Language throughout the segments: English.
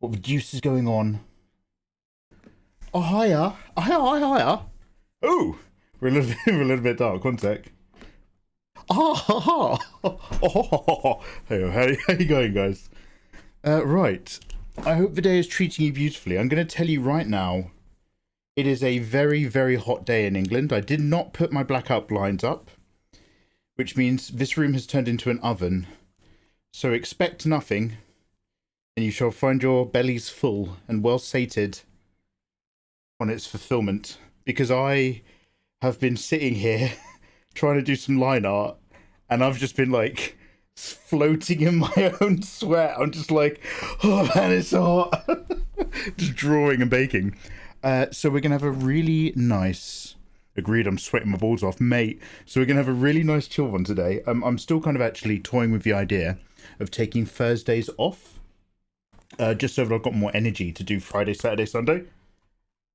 What the deuce is going on? Oh, hiya. Oh, hiya. Oh, we're a little bit dark. One sec. Ah, ha, ha. Oh, hey, how you going, guys? Right. I hope the day is treating you beautifully. I'm going to tell you right now, it is a very, very hot day in England. I did not put my blackout blinds up, which means this room has turned into an oven. So expect nothing, and you shall find your bellies full and well sated on its fulfillment. Because I have been sitting here trying to do some line art, and I've just been like floating in my own sweat. I'm just like, oh man, it's so hot. Just drawing and baking. So we're gonna have a really nice. Agreed, I'm sweating my balls off, mate. So we're gonna have a really nice chill one today. I'm still kind of actually toying with the idea of taking Thursdays off, just so that I've got more energy to do Friday, Saturday, Sunday.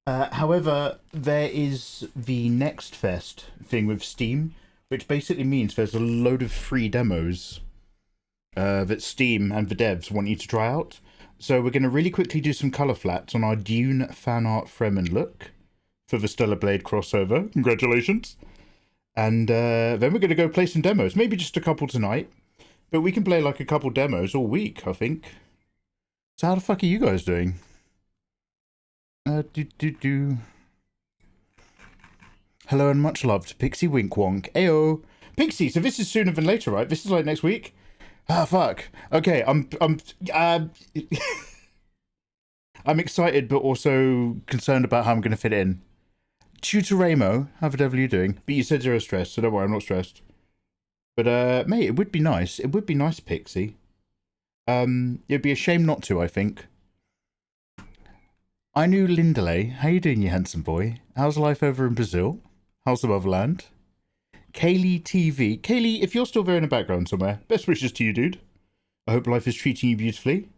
However, there is the Next Fest thing with Steam, which basically means there's a load of free demos that Steam and the devs want you to try out. So we're going to really quickly do some colour flats on our Dune fan art Fremen look for the Stellar Blade crossover. Congratulations. And then we're going to go play some demos, maybe just a couple tonight, but we can play like a couple demos all week, I think. So how the fuck are you guys doing? Hello and much love to Pixie Wink Wonk. Ayo, Pixie. So this is sooner than later, right? This is like next week. Ah, fuck. Okay, I'm I'm excited, but also concerned about how I'm going to fit in. Tutor Ramo, how the devil are you doing? But you said zero stress, so don't worry, I'm not stressed. But mate, it would be nice. It would be nice, Pixie. It'd be a shame not to, I think. I knew Lindley. How you doing, you handsome boy? How's life over in Brazil? How's the motherland? Kaylee TV. Kaylee, if you're still there in the background somewhere, best wishes to you, dude. I hope life is treating you beautifully.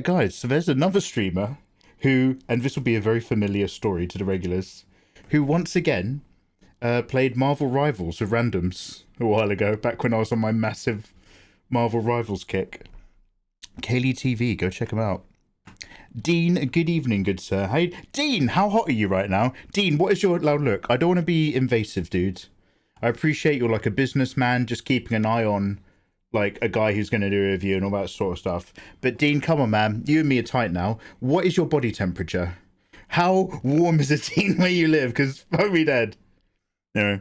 Guys, so there's another streamer who, and this will be a very familiar story to the regulars, who once again played Marvel Rivals with randoms a while ago, back when I was on my massive Marvel Rivals kick. Kaylee TV, go check him out. Dean, good evening, good sir. Hey, Dean, how hot are you right now? Dean, what is your loud look? I don't want to be invasive, dude. I appreciate you're like a businessman, just keeping an eye on like a guy who's going to do a review and all that sort of stuff. But Dean, come on, man. You and me are tight now. What is your body temperature? How warm is it, Dean, where you live? Because fuck me dead. No.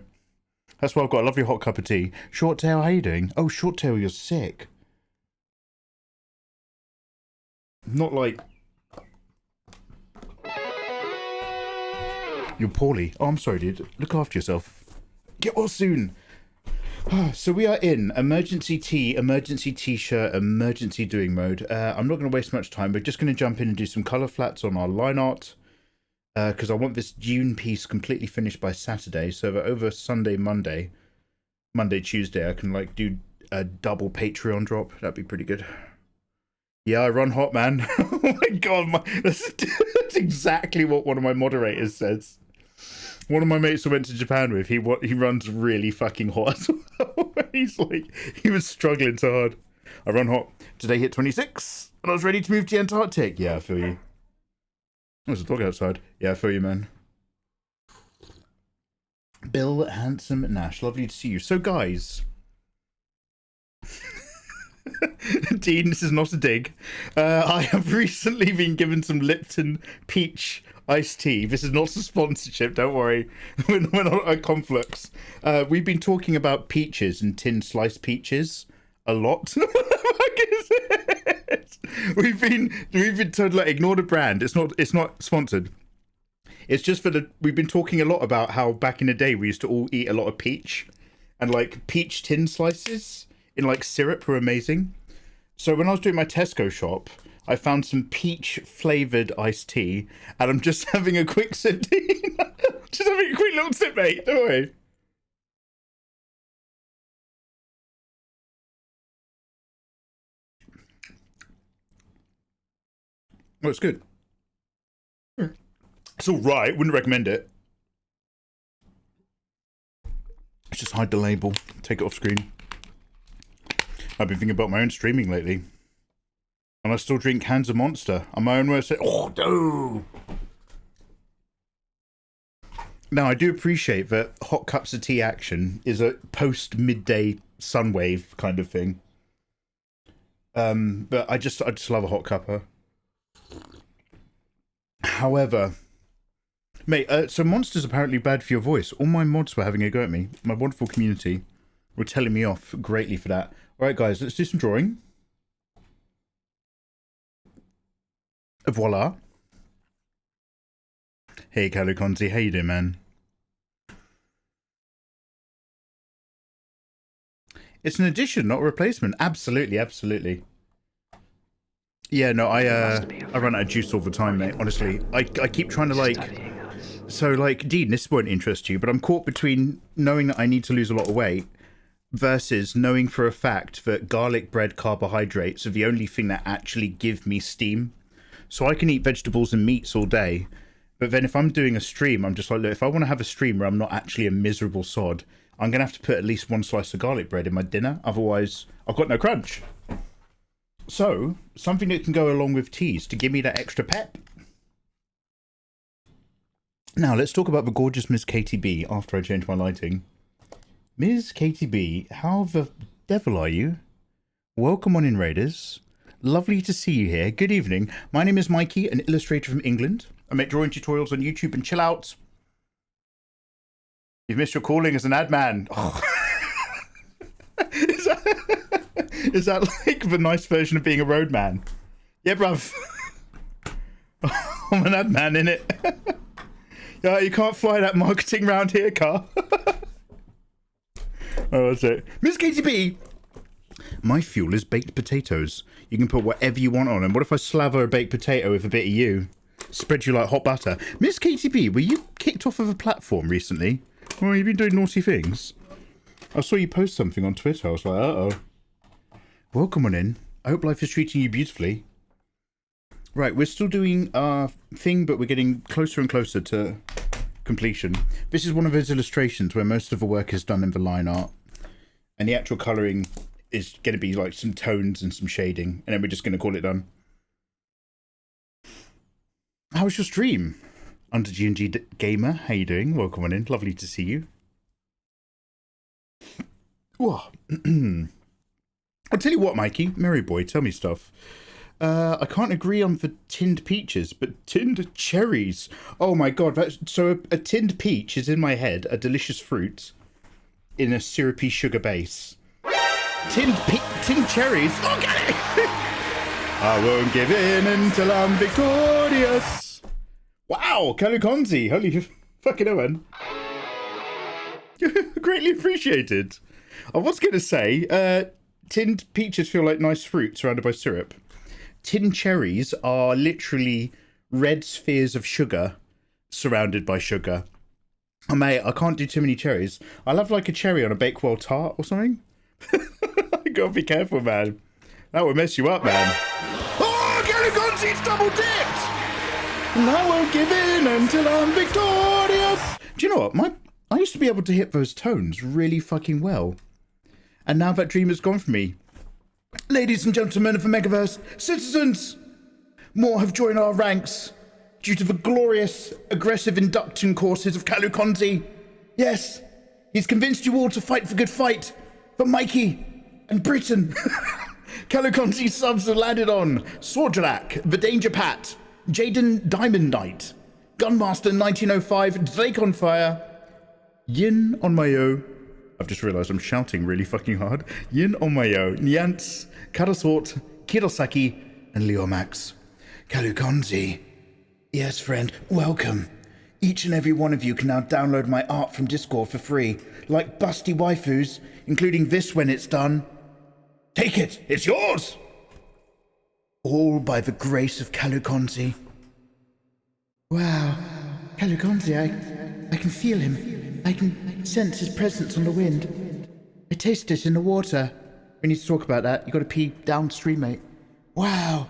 That's why I've got a lovely hot cup of tea. Short Tail, how you doing? Oh, Short Tail, you're sick. Not like... You're poorly. Oh, I'm sorry, dude. Look after yourself. Get well soon. So we are in emergency tea, emergency t-shirt, emergency doing mode. I'm not going to waste much time. We're just going to jump in and do some colour flats on our line art. Because I want this Dune piece completely finished by Saturday. So that over Sunday, Monday, Tuesday, I can like do a double Patreon drop. That'd be pretty good. Yeah, I run hot, man. Oh my god, that's exactly what one of my moderators says. One of my mates I went to Japan with, he runs really fucking hot as well. He's like, he was struggling so hard. I run hot. Today hit 26, and I was ready to move to the Antarctic. Yeah, I feel you. There's a dog outside. Yeah, I feel you, man. Bill Handsome Nash, lovely to see you. So, guys... Dean, this is not a dig. I have recently been given some Lipton peach iced tea. This is not a sponsorship, don't worry. We're not at Conflux. We've been talking about peaches and tin sliced peaches a lot. What the fuck is it? We've been told, like, ignore the brand. It's not sponsored. It's just we've been talking a lot about how back in the day we used to all eat a lot of peach, and like peach tin slices in like syrup were amazing. So when I was doing my Tesco shop, I found some peach flavoured iced tea, and I'm just having a quick sip. Just having a quick little sip, mate. Don't worry. Oh, it's good. It's all right. Wouldn't recommend it. Just hide the label. Take it off screen. I've been thinking about my own streaming lately. And I still drink cans of Monster. On my own worst. Oh, no! Now, I do appreciate that hot cups of tea action is a post-midday sun wave kind of thing. But I just love a hot cuppa. However, mate, so Monster's apparently bad for your voice. All my mods were having a go at me. My wonderful community were telling me off greatly for that. All right, guys, let's do some drawing. Voila. Hey, Caluconzi, how you doing, man? It's an addition, not a replacement. Absolutely, absolutely. Yeah, no, I run out of juice all the time, mate. Honestly, I keep trying to like. So like, Dean, this won't interest you, but I'm caught between knowing that I need to lose a lot of weight versus knowing for a fact that garlic bread carbohydrates are the only thing that actually give me steam. So I can eat vegetables and meats all day, but then if I'm doing a stream, I'm just like, look, if I want to have a stream where I'm not actually a miserable sod, I'm going to have to put at least one slice of garlic bread in my dinner. Otherwise, I've got no crunch. So, something that can go along with teas to give me that extra pep. Now, let's talk about the gorgeous Miss Katie B after I change my lighting. Ms. Katie B, how the devil are you? Welcome on in, Raiders. Lovely to see you here. Good evening. My name is Mikey, an illustrator from England. I make drawing tutorials on YouTube and chill out. You've missed your calling as an ad man. Oh. Is that like the nice version of being a road man? Yeah, bruv. I'm an ad man, innit? Yeah, you can't fly that marketing round here, car. Oh, that's it. Miss Katie B. My fuel is baked potatoes. You can put whatever you want on them. What if I slather a baked potato with a bit of you? Spread you like hot butter. Miss Katie B, were you kicked off of a platform recently? Well, you've been doing naughty things. I saw you post something on Twitter. I was like, uh-oh. Welcome on in. I hope life is treating you beautifully. Right, we're still doing our thing, but we're getting closer and closer to completion. This is one of those illustrations where most of the work is done in the line art. And the actual colouring is going to be like some tones and some shading. And then we're just going to call it done. How was your stream? Under G&G Gamer, how you doing? Welcome on in. Lovely to see you. Whoa. I'll tell you what, Mikey. Merry boy, tell me stuff. I can't agree on the tinned peaches, but tinned cherries. Oh my god. So a tinned peach is in my head, a delicious fruit in a syrupy sugar base. Tinned cherries. Oh, get it! I won't give in until I'm victorious. Wow, Caluconzi. Holy fucking Owen. Greatly appreciated. I was going to say, tinned peaches feel like nice fruit surrounded by syrup. Tinned cherries are literally red spheres of sugar surrounded by sugar. Oh, mate, I can't do too many cherries. I love like a cherry on a Bakewell tart or something. You gotta be careful, man. That would mess you up, man. Oh, Caluconzi's double dipped! And I won't give in until I'm victorious. Do you know what? I used to be able to hit those tones really fucking well. And now that dream has gone from me. Ladies and gentlemen of the Megaverse, citizens, more have joined our ranks due to the glorious, aggressive induction courses of Caluconzi. Yes, he's convinced you all to fight the good fight for Mikey and Britain. Caluconzi subs have landed on Swordrak, The Danger Pat, Jaden Diamond Knight, Gunmaster 1905, Drake on Fire, Yin on Mayo. I've just realised I'm shouting really fucking hard. Yin Omayo, Nyantz, Karasort, Kirosaki, and Leomax. Caluconzi. Yes, friend, welcome. Each and every one of you can now download my art from Discord for free, like busty waifus, including this when it's done. Take it, it's yours! All by the grace of Caluconzi. Wow, Caluconzi, I can feel him. I can sense his presence on the wind. I taste it in the water. We need to talk about that. You got to pee downstream, mate. Wow.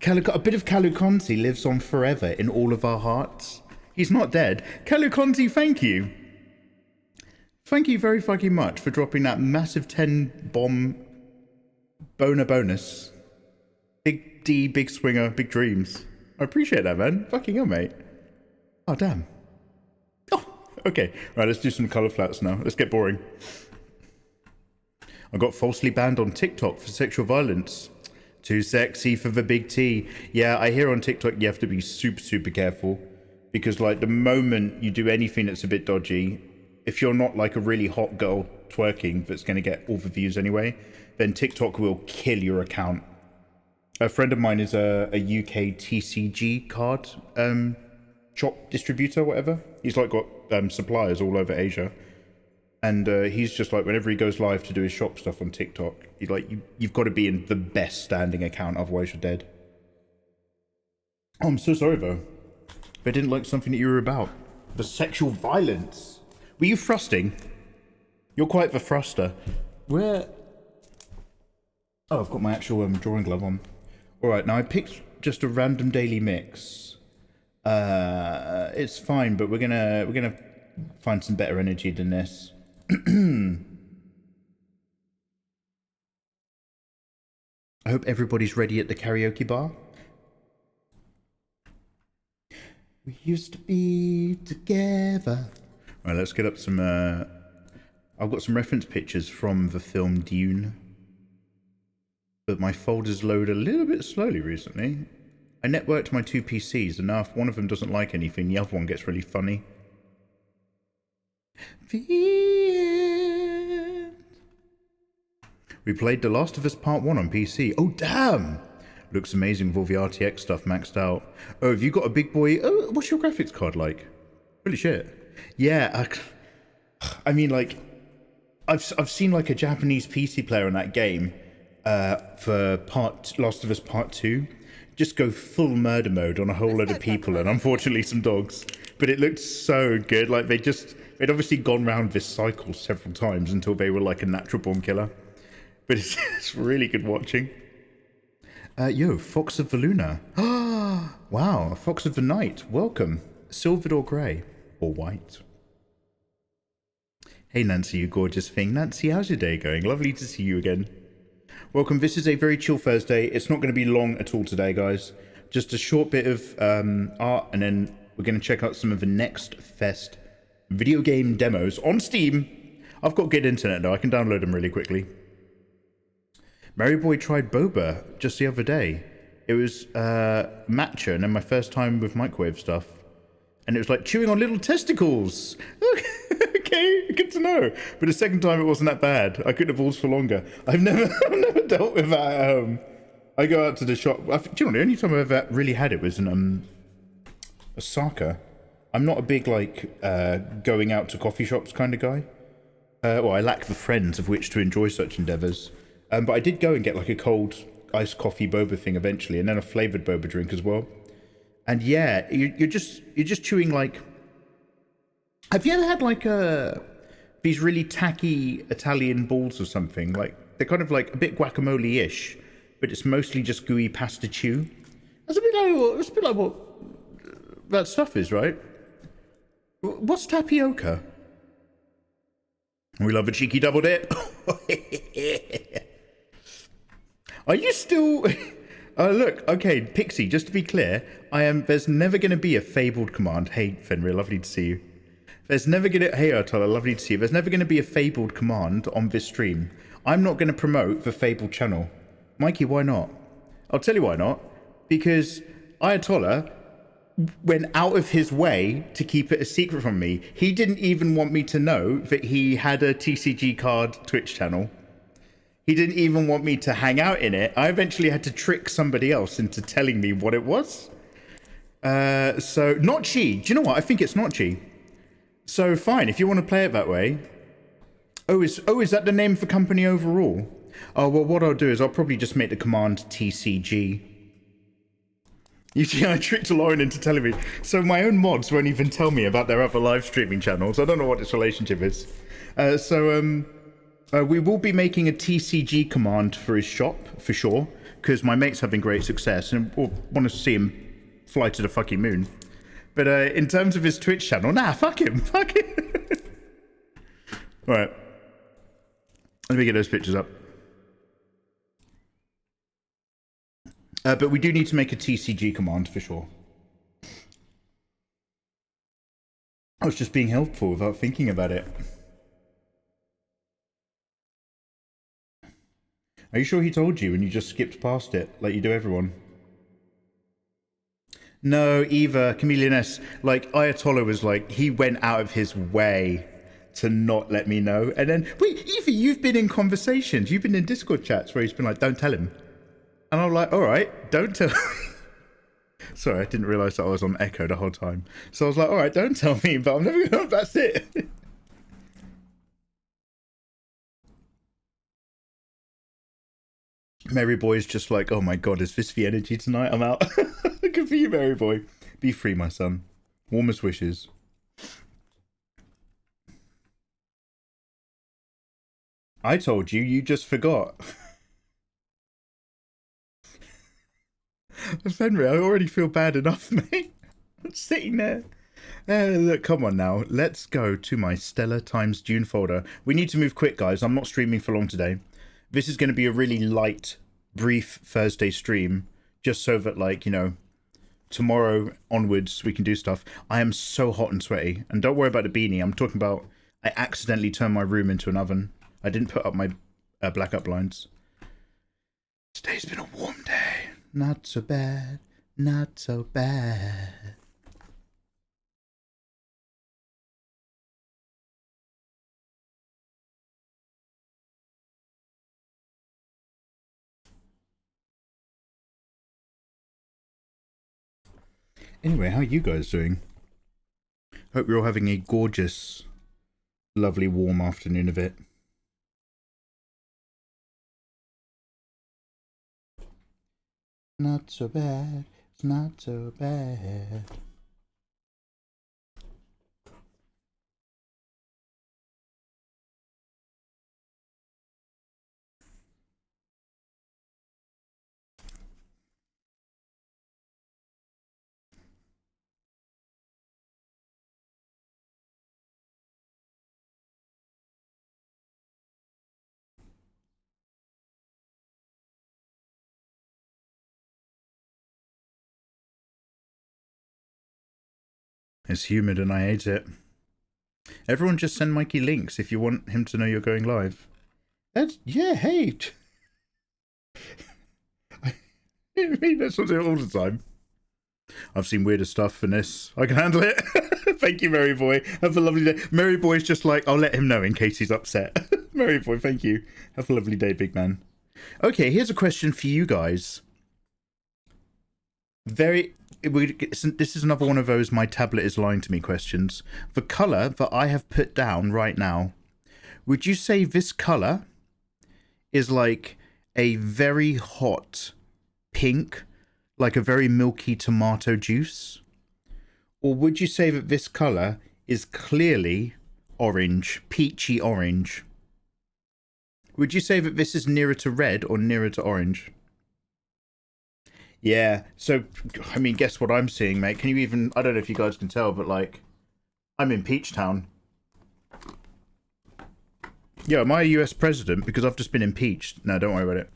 A bit of Caluconzi lives on forever in all of our hearts. He's not dead. Caluconzi, thank you. Thank you very fucking much for dropping that massive 10 bomb boner bonus. Big D, big swinger, big dreams. I appreciate that, man. Fucking hell, mate. Oh, damn. Oh, okay. Right, let's do some color flats now. Let's get boring. I got falsely banned on TikTok for sexual violence. Too sexy for the big T. Yeah, I hear on TikTok you have to be super, super careful. Because, like, the moment you do anything that's a bit dodgy, if you're not, like, a really hot girl twerking that's going to get all the views anyway, then TikTok will kill your account. A friend of mine is a UK TCG card shop distributor, whatever. He's, like, got suppliers all over Asia. And he's just like, whenever he goes live to do his shop stuff on TikTok, he's like, you've got to be in the best standing account, otherwise you're dead. Oh, I'm so sorry, though. If I didn't like something that you were about. The sexual violence. Were you thrusting? You're quite the thruster. Where? Oh, I've got my actual drawing glove on. Alright, now I picked just a random daily mix. It's fine, but we're gonna find some better energy than this. I hope everybody's ready at the karaoke bar. We used to be together. All right, let's get up some... I've got some reference pictures from the film DUNE. But my folders load a little bit slowly recently. I networked my two PCs, and now if one of them doesn't like anything, the other one gets really funny. We played The Last of Us Part 1 on PC. Oh, damn! Looks amazing with all the RTX stuff maxed out. Oh, have you got a big boy... Oh, what's your graphics card like? Holy shit. Yeah, I mean, like... I've seen, like, a Japanese PC player on that game for Last of Us Part 2 just go full murder mode on a whole load of people and unfortunately some dogs. But it looked so good. Like, they'd obviously gone round this cycle several times until they were like a natural born killer. But it's really good watching. Yo, Fox of the Luna. Wow, Fox of the Night. Welcome. Silvered or grey? Or white? Hey, Nancy, you gorgeous thing. Nancy, how's your day going? Lovely to see you again. Welcome. This is a very chill Thursday. It's not going to be long at all today, guys. Just a short bit of art, and then we're going to check out some of the next Fest video game demos on Steam. I've got good internet, though. I can download them really quickly. Mary Boy tried boba just the other day. It was matcha, and then my first time with microwave stuff. And it was like chewing on little testicles. Okay, good to know. But the second time it wasn't that bad. I couldn't have paused for longer. I've never dealt with that at home. I go out to the shop. Do you know, the only time I've ever really had it was in Osaka. I'm not a big, like, going out to coffee shops kind of guy. Well, I lack the friends of which to enjoy such endeavours. But I did go and get, like, a cold iced coffee boba thing eventually, and then a flavoured boba drink as well. And yeah, you're just chewing, like... Have you ever had, like, these really tacky Italian balls or something? Like, they're kind of, like, a bit guacamole-ish, but it's mostly just gooey pasta chew. That's a bit like what that stuff is, right? What's tapioca? We love a cheeky double dip. Are you still... look, okay, Pixie, just to be clear, there's never going to be a fabled command. Hey, Fenrir, lovely to see you. There's never going to... Hey, Artola, lovely to see you. There's never going to be a fabled command on this stream. I'm not going to promote the fabled channel. Mikey, why not? I'll tell you why not. Because Ayatollah went out of his way to keep it a secret from me. He didn't even want me to know that he had a TCG card Twitch channel. He didn't even want me to hang out in it. I eventually had to trick somebody else into telling me what it was. So, not Chi. Do you know what? I think it's not Chi. So, fine, if you want to play it that way. Oh, is that the name for company overall? Oh, well, what I'll do is I'll probably just make the command TCG. You see, I tricked Lauren into telling me. So my own mods won't even tell me about their other live streaming channels. I don't know what this relationship is. We will be making a TCG command for his shop, for sure, because my mate's having great success and we'll want to see him fly to the fucking moon. But in terms of his Twitch channel, nah, fuck him. All right. Let me get those pictures up. But we do need to make a TCG command for sure. I was just being helpful without thinking about it. Are you sure he told you and you just skipped past it, like you do everyone? No, Eva, Chameleon S, like, Ayatollah was like, he went out of his way to not let me know. And then, wait, Eva, you've been in conversations, you've been in Discord chats where he's been like, don't tell him. And I'm like, all right, don't tell Sorry, I didn't realise that I was on Echo the whole time. So I was like, all right, don't tell me, but I'm never going to, that's it. Mary Boy's just like, oh my god, is this the energy tonight? I'm out. Good for you, Mary Boy. Be free, my son. Warmest wishes. I told you, you just forgot. Fenrir, I already feel bad enough, mate. I'm sitting there. Look, come on now. Let's go to my Stellar times Dune folder. We need to move quick, guys. I'm not streaming for long today. This is going to be a really light, brief Thursday stream, just so that, like, you know, tomorrow onwards we can do stuff. I am so hot and sweaty, and don't worry about the beanie. I'm talking about I accidentally turned my room into an oven. I didn't put up my blackout blinds. Today's been a warm day. Not so bad, not so bad. Anyway, how are you guys doing? Hope you're all having a gorgeous, lovely, warm afternoon of it. Not so bad, it's not so bad. It's humid and I hate it. Everyone just send Mikey links if you want him to know you're going live. Yeah, hey. I mean, that's what I do all the time. I've seen weirder stuff for this. I can handle it. Thank you, Mary Boy. Have a lovely day. Mary Boy's just like, I'll let him know in case he's upset. Mary Boy, thank you. Have a lovely day, big man. Okay, here's a question for you guys. This is another one of those my tablet is lying to me questions. The colour that I have put down right now, would you say this colour is like a very hot pink, like a very milky tomato juice? Or would you say that this colour is clearly orange, peachy orange? Would you say that this is nearer to red or nearer to orange? Yeah, so, I mean, guess what I'm seeing, mate? Can you even, I don't know if you guys can tell, but, like, I'm in Peach Town. Yeah, am I a US president? Because I've just been impeached. No, don't worry about it.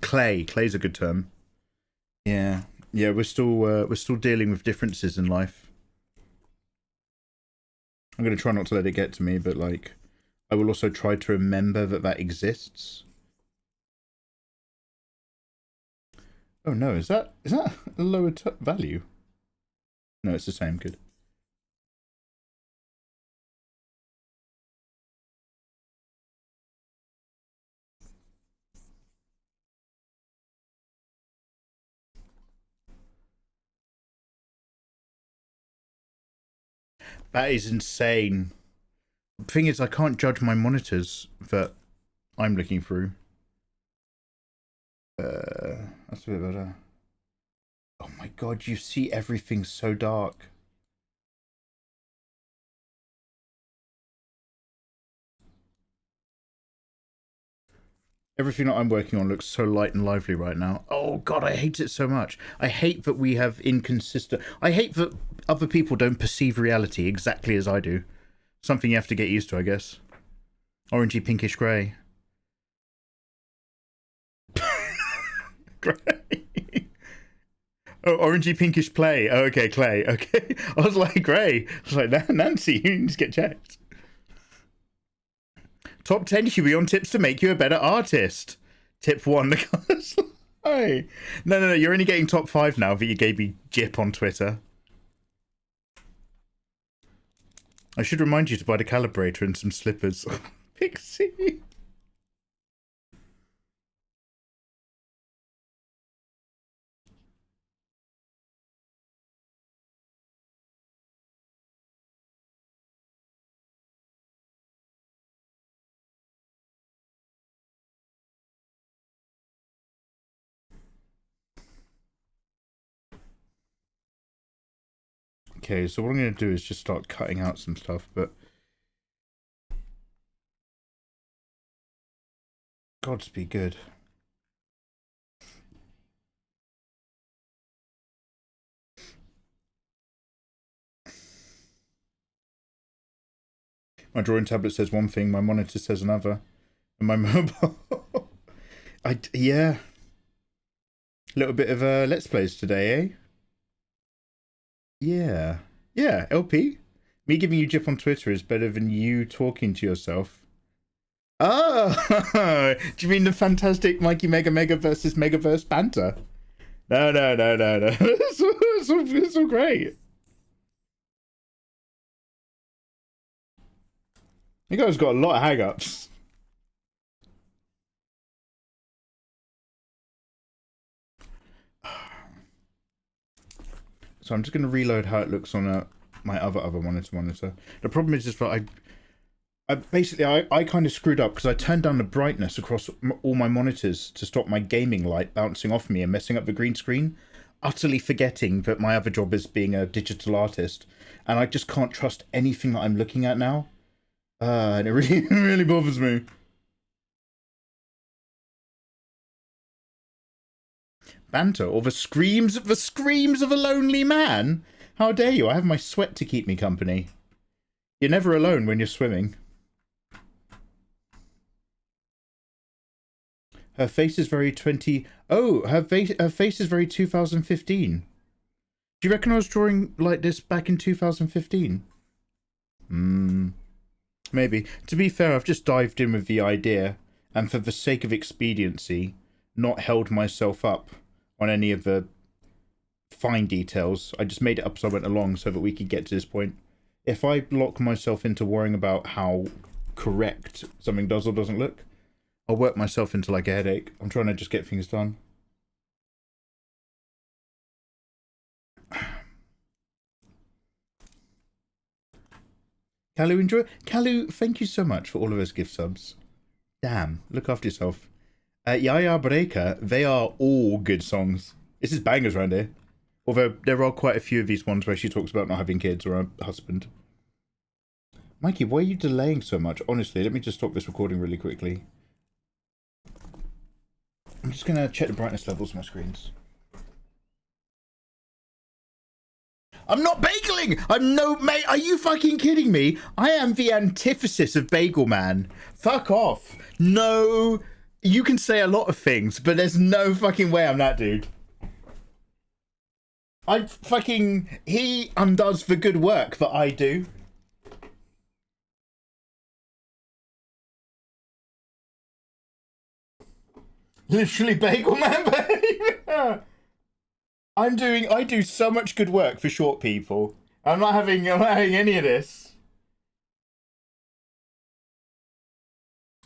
Clay's a good term. Yeah, we're still dealing with differences in life. I'm going to try not to let it get to me, but, like, I will also try to remember that exists. Oh no, is that a lower value? No, it's the same, good. That is insane. The thing is, I can't judge my monitors that I'm looking through. That's a bit better. Oh my god, you see everything so dark. Everything that I'm working on looks so light and lively right now. Oh god, I hate it so much. I hate that we have inconsistent... I hate that other people don't perceive reality exactly as I do. Something you have to get used to, I guess. Orangey, pinkish grey. Grey. Oh, orangey pinkish play. Oh, okay, clay. Okay. I was like, grey. I was like, Nancy, you need to get checked. Top 10 Huey tips to make you a better artist. Tip 1, the colours. Hey. No, you're only getting top 5 now that you gave me jip on Twitter. I should remind you to buy the calibrator and some slippers. Pixie. Okay, so what I'm going to do is just start cutting out some stuff, but... Godspeed good. My drawing tablet says one thing, my monitor says another. And my mobile... yeah. A little bit of Let's Plays today, eh? Yeah. Yeah, LP. Me giving you jip on Twitter is better than you talking to yourself. Oh! Do you mean the fantastic Mikey Mega versus Megaverse banter? No. It's all great. You guys got a lot of hang-ups. So I'm just going to reload how it looks on my other monitor. The problem is just that I kind of screwed up because I turned down the brightness across all my monitors to stop my gaming light bouncing off me and messing up the green screen, utterly forgetting that my other job is being a digital artist, and I just can't trust anything that I'm looking at now. And it really, really bothers me. Banter or the screams of a lonely man? How dare you? I have my sweat to keep me company. You're never alone when you're swimming. Her face is very her face is very 2015. Do you reckon I was drawing like this back in 2015? Maybe. To be fair, I've just dived in with the idea, and for the sake of expediency, not held myself up on any of the fine details. I just made it up as I went along so that we could get to this point. If I lock myself into worrying about how correct something does or doesn't look, I'll work myself into like a headache. I'm trying to just get things done. Kalu, enjoy. Kalu, thank you so much for all of those gift subs. Damn, look after yourself. Yaya Breaker, they are all good songs. This is bangers around here. Although there are quite a few of these ones where she talks about not having kids or a husband. Mikey, why are you delaying so much? Honestly, let me just stop this recording really quickly. I'm just going to check the brightness levels of my screens. I'm not bageling! I'm no... Mate, are you fucking kidding me? I am the antithesis of Bagel Man. Fuck off. No... You can say a lot of things, but there's no fucking way I'm that dude. He undoes the good work that I do. Literally Bagel Man, babe. I do so much good work for short people. I'm not having any of this.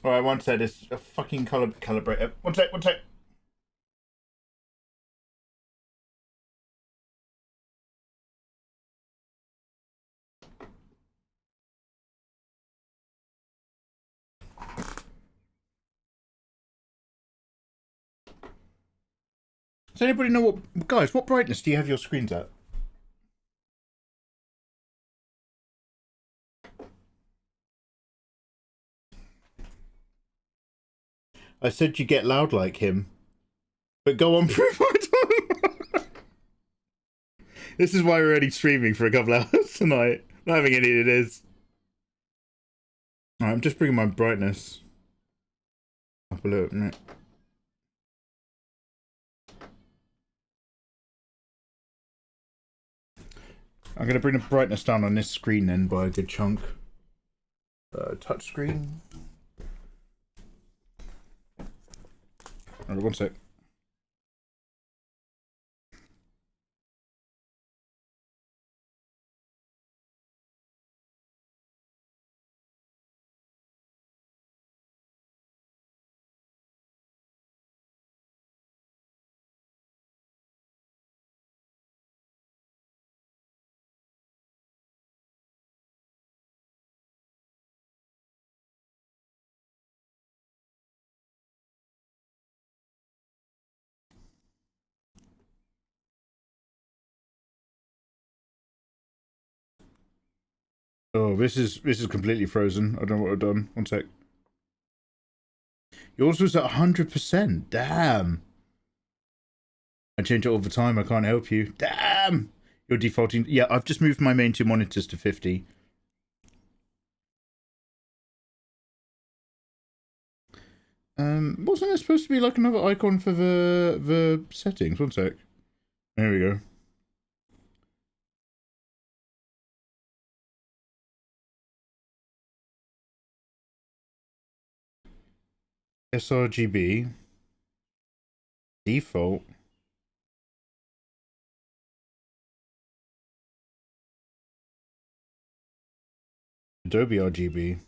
Alright, one sec, this a fucking calibrator. One sec. Does anybody know what... Guys, what brightness do you have your screens at? I said you get loud like him. But go on, prove my time. This is why we're only streaming for a couple hours tonight. Not having any of this. Alright, I'm just bringing my brightness up a little bit. I'm going to bring the brightness down on this screen then by a good chunk. Touch screen. Alright, one sec. Oh, this is completely frozen. I don't know what I've done. One sec. Yours was at 100%. Damn. I change it all the time. I can't help you. Damn. You're defaulting. Yeah, I've just moved my main two monitors to 50. Wasn't there supposed to be like another icon for the settings? One sec. There we go. sRGB. Default. Adobe RGB.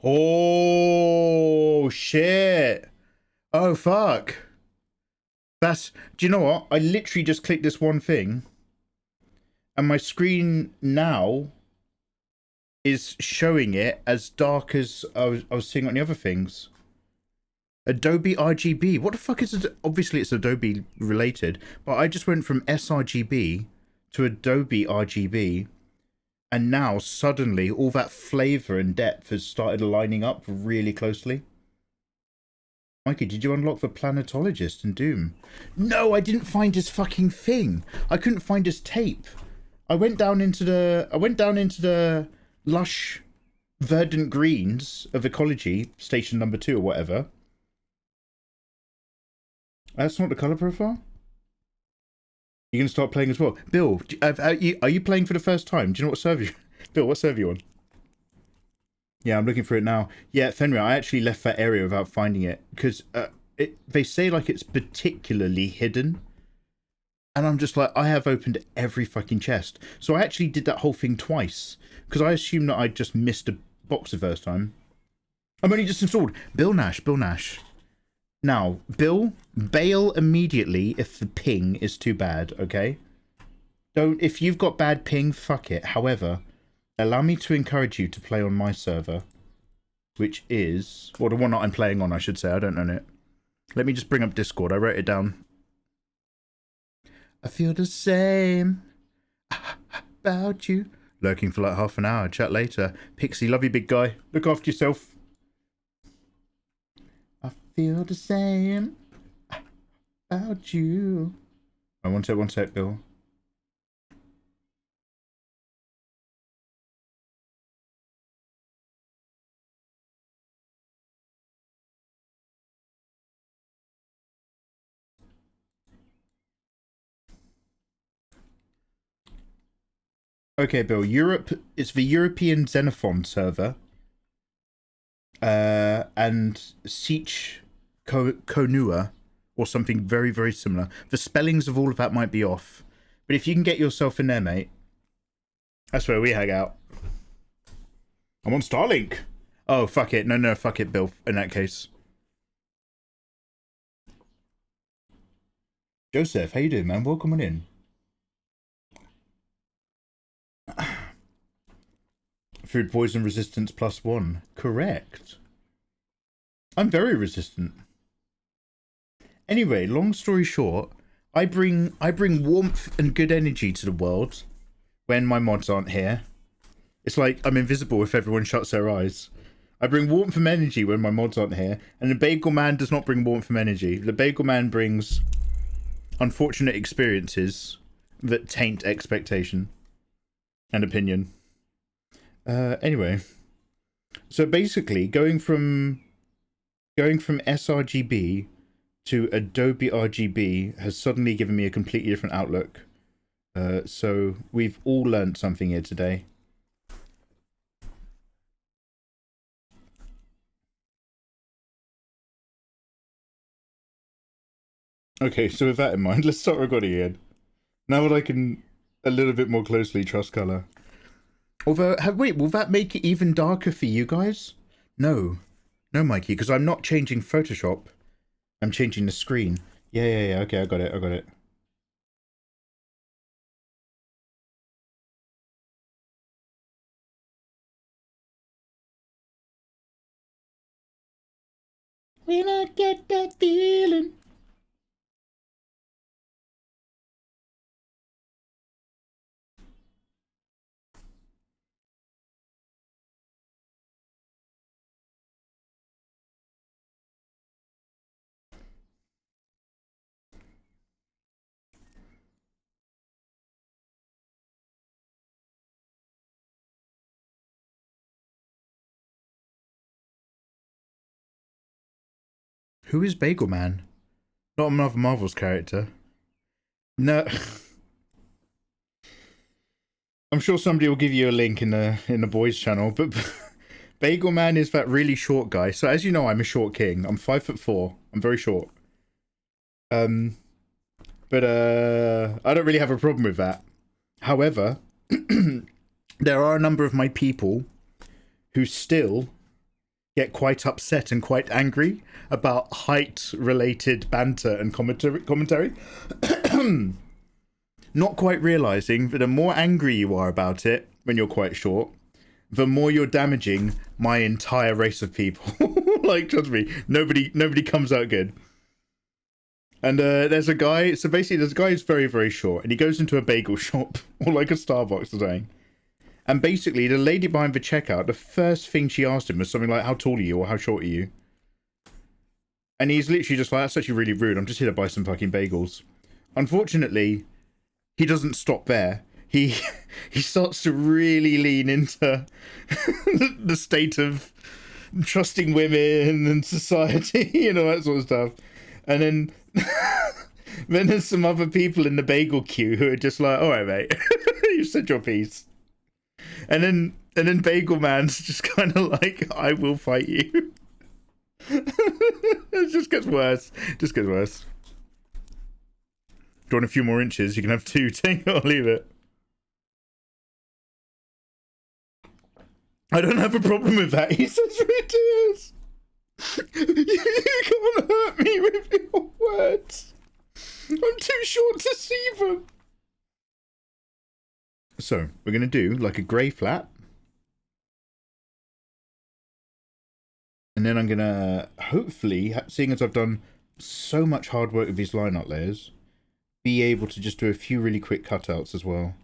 Oh shit. Oh fuck. That's, do you know what? I literally just clicked this one thing and my screen now is showing it as dark as I was seeing on the other things. Adobe RGB. What the fuck is it? Obviously it's Adobe related, but I just went from sRGB to Adobe RGB, and now suddenly all that flavor and depth has started lining up really closely. Mikey, did you unlock the planetologist in Doom? No, I didn't find his fucking thing. I couldn't find his tape. I went down into the lush verdant greens of ecology, station number 2 or whatever. That's not the color profile? You can start playing as well. Bill, are you playing for the first time? Do you know what server you... Bill, what server you on? Yeah, I'm looking for it now. Yeah, Fenrir, I actually left that area without finding it. Because they say like it's particularly hidden. And I'm just like, I have opened every fucking chest. So I actually did that whole thing twice. Because I assumed that I just missed a box the first time. I'm only just installed. Bill Nash. Now, Bill, bail immediately if the ping is too bad, okay? If you've got bad ping, fuck it. However, allow me to encourage you to play on my server, which is, well, the one that I'm playing on, I should say. I don't own it. Let me just bring up Discord. I wrote it down. I feel the same about you. Lurking for like half an hour. Chat later. Pixie, love you, big guy. Look after yourself. I feel the same about you. Oh, one sec, Bill. Okay, Bill. Europe. It's the European Xenophon server. And Seach Konua, or something very, very similar. The spellings of all of that might be off. But if you can get yourself in there, mate, that's where we hang out. I'm on Starlink. Oh, fuck it. No, fuck it, Bill, in that case. Joseph, how you doing, man? Welcome on in. Food poison resistance +1. Correct. I'm very resistant. Anyway, long story short, I bring warmth and good energy to the world when my mods aren't here. It's like I'm invisible if everyone shuts their eyes. I bring warmth and energy when my mods aren't here, and the Bagel Man does not bring warmth and energy. The Bagel Man brings unfortunate experiences that taint expectation and opinion. Anyway, so basically going from sRGB to Adobe RGB has suddenly given me a completely different outlook. So we've all learnt something here today. Okay, so with that in mind, let's start recording again. Now that I can a little bit more closely trust colour. Although, wait, will that make it even darker for you guys? No. No, Mikey, because I'm not changing Photoshop. I'm changing the screen. Yeah, okay, I got it. When I get that feeling. Who is Bagel Man? Not another Marvel's character. No. I'm sure somebody will give you a link in the boys channel, but Bagel Man is that really short guy. So as you know, I'm a short king. I'm 5'4". I'm very short. But I don't really have a problem with that. However, there are a number of my people who still get quite upset and quite angry about height-related banter and commentary. Not quite realizing that the more angry you are about it when you're quite short, the more you're damaging my entire race of people. Like, trust me, nobody comes out good. And there's a guy, so basically there's a guy who's very, very short, and he goes into a bagel shop, or like a Starbucks or something. And basically, the lady behind the checkout, the first thing she asked him was something like, how tall are you, or how short are you? And he's literally just like, that's actually really rude, I'm just here to buy some fucking bagels. Unfortunately, he doesn't stop there. He starts to really lean into the state of trusting women and society, you know, that sort of stuff. And then then there's some other people in the bagel queue who are just like, all right, mate, you said your piece. And then Bagel Man's just kind of like, I will fight you. It just gets worse. Just gets worse. Do you want a few more inches? You can have 2. Take it or leave it. I don't have a problem with that. He says it is. You can't hurt me with your words. I'm too short to see them. So, we're going to do like a grey flat. And then I'm going to, hopefully, seeing as I've done so much hard work with these line art layers, be able to just do a few really quick cutouts as well.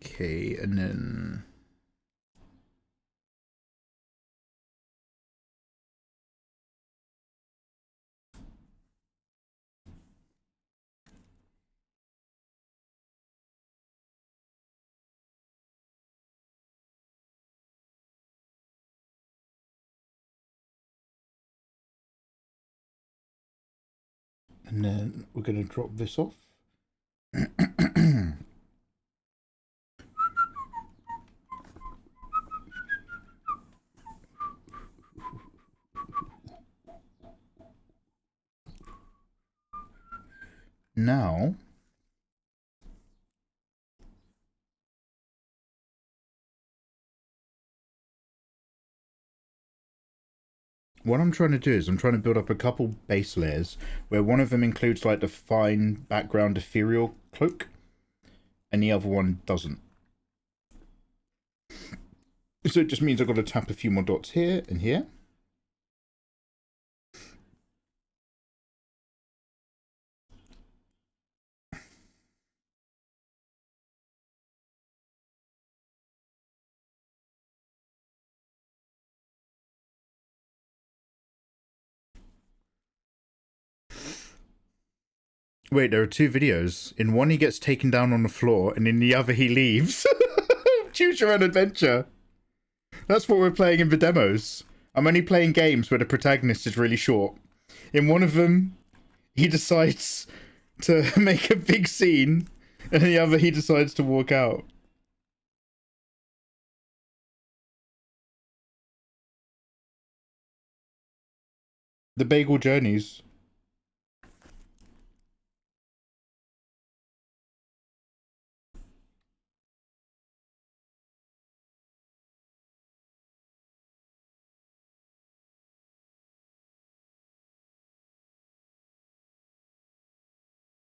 Okay, and then... And then we're going to drop this off. Now... what I'm trying to do is I'm trying to build up a couple base layers where one of them includes like the fine background ethereal cloak and the other one doesn't. So it just means I've got to tap a few more dots here and here. Wait, there are two videos. In one, he gets taken down on the floor, and in the other, he leaves. Choose your own adventure. That's what we're playing in the demos. I'm only playing games where the protagonist is really short. In one of them, he decides to make a big scene, and in the other, he decides to walk out. The Bagel Journeys.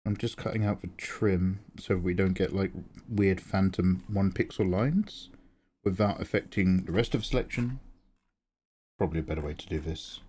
I'm just cutting out the trim so we don't get like weird phantom 1 pixel lines without affecting the rest of the selection. Probably a better way to do this.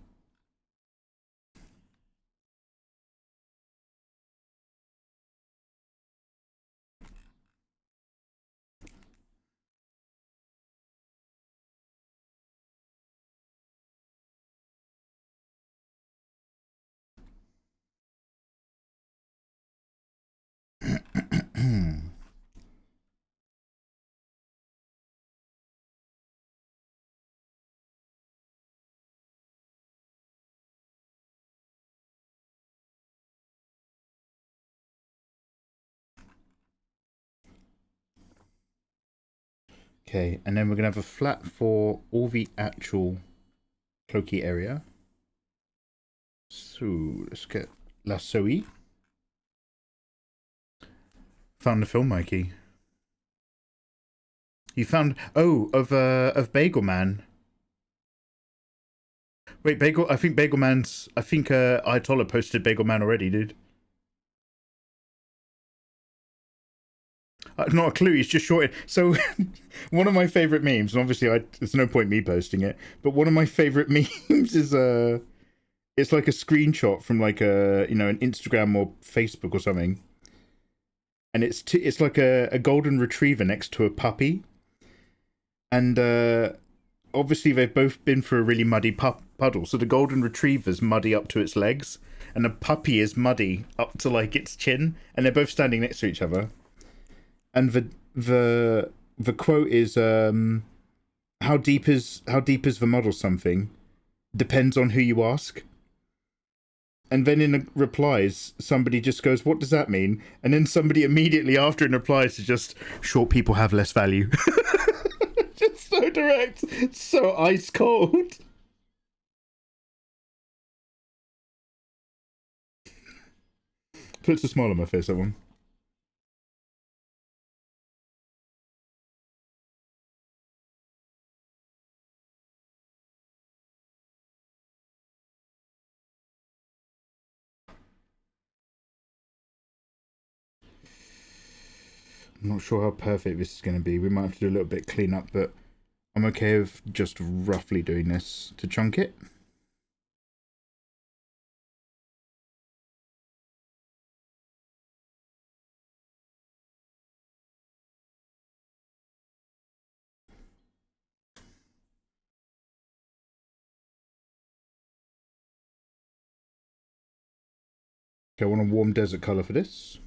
Okay, and then we're going to have a flat for all the actual cloaky area. So let's get lassoy. Found the film, Mikey. You found of Bagel Man. Wait, Bagel. I think Bagel Man's. I think Ayatollah posted Bagel Man already, dude. Not a clue. He's just shorted. So one of my favorite memes, and obviously there's no point me posting it, but one of my favorite memes is it's like a screenshot from like a an Instagram or Facebook or something, and it's like a golden retriever next to a puppy, and obviously they've both been through a really muddy puddle. So the golden retriever's muddy up to its legs, and the puppy is muddy up to like its chin, and they're both standing next to each other. And the quote is how deep is the model something depends on who you ask. And then in the replies, somebody just goes, "What does that mean?" And then somebody immediately after in replies to just, "Short people have less value." Just so direct, so ice cold. Puts a smile on my face, that one. I'm not sure how perfect this is going to be. We might have to do a little bit clean up, but I'm okay with just roughly doing this to chunk it. Okay, I want a warm desert color for this.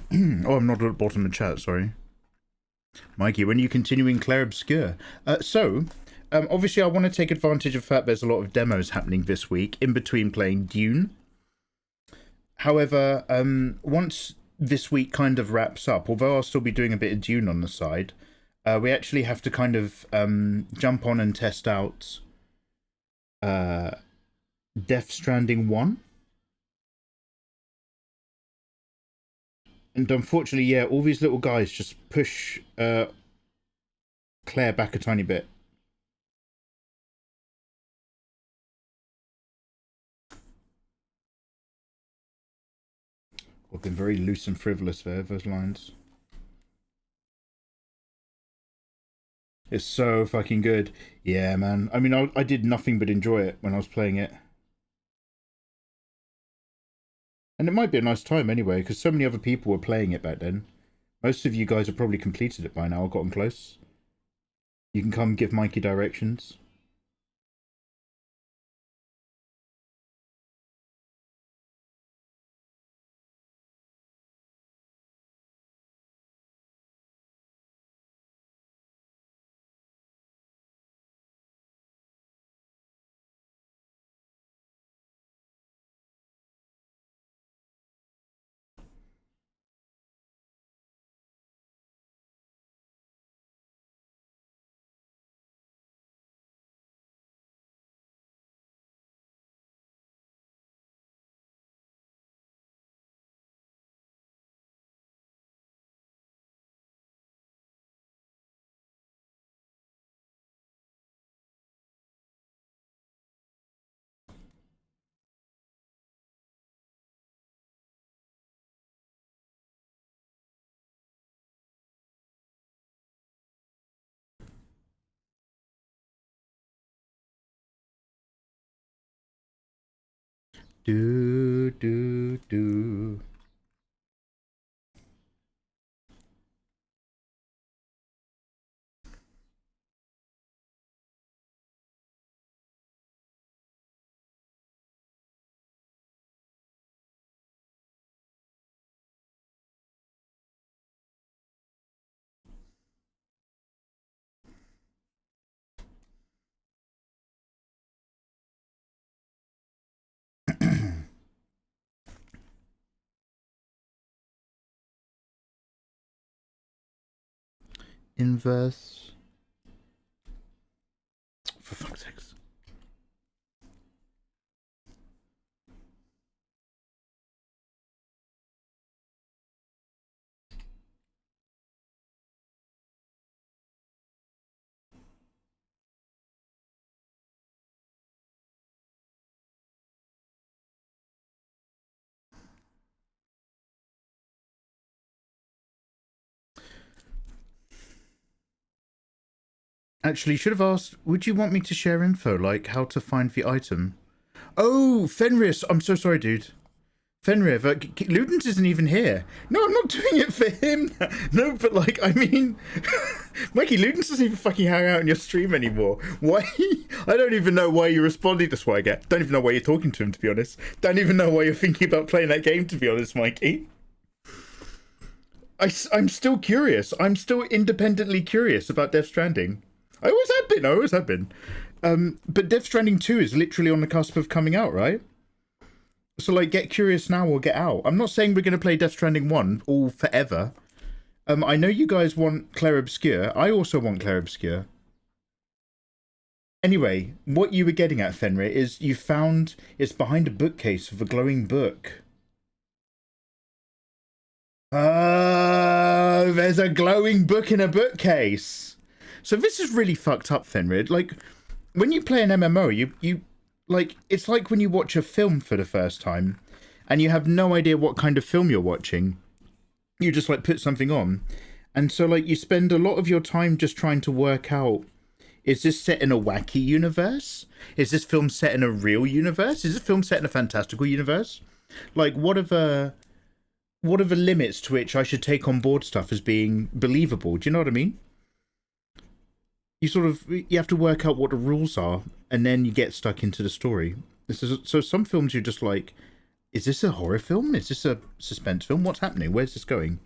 Oh, I'm not at the bottom of the chat, sorry. Mikey, when are you continuing Claire Obscure? Obviously I want to take advantage of the fact there's a lot of demos happening this week in between playing Dune. However, once this week kind of wraps up, although I'll still be doing a bit of Dune on the side, we actually have to kind of jump on and test out Death Stranding 1. And unfortunately, yeah, all these little guys just push Claire back a tiny bit. I've been very loose and frivolous there, those lines. It's so fucking good. Yeah, man. I mean, I did nothing but enjoy it when I was playing it. And it might be a nice time anyway, because so many other people were playing it back then. Most of you guys have probably completed it by now or gotten close. You can come give Mikey directions. Do, do, do. Inverse. For fuck's sakes. Actually, should have asked, would you want me to share info, like how to find the item? Oh, Fenris, I'm so sorry, dude. Fenrir, Ludens isn't even here. No, I'm not doing it for him. No, but like, I mean, Mikey, Ludens doesn't even fucking hang out in your stream anymore. Why? I don't even know why you're responding to Swagger. Don't even know why you're talking to him, to be honest. Don't even know why you're thinking about playing that game, to be honest, Mikey. I'm still curious. I'm still independently curious about Death Stranding. I always have been. But Death Stranding 2 is literally on the cusp of coming out, right? So, like, get curious now or get out. I'm not saying we're going to play Death Stranding 1 all forever. I know you guys want Claire Obscure. I also want Claire Obscure. Anyway, what you were getting at, Fenrir, is you found it's behind a bookcase with a glowing book. Oh, there's a glowing book in a bookcase. So this is really fucked up, Fenrir. Like, when you play an MMO, you like, it's like when you watch a film for the first time and you have no idea what kind of film you're watching. You just, like, put something on. And so, like, you spend a lot of your time just trying to work out, is this set in a wacky universe? Is this film set in a real universe? Is this film set in a fantastical universe? Like, what are the limits to which I should take on board stuff as being believable? Do you know what I mean? You have to work out what the rules are, and then you get stuck into the story. So some films you're just like, is this a horror film? Is this a suspense film? What's happening? Where's this going?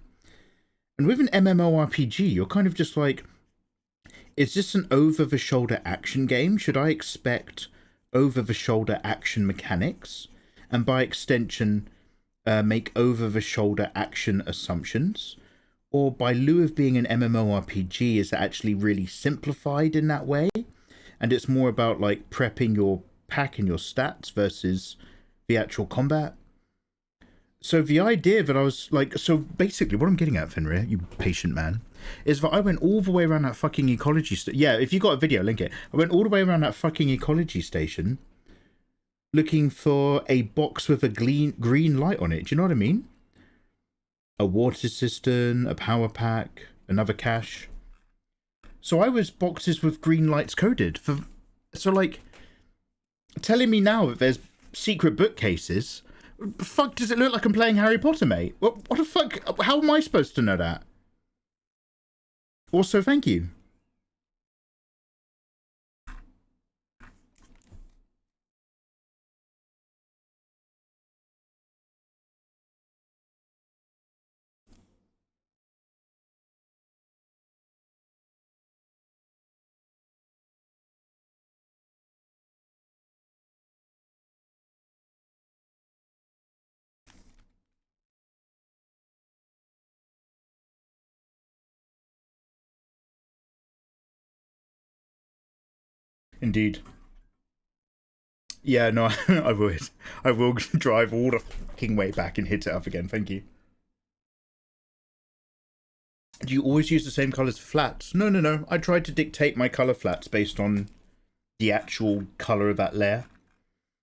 And with an MMORPG, you're kind of just like, is this an over-the-shoulder action game? Should I expect over-the-shoulder action mechanics? And by extension, make over-the-shoulder action assumptions? Or by lieu of being an MMORPG, is it actually really simplified in that way? And it's more about, like, prepping your pack and your stats versus the actual combat? So the idea that I was like, so basically what I'm getting at, Fenrir, you patient man, is that I went all the way around that fucking ecology yeah, if you got a video, link it. I went all the way around that fucking ecology station looking for a box with a green light on it. Do you know what I mean? A water cistern, a power pack, another cache. So I was boxes with green lights coded for. So, like, telling me now that there's secret bookcases. Fuck, does it look like I'm playing Harry Potter, mate? What the fuck? How am I supposed to know that? Also, thank you. Indeed. Yeah, no, I would. I will drive all the fucking way back and hit it up again. Thank you. Do you always use the same colours for flats? No. I tried to dictate my colour flats based on the actual colour of that layer.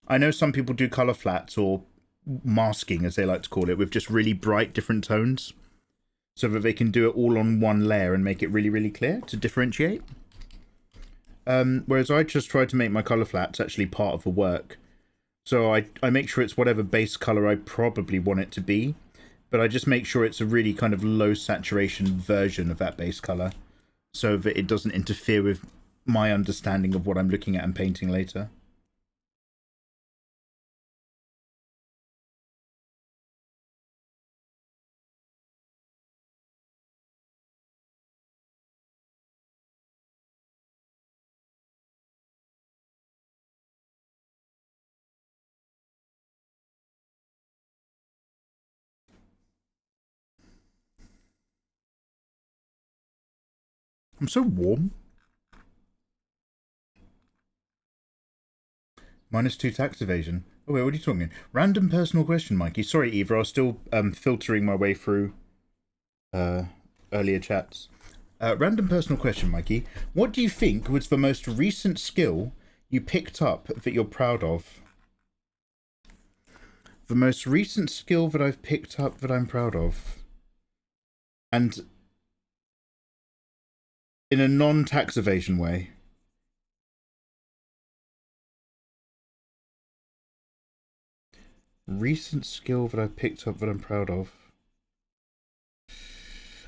I know some people do colour flats, or masking as they like to call it, with just really bright different tones, so that they can do it all on one layer and make it really, really clear to differentiate. Whereas I just tried to make my colour flats actually part of the work. So I make sure it's whatever base color I probably want it to be, but I just make sure it's a really kind of low saturation version of that base color, so that it doesn't interfere with my understanding of what I'm looking at and painting later. I'm so warm. -2 tax evasion. Oh wait, what are you talking? Random personal question, Mikey. Sorry, Eva, I was still filtering my way through earlier chats. Random personal question, Mikey. What do you think was the most recent skill you picked up that you're proud of? The most recent skill that I've picked up that I'm proud of. And in a non-tax evasion way. Recent skill that I picked up that I'm proud of.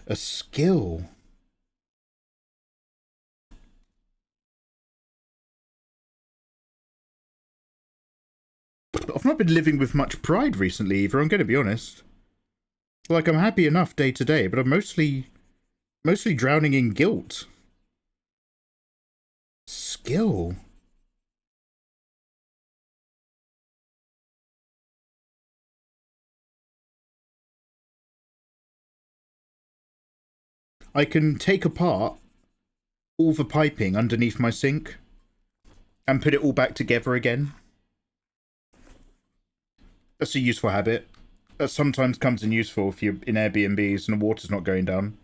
A skill? I've not been living with much pride recently either, I'm going to be honest. Like, I'm happy enough day to day, but I'm mostly drowning in guilt. Skill? I can take apart all the piping underneath my sink and put it all back together again. That's a useful habit. That sometimes comes in useful if you're in Airbnbs and the water's not going down.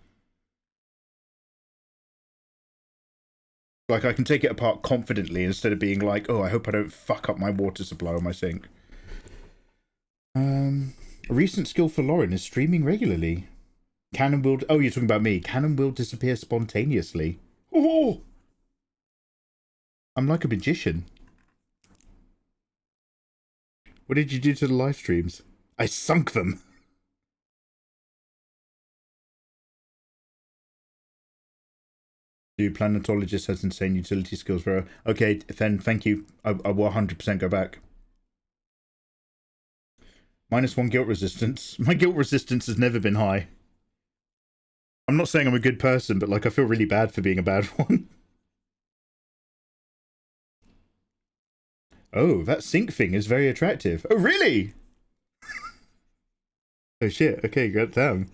Like, I can take it apart confidently instead of being like, oh, I hope I don't fuck up my water supply or my sink. A recent skill for Lauren is streaming regularly. Cannon will... Oh, you're talking about me. Cannon will disappear spontaneously. Oh! I'm like a magician. What did you do to the live streams? I sunk them. Dude, planetologist has insane utility skills, bro. Okay, then thank you. I will 100% go back. -1 guilt resistance. My guilt resistance has never been high. I'm not saying I'm a good person, but like I feel really bad for being a bad one. Oh, that sink thing is very attractive. Oh, really? Oh shit, okay, goddamn.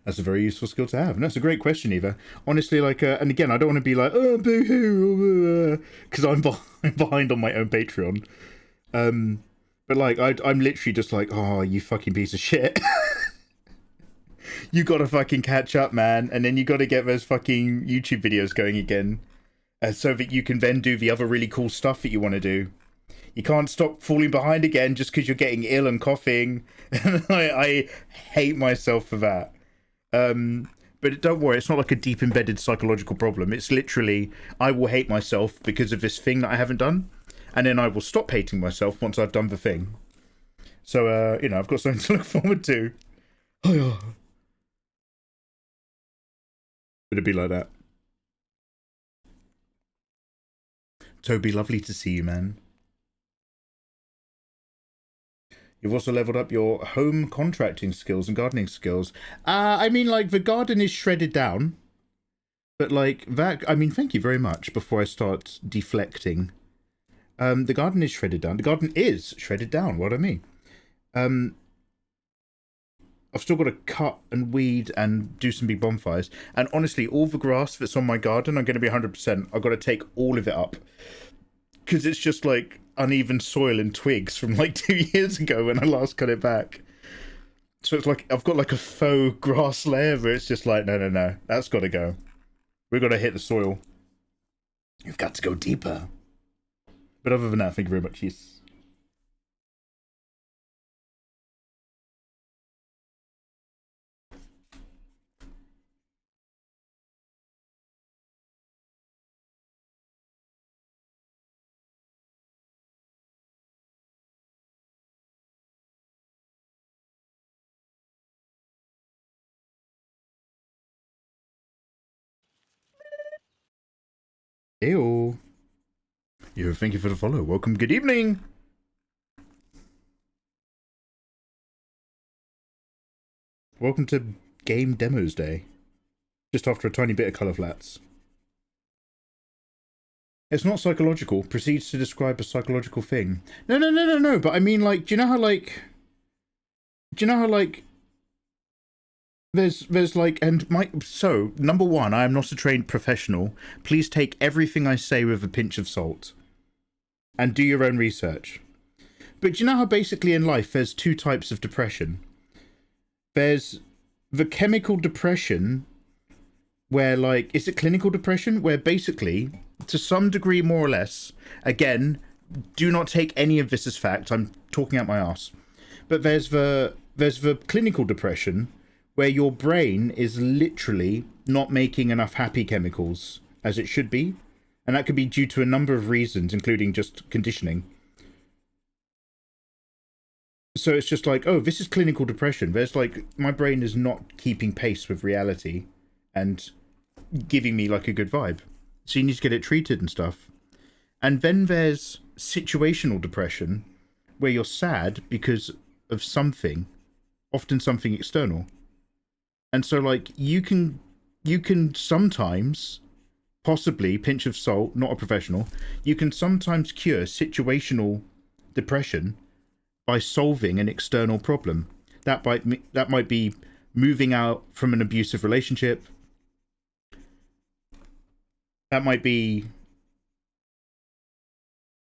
That's a very useful skill to have. And that's a great question, Eva. Honestly, like, and again, I don't want to be like, oh, boo-hoo, because I'm behind on my own Patreon. But like, I'm literally just like, oh, you fucking piece of shit. You gotta fucking catch up, man. And then you gotta get those fucking YouTube videos going again. So that you can then do the other really cool stuff that you want to do. You can't stop falling behind again just because you're getting ill and coughing. I hate myself for that. But don't worry, it's not like a deep embedded psychological problem. It's literally, I will hate myself because of this thing that I haven't done. And then I will stop hating myself once I've done the thing. So, you know, I've got something to look forward to. It'd be like that. Toby, lovely to see you, man. You've also leveled up your home contracting skills and gardening skills. I mean, like, the garden is shredded down. But, like, that... I mean, thank you very much before I start deflecting. The garden is shredded down. The garden is shredded down, what I mean. I've still got to cut and weed and do some big bonfires. And honestly, all the grass that's on my garden, I'm going to be 100%. I've got to take all of it up. Because it's just, like, uneven soil and twigs from like 2 years ago when I last cut it back. So it's like I've got like a faux grass layer where it's just like no, that's got to go. We've got to hit the soil. You've got to go deeper. But other than that, thank you very much. Yes. Ew. Yo, thank you for the follow. Welcome, good evening. Welcome to Game Demos Day. Just after a tiny bit of colour flats. It's not psychological. Proceeds to describe a psychological thing. No. But I mean, like, do you know how, like... There's like, and so, number one, I am not a trained professional. Please take everything I say with a pinch of salt. And do your own research. But do you know how basically in life there's two types of depression? There's the chemical depression, where like, is it clinical depression? Where basically, to some degree more or less, again, do not take any of this as fact, I'm talking out my ass. But there's the clinical depression, where your brain is literally not making enough happy chemicals as it should be. And that could be due to a number of reasons, including just conditioning. So it's just like, oh, this is clinical depression. There's like, my brain is not keeping pace with reality and giving me like a good vibe. So you need to get it treated and stuff. And then there's situational depression, where you're sad because of something, often something external. And so like, you can sometimes, possibly, pinch of salt, not a professional, you can sometimes cure situational depression by solving an external problem. That might be moving out from an abusive relationship. That might be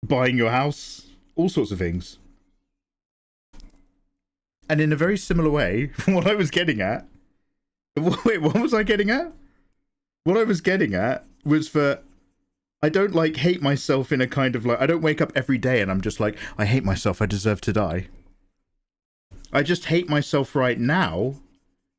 buying your house, all sorts of things. And in a very similar way, from what I was getting at, wait, what was I getting at? What I was getting at was that I don't like hate myself in a kind of like, I don't wake up every day and I'm just like, I hate myself, I deserve to die. I just hate myself right now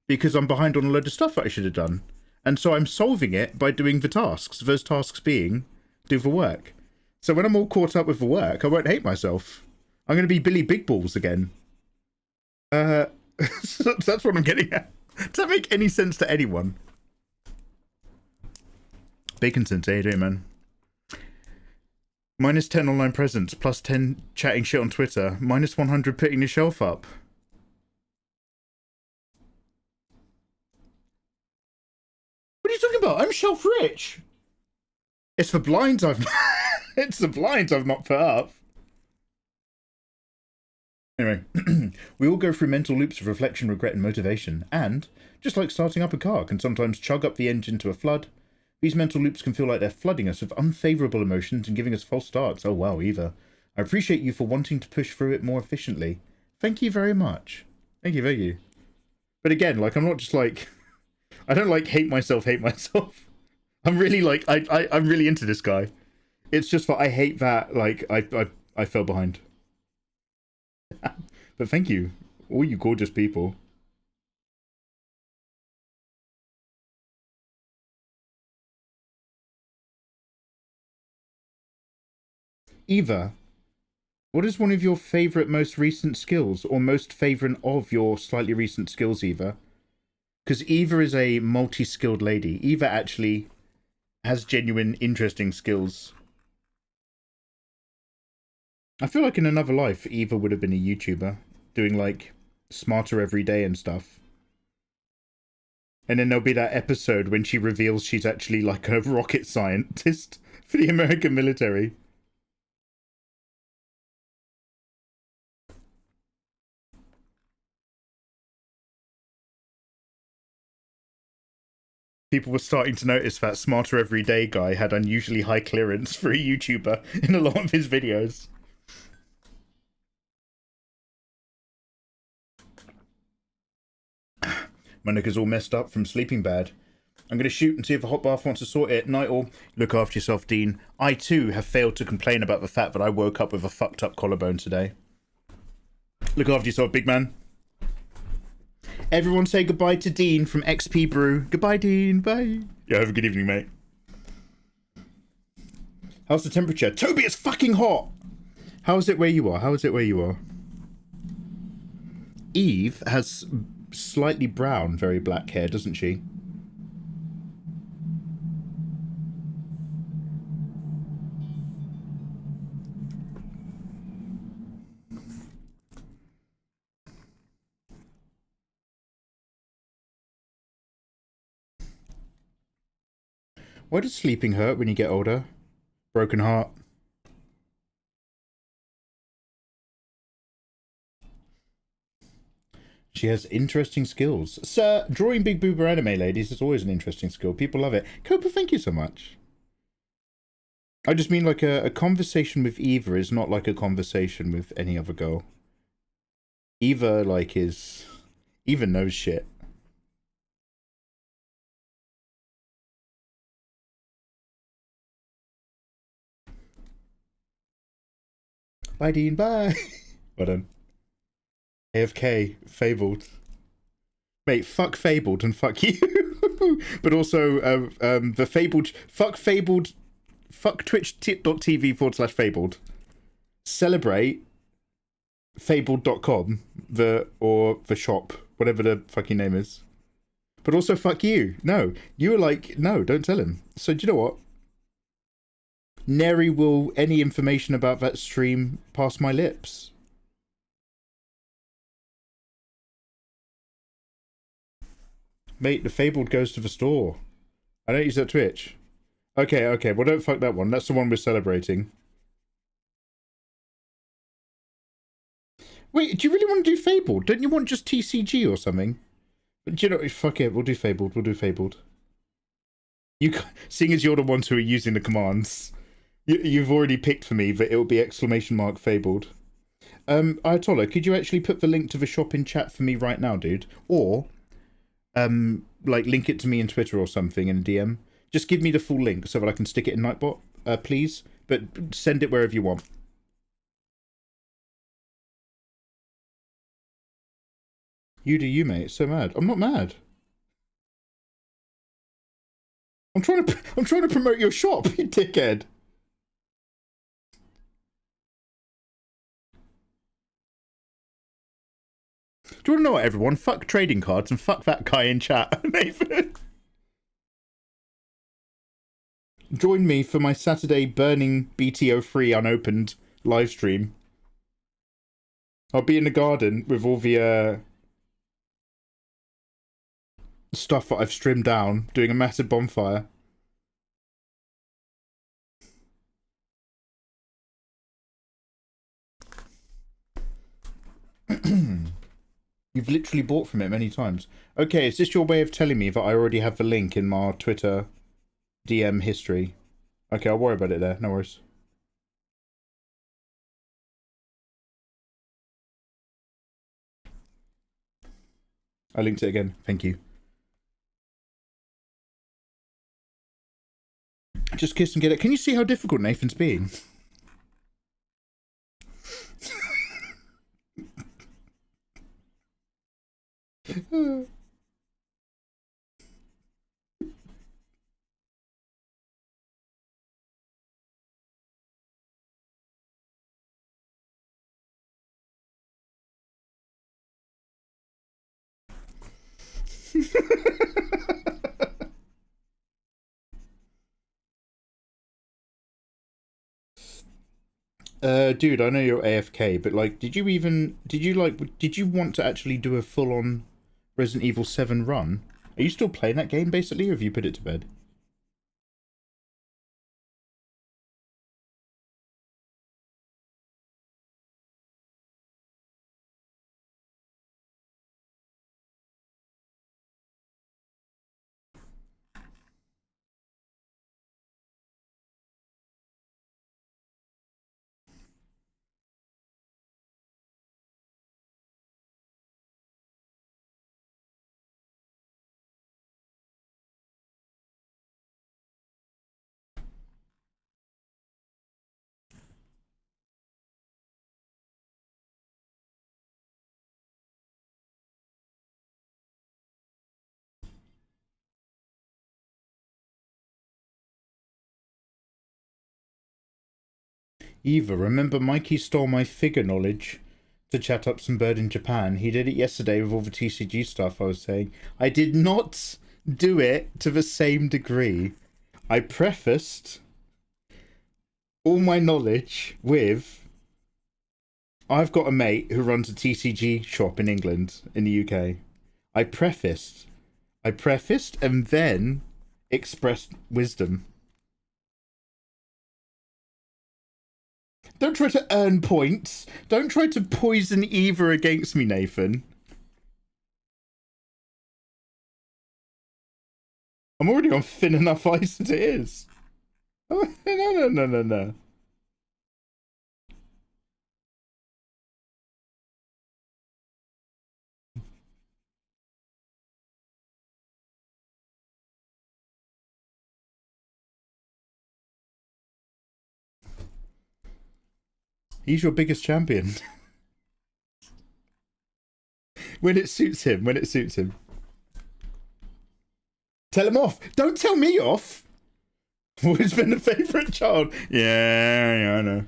because I'm behind on a load of stuff that I should have done. And so I'm solving it by doing the tasks, those tasks being do the work. So when I'm all caught up with the work, I won't hate myself. I'm going to be Billy Big Balls again. So that's what I'm getting at. Does that make any sense to anyone? Bacon Sense, how you doing, man? Minus 10 online presence, plus 10 chatting shit on Twitter, minus 100 putting your shelf up. What are you talking about? I'm shelf rich. It's the blinds I've it's the blinds I've not put up. Anyway, we all go through mental loops of reflection, regret, and motivation, and, just like starting up a car can sometimes chug up the engine to a flood, these mental loops can feel like they're flooding us with unfavourable emotions and giving us false starts. Oh wow, Eva. I appreciate you for wanting to push through it more efficiently. Thank you very much. Thank you. But again, like, I'm not just like... I don't like hate myself. I'm really like... I'm really into this guy. It's just that I hate that, like, I fell behind. But thank you, all you gorgeous people. Eva, what is one of your favourite most recent skills, or most favourite of your slightly recent skills, Eva? Because Eva is a multi-skilled lady. Eva actually has genuine, interesting skills. I feel like in another life, Eva would have been a YouTuber, doing like Smarter Every Day and stuff. And then there'll be that episode when she reveals she's actually like a rocket scientist for the American military. People were starting to notice that Smarter Every Day guy had unusually high clearance for a YouTuber in a lot of his videos. My knicker's all messed up from sleeping bad. I'm going to shoot and see if a hot bath wants to sort it. Night all. Look after yourself, Dean. I too have failed to complain about the fact that I woke up with a fucked up collarbone today. Look after yourself, big man. Everyone say goodbye to Dean from XP Brew. Goodbye, Dean. Bye. Yeah, have a good evening, mate. How's the temperature? Toby, it's fucking hot. How is it where you are? Eve has slightly brown, very black hair, doesn't she? Why does sleeping hurt when you get older? Broken heart. She has interesting skills. Sir, drawing big boober anime ladies is always an interesting skill. People love it. Copa, thank you so much. I just mean like a conversation with Eva is not like a conversation with any other girl. Eva, like, is... Eva knows shit. Bye, Dean, bye! Well done. AFK, Fabled. Mate, fuck Fabled and fuck you. But also, the Fabled... Fuck Fabled... Fuck twitch.tv/Fabled. Celebrate Fabled.com, or the shop, whatever the fucking name is. But also fuck you. No. You were like, no, don't tell him. So do you know what? Nary will any information about that stream pass my lips. Mate, the Fabled goes to the store. I don't use that Twitch. Okay, okay, well don't fuck that one. That's the one we're celebrating. Wait, do you really want to do Fabled? Don't you want just TCG or something? But do you know, fuck it, we'll do Fabled, we'll do Fabled. You, seeing as you're the ones who are using the commands, you've already picked for me that it'll be ! Fabled. Ayatollah, could you actually put the link to the shop in chat for me right now, dude? Or, like, link it to me in Twitter or something in a DM. Just give me the full link so that I can stick it in Nightbot, please. But send it wherever you want. You do you, mate. So mad. I'm not mad. I'm trying to promote your shop, you dickhead. Do you want to know what, everyone? Fuck trading cards and fuck that guy in chat, Nathan. Join me for my Saturday burning BTO3 unopened live stream. I'll be in the garden with all the stuff that I've trimmed down, doing a massive bonfire. You've literally bought from it many times. Okay, is this your way of telling me that I already have the link in my Twitter DM history? Okay, I'll worry about it there. No worries. I linked it again. Thank you. Just kiss and get it. Can you see how difficult Nathan's being? Dude, I know you're AFK, but like, did you want to actually do a full-on Resident Evil 7 run? Are you still playing that game, basically, or have you put it to bed? Eva, remember Mikey stole my figure knowledge to chat up some bird in Japan? He did it yesterday with all the TCG stuff I was saying. I did not do it to the same degree. I prefaced all my knowledge with... I've got a mate who runs a TCG shop in England, in the UK. I prefaced, and then expressed wisdom. Don't try to earn points. Don't try to poison Eva against me, Nathan. I'm already on thin enough ice as it is. Oh, no. He's your biggest champion. When it suits him, when it suits him. Tell him off. Don't tell me off. Always been a favourite child. Yeah, I know.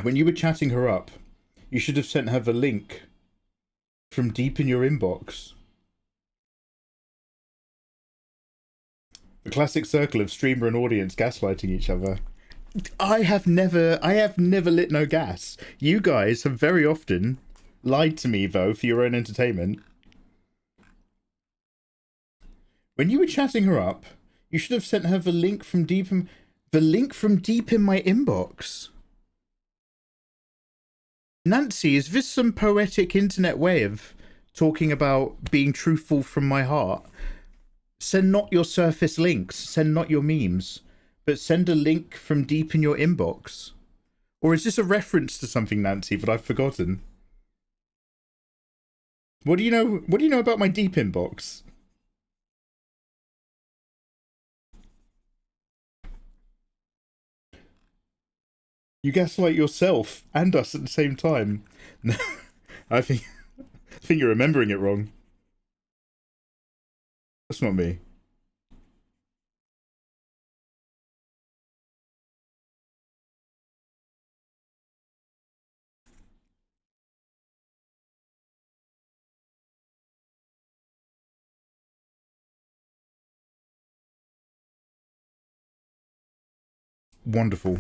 When you were chatting her up, you should have sent her the link from deep in your inbox. The classic circle of streamer and audience gaslighting each other. I have never lit no gas. You guys have very often lied to me, though, for your own entertainment. When you were chatting her up, you should have sent her the link from deep in my inbox. Nancy, is this some poetic internet way of talking about being truthful from my heart? Send not your surface links, send not your memes, but send a link from deep in your inbox. Or is this a reference to something, Nancy, that I've forgotten? What do you know about my deep inbox? You gaslight yourself and us at the same time. No, I think you're remembering it wrong. That's not me. Wonderful.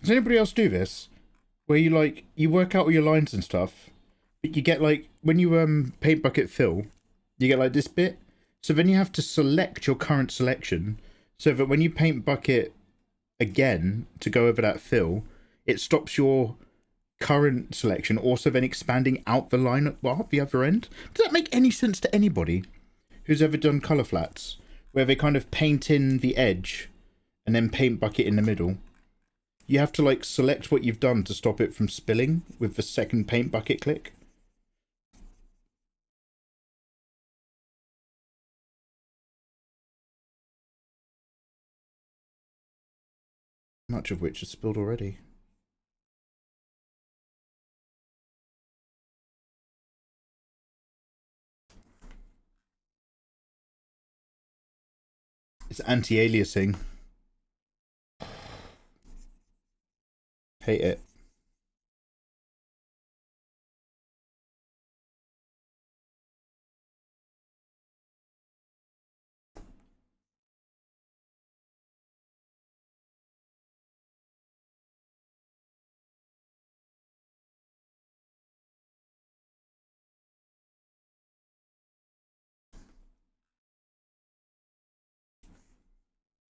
Does anybody else do this? Where you work out all your lines and stuff, but you get when you paint bucket fill, you get this bit. So then you have to select your current selection, so that when you paint bucket again to go over that fill, it stops your current selection also then expanding out the line at the other end. Does that make any sense to anybody who's ever done colour flats, where they kind of paint in the edge and then paint bucket in the middle? You have to select what you've done to stop it from spilling with the second paint bucket click. Much of which has spilled already. It's anti-aliasing. Hate it.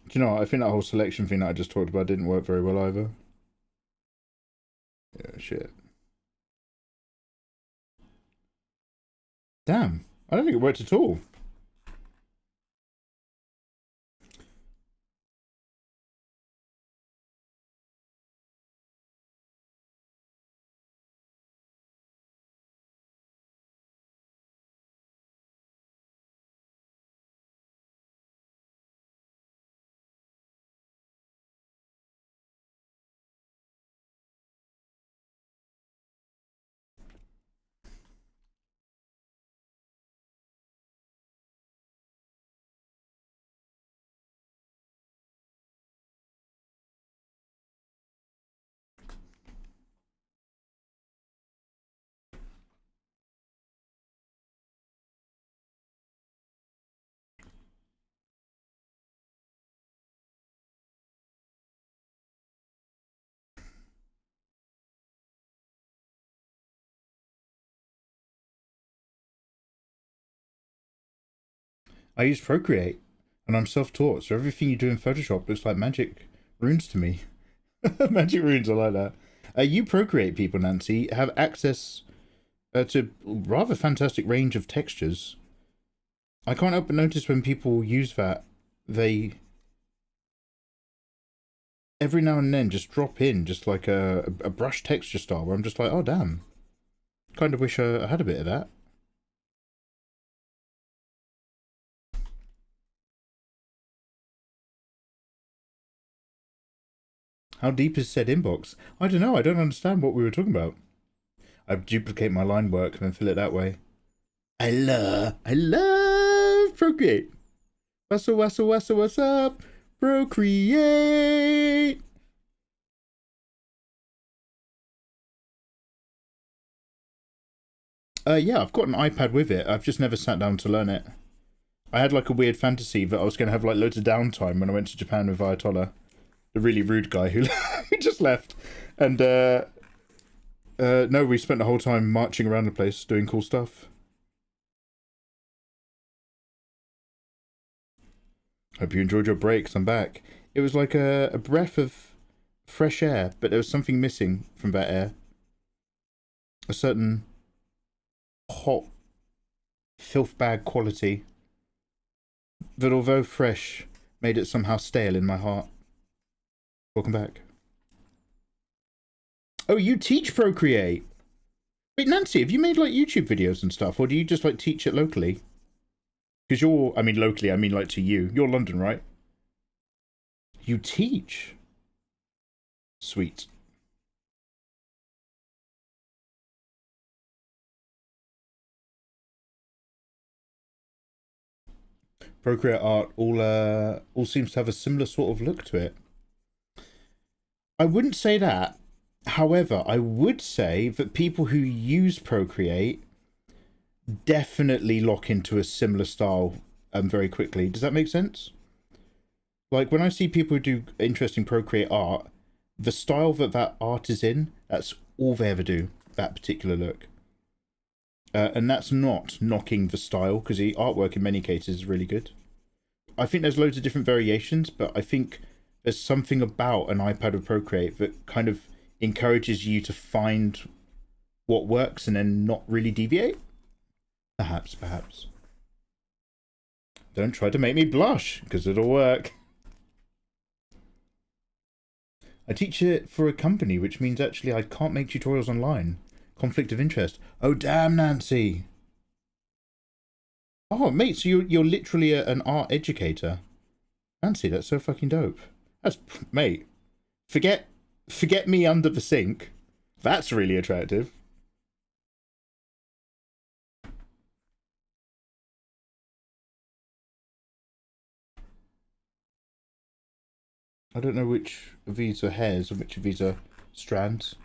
Do you know what? I think that whole selection thing that I just talked about didn't work very well either. Yeah, shit. Damn. I don't think it worked at all. I use Procreate, and I'm self-taught, so everything you do in Photoshop looks like magic runes to me. Magic runes, I like that. You Procreate people, Nancy, have access to a rather fantastic range of textures. I can't help but notice when people use that, they every now and then just drop in just like a brush texture style where I'm just like, oh damn. Kind of wish I had a bit of that. How deep is said inbox? I don't know, I don't understand what we were talking about. I duplicate my line work and then fill it that way. I love Procreate. What's up? Procreate. Yeah, I've got an iPad with it. I've just never sat down to learn it. I had like a weird fantasy that I was going to have like loads of downtime when I went to Japan with Ayatollah, the really rude guy who just left. And no, we spent the whole time marching around the place doing cool stuff. Hope you enjoyed your breaks. I'm back. It was like a breath of fresh air, but there was something missing from that air. A certain hot filth bag quality that, although fresh, made it somehow stale in my heart. Welcome back. Oh, you teach Procreate? Wait, Nancy, have you made like YouTube videos and stuff, or do you just like teach it locally? Because you're, I mean locally, I mean like to you. You're London, right? You teach? Sweet. Procreate art all seems to have a similar sort of look to it. I wouldn't say that. However, I would say that people who use Procreate definitely lock into a similar style very quickly. Does that make sense? Like when I see people who do interesting Procreate art, the style that art is in, that's all they ever do, that particular look. And that's not knocking the style, because the artwork in many cases is really good. I think there's loads of different variations, but I think there's something about an iPad with Procreate that kind of encourages you to find what works and then not really deviate. Perhaps. Don't try to make me blush, because it'll work. I teach it for a company, which means actually I can't make tutorials online. Conflict of interest. Oh, damn, Nancy. Oh, mate, so you're literally an art educator. Nancy, that's so fucking dope. That's, mate, forget me under the sink. That's really attractive. I don't know which of these are hairs and which of these are strands.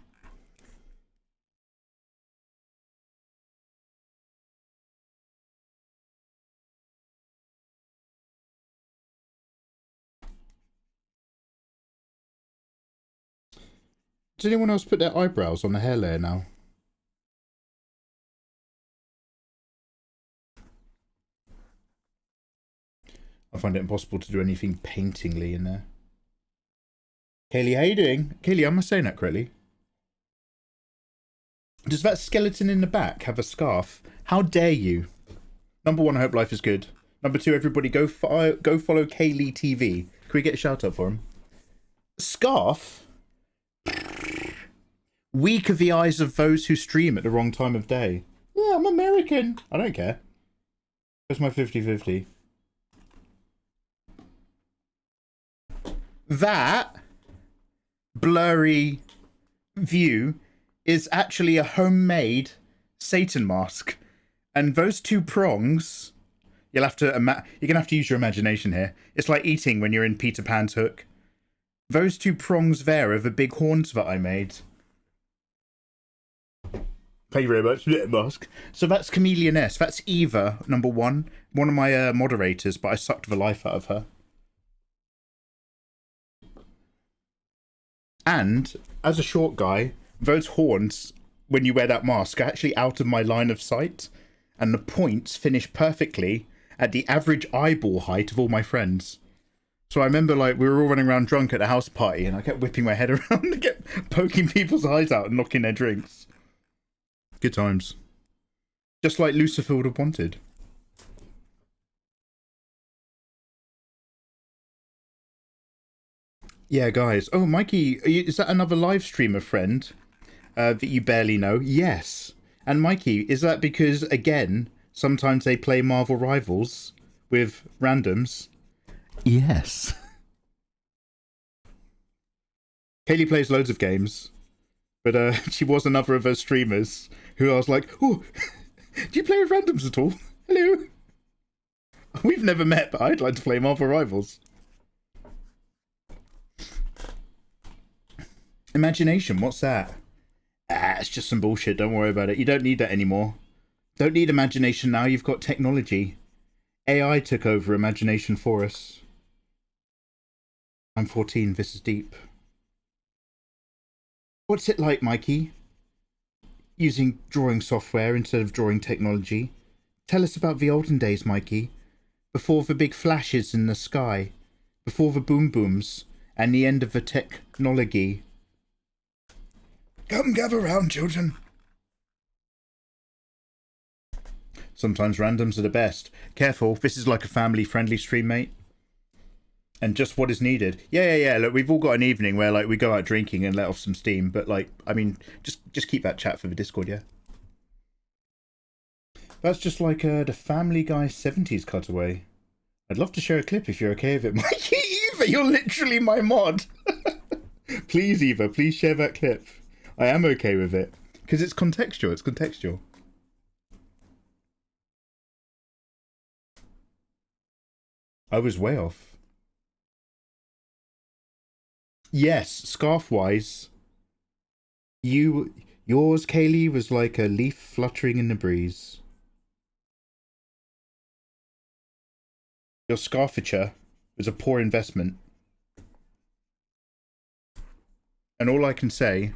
Does anyone else put their eyebrows on the hair layer now? I find it impossible to do anything paintingly in there. Kaylee, how you doing? Kaylee, am I saying that correctly? Does that skeleton in the back have a scarf? How dare you? Number one, I hope life is good. Number two, everybody go follow Kaylee TV. Can we get a shout out for him? Scarf? Weak are the eyes of those who stream at the wrong time of day. Yeah, I'm American. I don't care. That's my 50-50. That blurry view is actually a homemade Satan mask. And those two prongs, you're gonna have to use your imagination here. It's like eating when you're in Peter Pan's hook. Those two prongs there are the big horns that I made. Thank you very much, mask. So that's Chameleon S. That's Eva, number one of my moderators, but I sucked the life out of her. And as a short guy, those horns, when you wear that mask, are actually out of my line of sight, and the points finish perfectly at the average eyeball height of all my friends. So I remember, like, we were all running around drunk at a house party, and I kept whipping my head around and kept poking people's eyes out and knocking their drinks. Good times. Just like Lucifer would have wanted. Yeah, guys. Oh, Mikey, is that another live streamer friend that you barely know? Yes. And Mikey, is that because, again, sometimes they play Marvel Rivals with randoms? Yes. Kaylee plays loads of games, but she was another of those streamers who I was like, oh, do you play with randoms at all? Hello. We've never met, but I'd like to play Marvel Rivals. Imagination, what's that? Ah, it's just some bullshit, don't worry about it. You don't need that anymore. Don't need imagination now, you've got technology. AI took over imagination for us. I'm 14, this is deep. What's it like, Mikey? Using drawing software instead of drawing technology. Tell us about the olden days, Mikey. Before the big flashes in the sky. Before the boom booms. And the end of the technology. Come gather round, children. Sometimes randoms are the best. Careful, this is like a family-friendly stream, mate. And just what is needed. Yeah. Look, we've all got an evening where, like, we go out drinking and let off some steam. But, like, I mean, just keep that chat for the Discord, yeah? That's just like the Family Guy 70s cutaway. I'd love to share a clip if you're okay with it. Mikey, Eva, you're literally my mod. Please, Eva, please share that clip. I am okay with it. Because it's contextual, it's contextual. I was way off. Yes, scarf-wise. Yours, Kaylee, was like a leaf fluttering in the breeze. Your scarfiture was a poor investment. And all I can say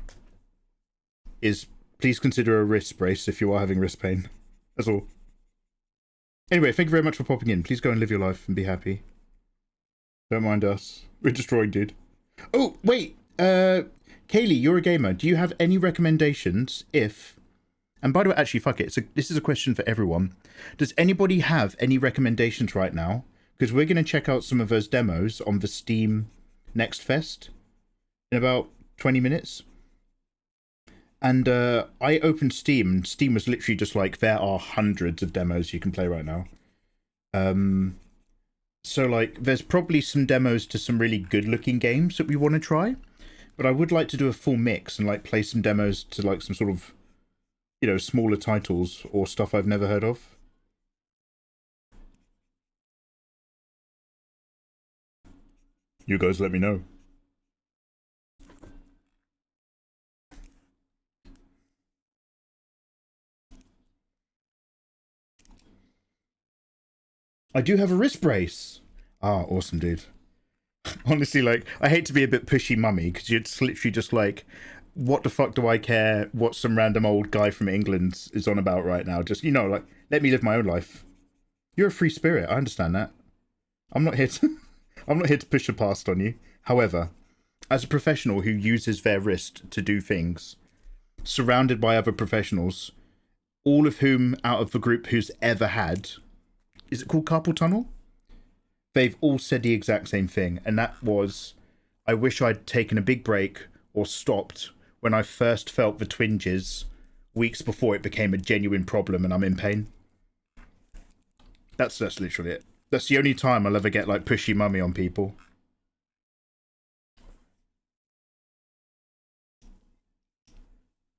is please consider a wrist brace if you are having wrist pain. That's all. Anyway, thank you very much for popping in. Please go and live your life and be happy. Don't mind us. We're destroyed, dude. Oh, wait. Kaylee, you're a gamer. Do you have any recommendations if... And by the way, actually, fuck it. This is a question for everyone. Does anybody have any recommendations right now? Because we're going to check out some of those demos on the Steam Next Fest in about 20 minutes. And I opened Steam, and Steam was literally just like, there are hundreds of demos you can play right now. So, like, there's probably some demos to some really good-looking games that we want to try. But I would like to do a full mix and, like, play some demos to, like, some sort of, you know, smaller titles or stuff I've never heard of. You guys let me know. I do have a wrist brace. Ah, awesome, dude. Honestly, like, I hate to be a bit pushy mummy, because it's literally just like, what the fuck do I care what some random old guy from England is on about right now? Just, you know, like, let me live my own life. You're a free spirit, I understand that. I'm not here to... I'm not here to push a past on you. However, as a professional who uses their wrist to do things, surrounded by other professionals, all of whom out of the group who's ever had... Is it called carpal tunnel? They've all said the exact same thing, and that was, I wish I'd taken a big break or stopped when I first felt the twinges weeks before it became a genuine problem and I'm in pain. That's literally it. That's the only time I'll ever get, like, pushy mummy on people.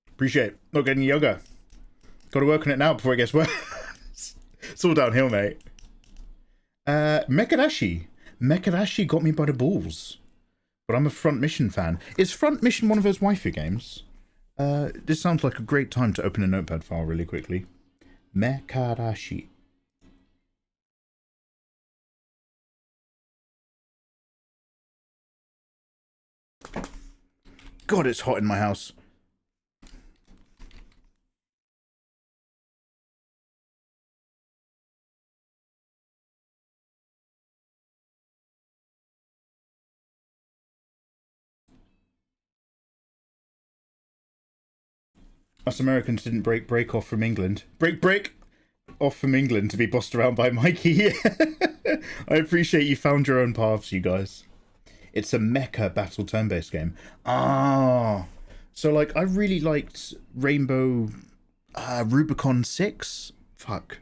Appreciate it. Not getting yoga. Gotta work on it now before it gets worse. It's all downhill, mate. Mekarashi. Mekarashi got me by the balls. But I'm a Front Mission fan. Is Front Mission one of those waifu games? This sounds like a great time to open a notepad file really quickly. Mekarashi. God, it's hot in my house. Us Americans didn't break off from England. Break off from England to be bossed around by Mikey. I appreciate you found your own paths, you guys. It's a mecha battle turn-based game. Ah, so like I really liked Rainbow Rubicon 6. Fuck,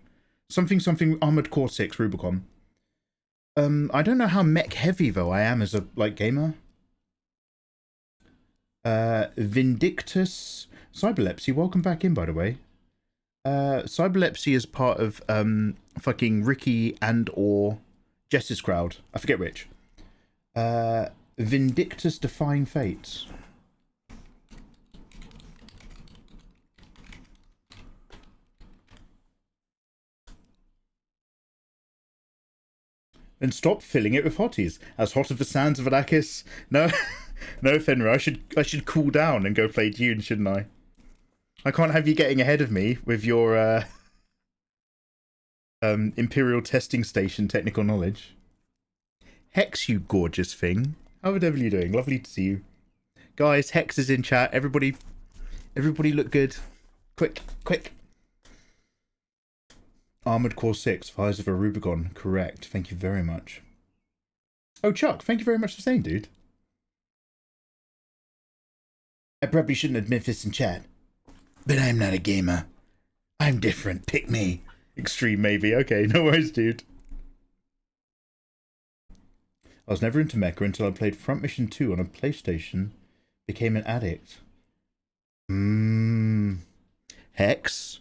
something Armored Core 6 Rubicon. I don't know how mech heavy though I am as a gamer. Vindictus Cyberlepsy, welcome back in, by the way. Cyberlepsy is part of fucking Ricky and or Jess's crowd. I forget which. Vindictus Defying Fates. And stop filling it with hotties. As hot as the sands of Arrakis. No, no, Fenrir. I should cool down and go play Dune, shouldn't I? I can't have you getting ahead of me with your Imperial Testing Station technical knowledge. Hex, you gorgeous thing. How the devil are you doing? Lovely to see you. Guys, Hex is in chat. Everybody look good. Quick. Armored Core 6, Fires of a Rubicon. Correct. Thank you very much. Oh, Chuck, thank you very much for saying, dude. I probably shouldn't admit this in chat, but I'm not a gamer. I'm different. Pick me. Extreme, maybe. Okay, no worries, dude. I was never into mecha until I played Front Mission 2 on a PlayStation. Became an addict. Hex?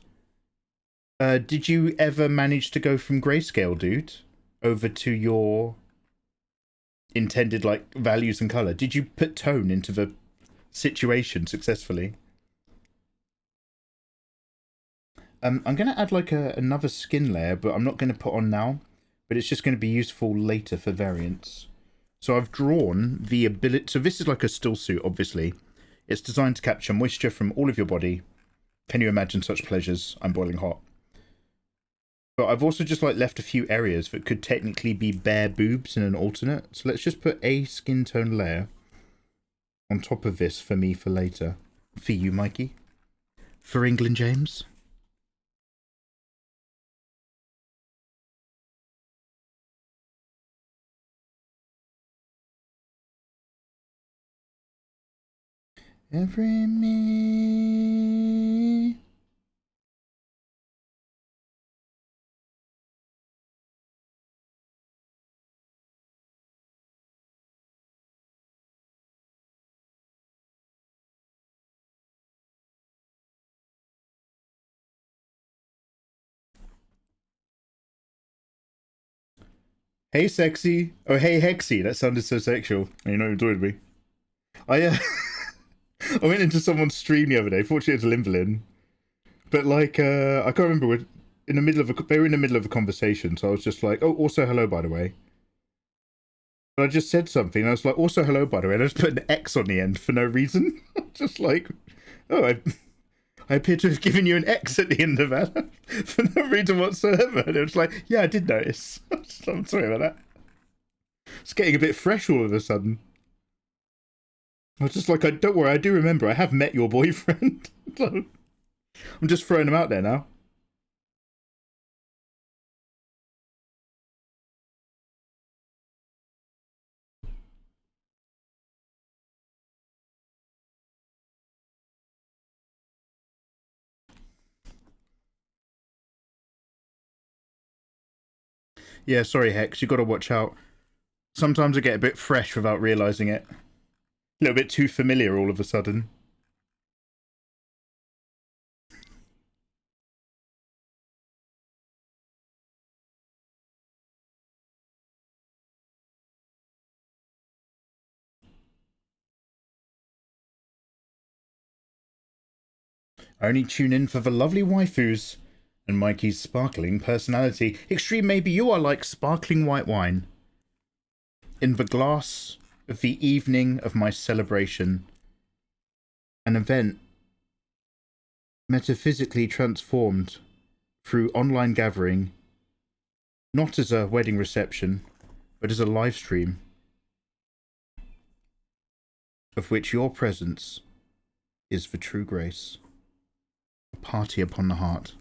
Did you ever manage to go from grayscale, dude, over to your intended, values and colour? Did you put tone into the situation successfully? I'm going to add, another skin layer, but I'm not going to put on now. But it's just going to be useful later for variants. So I've drawn the ability... So this is like a still suit, obviously. It's designed to capture moisture from all of your body. Can you imagine such pleasures? I'm boiling hot. But I've also just left a few areas that could technically be bare boobs in an alternate. So let's just put a skin tone layer on top of this for me for later. For you, Mikey. For England, James. Every me. Hey, sexy. Oh, hey, Hexy. That sounded so sexual. You know, enjoyed me. I went into someone's stream the other day. Fortunately, it's Limberlin. But, I can't remember. They were in the middle of a conversation, so I was just like, oh, also hello, by the way. But I just said something, and I was like, also hello, by the way, and I just put an X on the end for no reason. Just like, oh, I appear to have given you an X at the end of that for no reason whatsoever. And it was like, yeah, I did notice. I'm sorry about that. It's getting a bit fresh all of a sudden. I was just like, don't worry, I do remember. I have met your boyfriend. I'm just throwing him out there now. Yeah, sorry, Hex. You got to watch out. Sometimes I get a bit fresh without realising it. A little bit too familiar all of a sudden. I only tune in for the lovely waifus and Mikey's sparkling personality. Extreme, maybe you are like sparkling white wine. In the glass of the evening of my celebration. An event metaphysically transformed through online gathering. Not as a wedding reception, but as a live stream. Of which your presence is the true grace. Party upon the heart.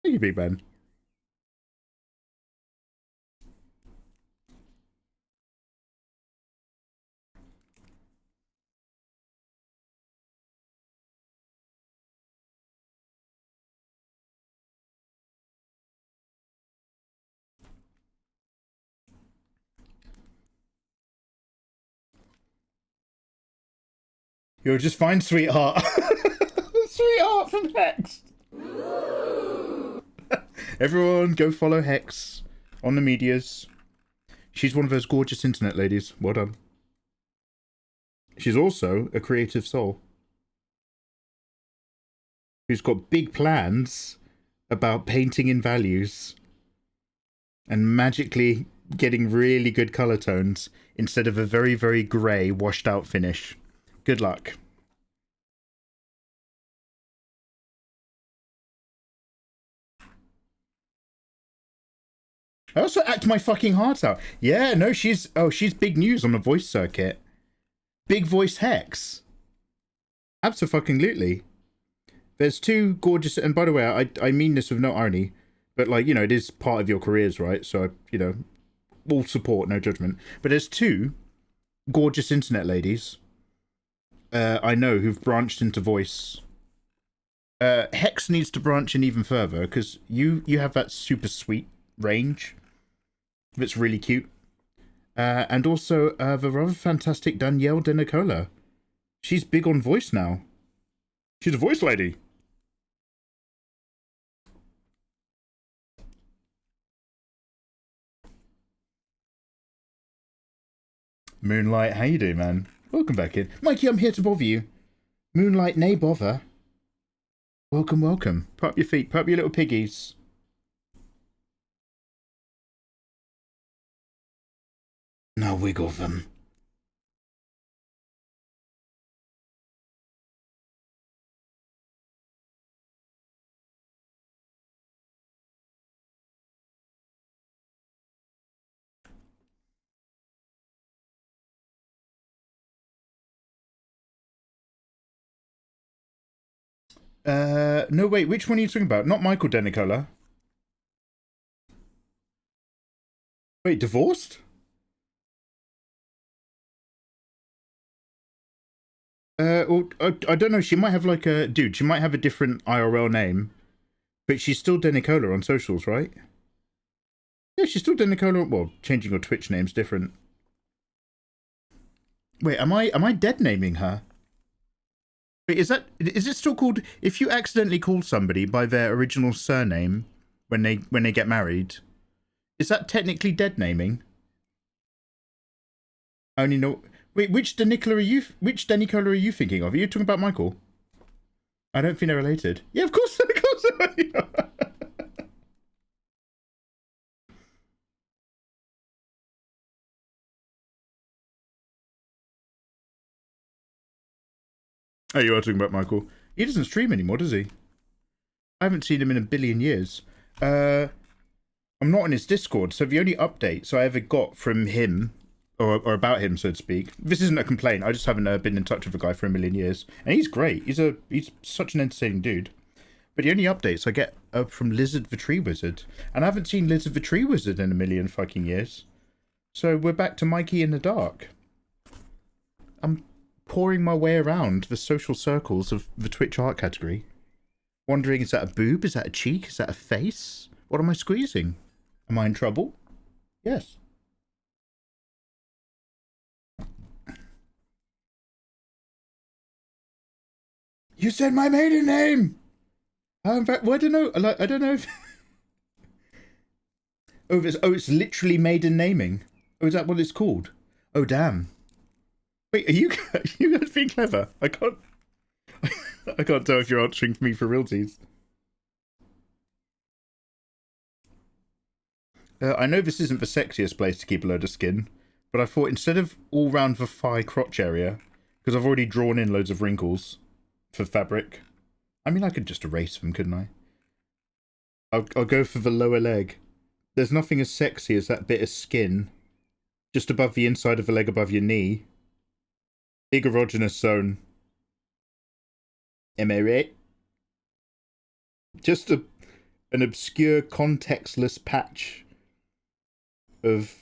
Thank you, Big Ben. You'll just find sweetheart. Sweetheart from Hex. Everyone go follow Hex on the medias. She's one of those gorgeous internet ladies. Well done. She's also a creative soul who's got big plans about painting in values and magically getting really good color tones instead of a very, very grey, washed out finish. Good luck. I also act my fucking heart out. Yeah, no, she's big news on the voice circuit. Big voice Hex. Absolutely. There's two gorgeous, and by the way, I mean this with no irony, but like, you know, it is part of your careers, right? So, you know, all support, no judgment. But there's two gorgeous internet ladies I know who've branched into voice. Hex needs to branch in even further because you have that super sweet range that's really cute. And also the rather fantastic Danielle De Nicola. She's big on voice now. She's a voice lady. Moonlight, how you doing, man? Welcome back in. Mikey, I'm here to bother you. Moonlight, nay bother. Welcome, welcome. Put up your feet, put up your little piggies. Now wiggle them. No, wait, which one are you talking about? Not Michael De Nicola. Wait, divorced? Well, I don't know. She might have like a... Dude, she might have a different IRL name. But she's still De Nicola on socials, right? Yeah, she's still De Nicola. Well, changing her Twitch name's different. Wait, am I dead naming her? Wait, is it still called... If you accidentally call somebody by their original surname when they get married, is that technically dead naming? I only know... Wait, which De Nicola are you thinking of? Are you talking about Michael? I don't think they're related. Yeah, of course, of course. Oh, you are talking about Michael. He doesn't stream anymore, does he? I haven't seen him in a billion years. I'm not on his Discord, so the only updates I ever got from him, or about him, so to speak, this isn't a complaint, I just haven't been in touch with the guy for a million years. And he's great. He's such an entertaining dude. But the only updates I get are from Lizard the Tree Wizard. And I haven't seen Lizard the Tree Wizard in a million fucking years. So we're back to Mikey in the dark. I'm pouring my way around the social circles of the Twitch art category. Wondering, is that a boob? Is that a cheek? Is that a face? What am I squeezing? Am I in trouble? Yes. You said my maiden name! Well, I don't know. I don't know if... it's literally maiden naming. Oh, is that what it's called? Oh, damn. Wait, are you guys being clever? I can't tell if you're answering me for realties. I know this isn't the sexiest place to keep a load of skin, but I thought instead of all round the thigh crotch area, because I've already drawn in loads of wrinkles for fabric. I mean, I could just erase them, couldn't I? I'll go for the lower leg. There's nothing as sexy as that bit of skin just above the inside of the leg above your knee. Big erogenous zone. Am I right? Just an obscure, contextless patch of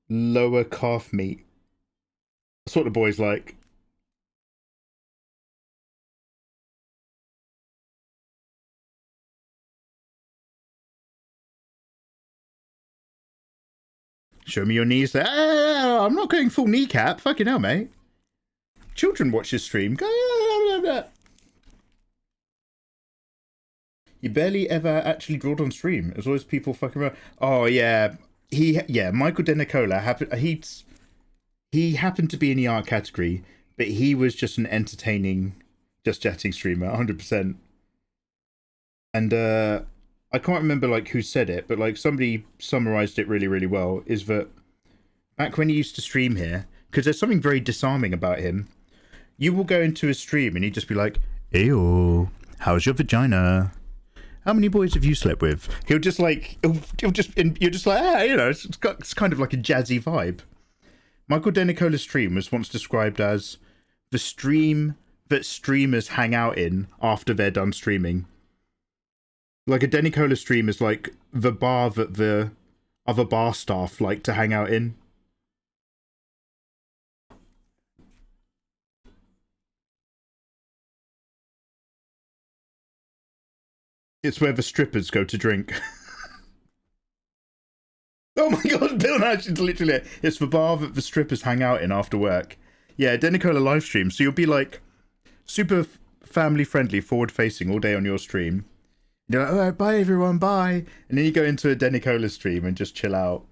lower calf meat. That's what the boys like. Show me your knees. Ah, I'm not going full kneecap. Fucking hell, mate. Children watch this stream. You barely ever actually drawed on stream. There's always people fucking around. Oh yeah, Michael De Nicola happened. He happened to be in the art category, but he was just an entertaining, just chatting streamer, 100%. And I can't remember like who said it, but like somebody summarized it really, really well. Is that back when he used to stream here, because there's something very disarming about him. You will go into a stream and he'd just be like, "Eyo, how's your vagina? How many boys have you slept with?" He'll just like, he'll just, you're just like, ah, you know, it's kind of like a jazzy vibe. Michael De Nicola's stream was once described as the stream that streamers hang out in after they're done streaming. Like a De Nicola stream is like the bar that the other bar staff like to hang out in. It's where the strippers go to drink. Oh my god, Bill Nash is literally it. It's the bar that the strippers hang out in after work. Yeah, De Nicola live stream. So you'll be like super family friendly, forward facing all day on your stream. You're like, alright, bye everyone, bye. And then you go into a De Nicola stream and just chill out.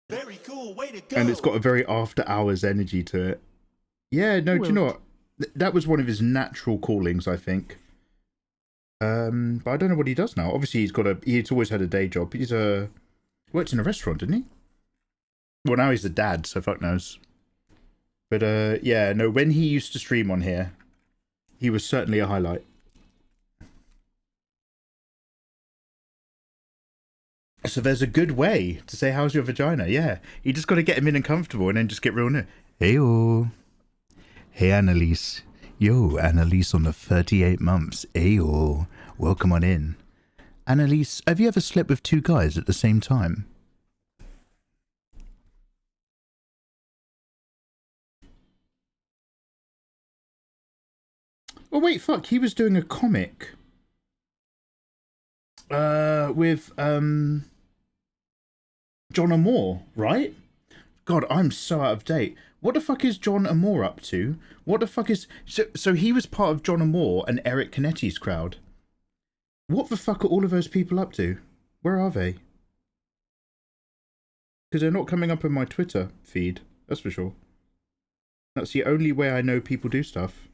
Very cool, way to go. And it's got a very after hours energy to it. Yeah, no, do you know what? That was one of his natural callings, I think. But I don't know what he does now. Obviously, he's always had a day job. He's worked in a restaurant, didn't he? Well, now he's a dad, so fuck knows. But yeah, no, when he used to stream on here, he was certainly a highlight. So there's a good way to say, how's your vagina? Yeah, you just got to get him in and comfortable and then just get real new. Heyo. Hey, Annalise. Yo, Annalise on the 38 months. Ayo. Welcome on in. Annalise, have you ever slept with two guys at the same time? Oh, wait, fuck. He was doing a comic. With, John Amore, right? God, I'm so out of date. What the fuck is John Amore up to? What the fuck is... So he was part of John Amore and Eric Canetti's crowd. What the fuck are all of those people up to? Where are they? Because they're not coming up in my Twitter feed, that's for sure. That's the only way I know people do stuff.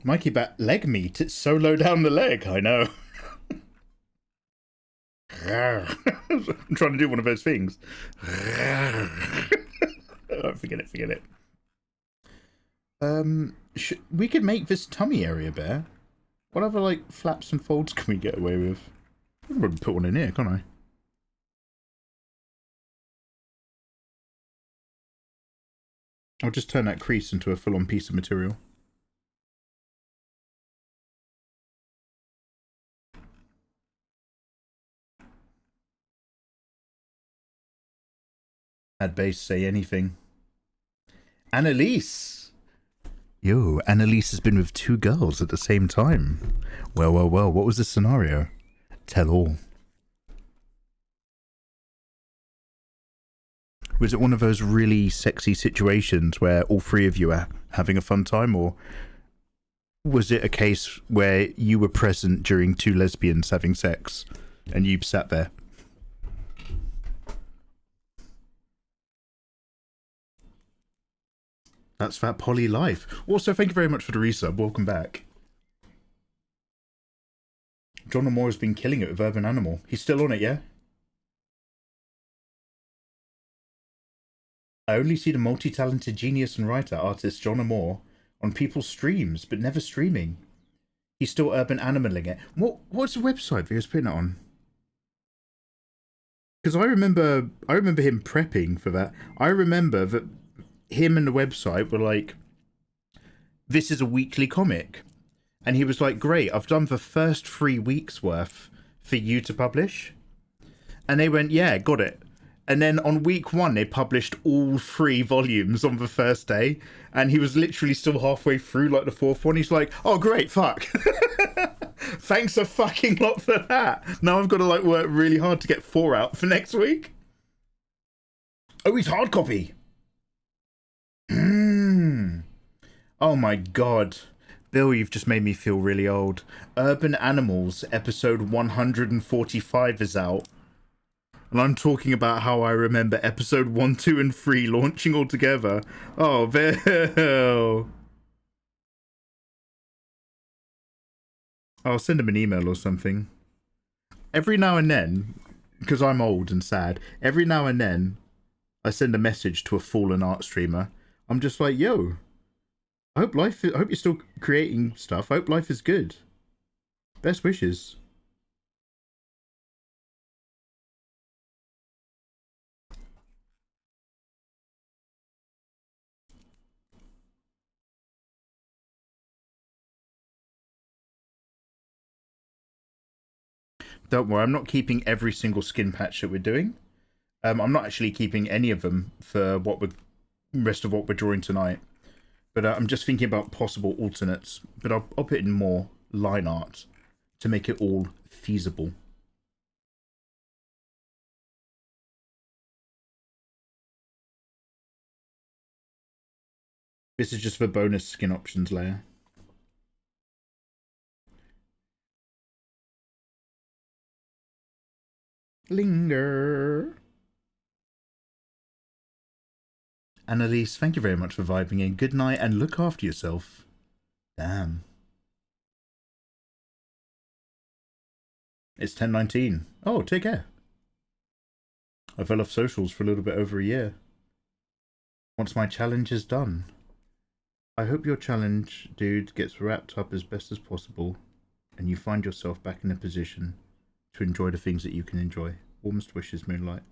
Mikey Bat leg meat. It's so low down the leg. I know. I'm trying to do one of those things. Oh, forget it. Forget it. We could make this tummy area bare. What other like flaps and folds can we get away with? I can probably put one in here, can't I? I'll just turn that crease into a full-on piece of material. Had base say anything. Annalise! Yo, Annalise has been with two girls at the same time. Well, what was the scenario? Tell all. Was it one of those really sexy situations where all three of you are having a fun time, or was it a case where you were present during two lesbians having sex and you sat there? That's that poly life. Also, thank you very much for the resub. Welcome back. John Amore has been killing it with Urban Animal. He's still on it, yeah? I only see the multi-talented genius and writer artist John Amore on people's streams, but never streaming. He's still urban animaling it. What's the website that he was putting it on? Because I remember him prepping for that. I remember that him and the website were like, this is a weekly comic. And he was like, great, I've done the first 3 weeks worth for you to publish. And they went, yeah, got it. And then on week 1, they published all 3 volumes on the first day. And he was literally still halfway through, like, the 4th one. He's like, oh, great, fuck. Thanks a fucking lot for that. Now I've got to, like, work really hard to get 4 out for next week. Oh, he's hard copy. Oh, my God. Bill, you've just made me feel really old. Urban Animals, episode 145 is out. And I'm talking about how I remember episode 1, 2, and 3 launching all together. Oh, Bill. I'll send him an email or something. Every now and then, because I'm old and sad, every now and then I send a message to a fallen art streamer. I'm just like, yo, I hope you're still creating stuff. I hope life is good. Best wishes. Don't worry, I'm not keeping every single skin patch that we're doing. I'm not actually keeping any of them for rest of what we're drawing tonight. But I'm just thinking about possible alternates. But I'll put in more line art to make it all feasible. This is just the bonus skin options layer. Linger. Annalise, thank you very much for vibing in. Good night and look after yourself. Damn. It's 10:19. Oh, take care. I fell off socials for a little bit over a year. Once my challenge is done. I hope your challenge, dude, gets wrapped up as best as possible and you find yourself back in a position to enjoy the things that you can enjoy. Warmest wishes, Moonlight.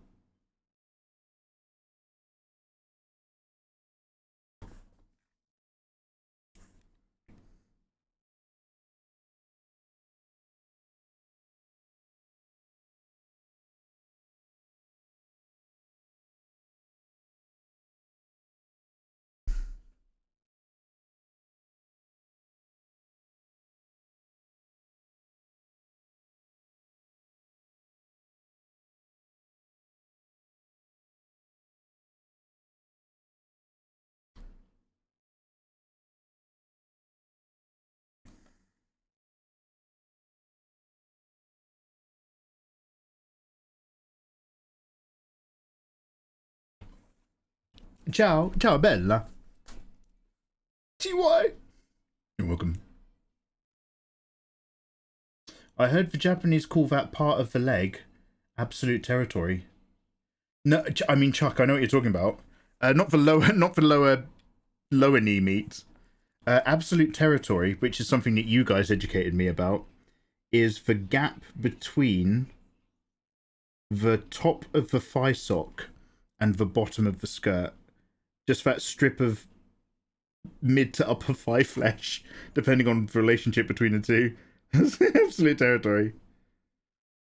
Ciao, ciao bella. TY. You're welcome. I heard the Japanese call that part of the leg absolute territory. No, I mean Chuck, I know what you're talking about. Not the lower knee meat. Absolute territory, which is something that you guys educated me about, is the gap between the top of the thigh sock and the bottom of the skirt. Just that strip of mid to upper thigh flesh, depending on the relationship between the two. That's absolute territory.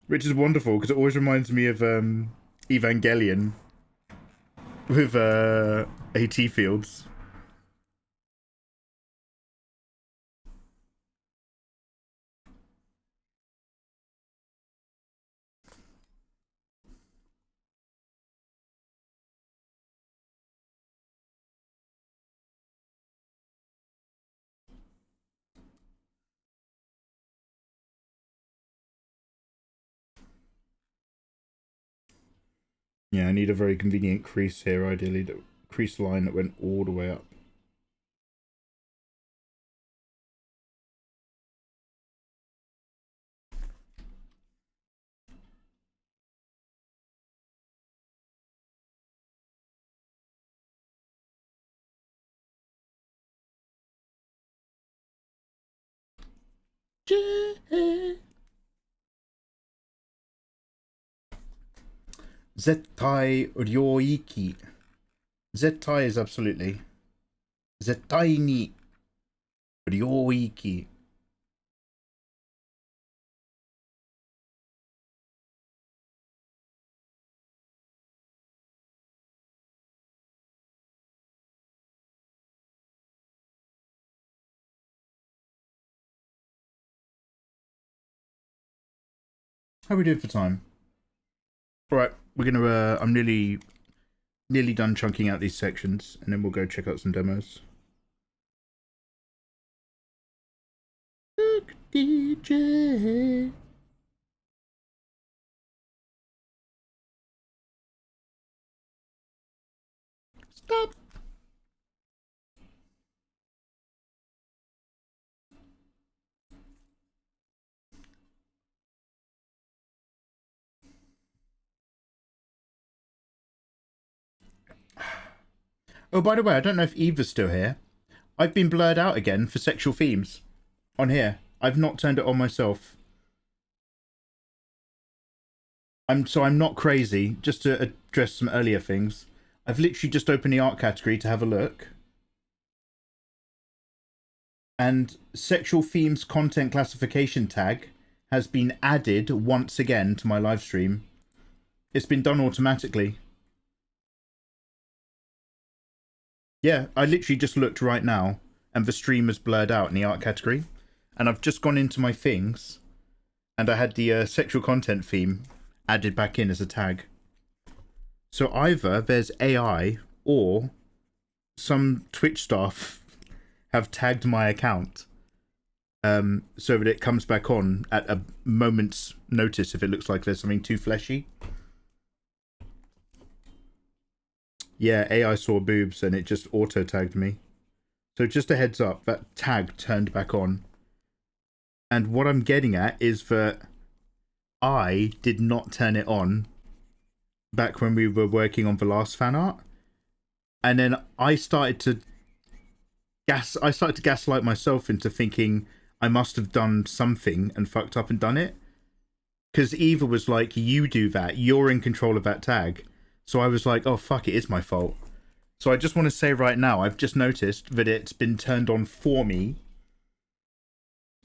Which is wonderful, because it always reminds me of Evangelion with AT Fields. Yeah, I need a very convenient crease here, ideally. The crease line that went all the way up. Zettai ryoiki. Zettai is absolutely. Zettai ni ryoiki. How are we doing for time? Alright, we're gonna I'm nearly done chunking out these sections, and then we'll go check out some demos. Look, DJ. Stop. Oh, by the way, I don't know if Eva's still here. I've been blurred out again for sexual themes on here. I've not turned it on myself. I'm not crazy. Just to address some earlier things, I've literally just opened the art category to have a look, and sexual themes content classification tag has been added once again to my live stream. It's been done automatically. Yeah, I literally just looked right now, and the stream is blurred out in the art category. And I've just gone into my things, and I had the sexual content theme added back in as a tag. So either there's AI, or some Twitch staff have tagged my account, so that it comes back on at a moment's notice if it looks like there's something too fleshy. Yeah, AI saw boobs and it just auto-tagged me. So just a heads up, that tag turned back on. And what I'm getting at is that I did not turn it on back when we were working on the last fan art. And then I started to gaslight myself into thinking I must have done something and fucked up and done it. Because Eva was like, you do that, you're in control of that tag. So I was like, oh, fuck, it is my fault. So I just want to say right now, I've just noticed that it's been turned on for me,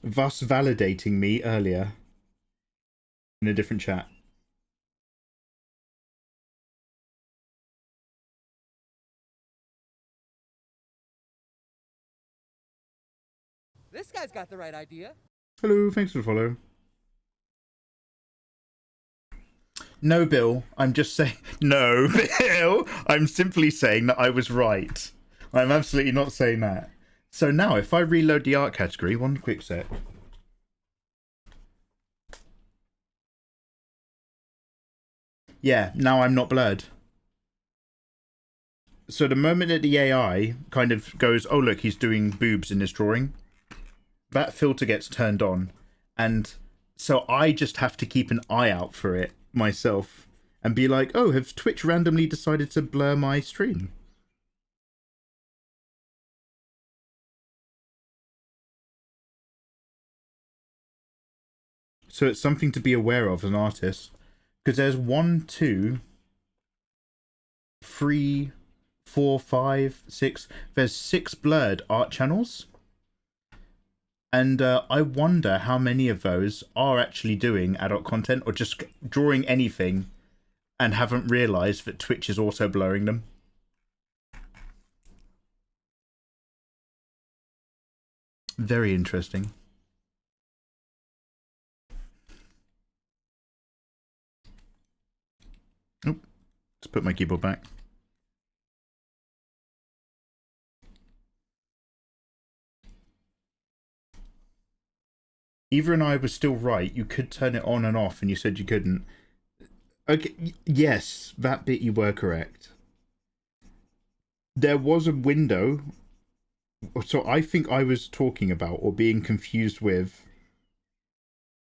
thus validating me earlier in a different chat. This guy's got the right idea. Hello, thanks for the follow. No, Bill, I'm just saying... No, Bill, I'm simply saying that I was right. I'm absolutely not saying that. So now, if I reload the art category, one quick sec. Yeah, now I'm not blurred. So the moment that the AI kind of goes, oh, look, he's doing boobs in this drawing, that filter gets turned on. And so I just have to keep an eye out for it myself and be like, oh, have Twitch randomly decided to blur my stream? So it's something to be aware of as an artist, because there's 1, 2, 3, 4, 5, 6. There's 6 blurred art channels, and I wonder how many of those are actually doing adult content or just drawing anything and haven't realized that Twitch is also blurring them. Very interesting. Oh, let's put my keyboard back. Eva and I were still right. You could turn it on and off, and you said you couldn't. Okay, yes, that bit you were correct. There was a window. So I think I was talking about or being confused with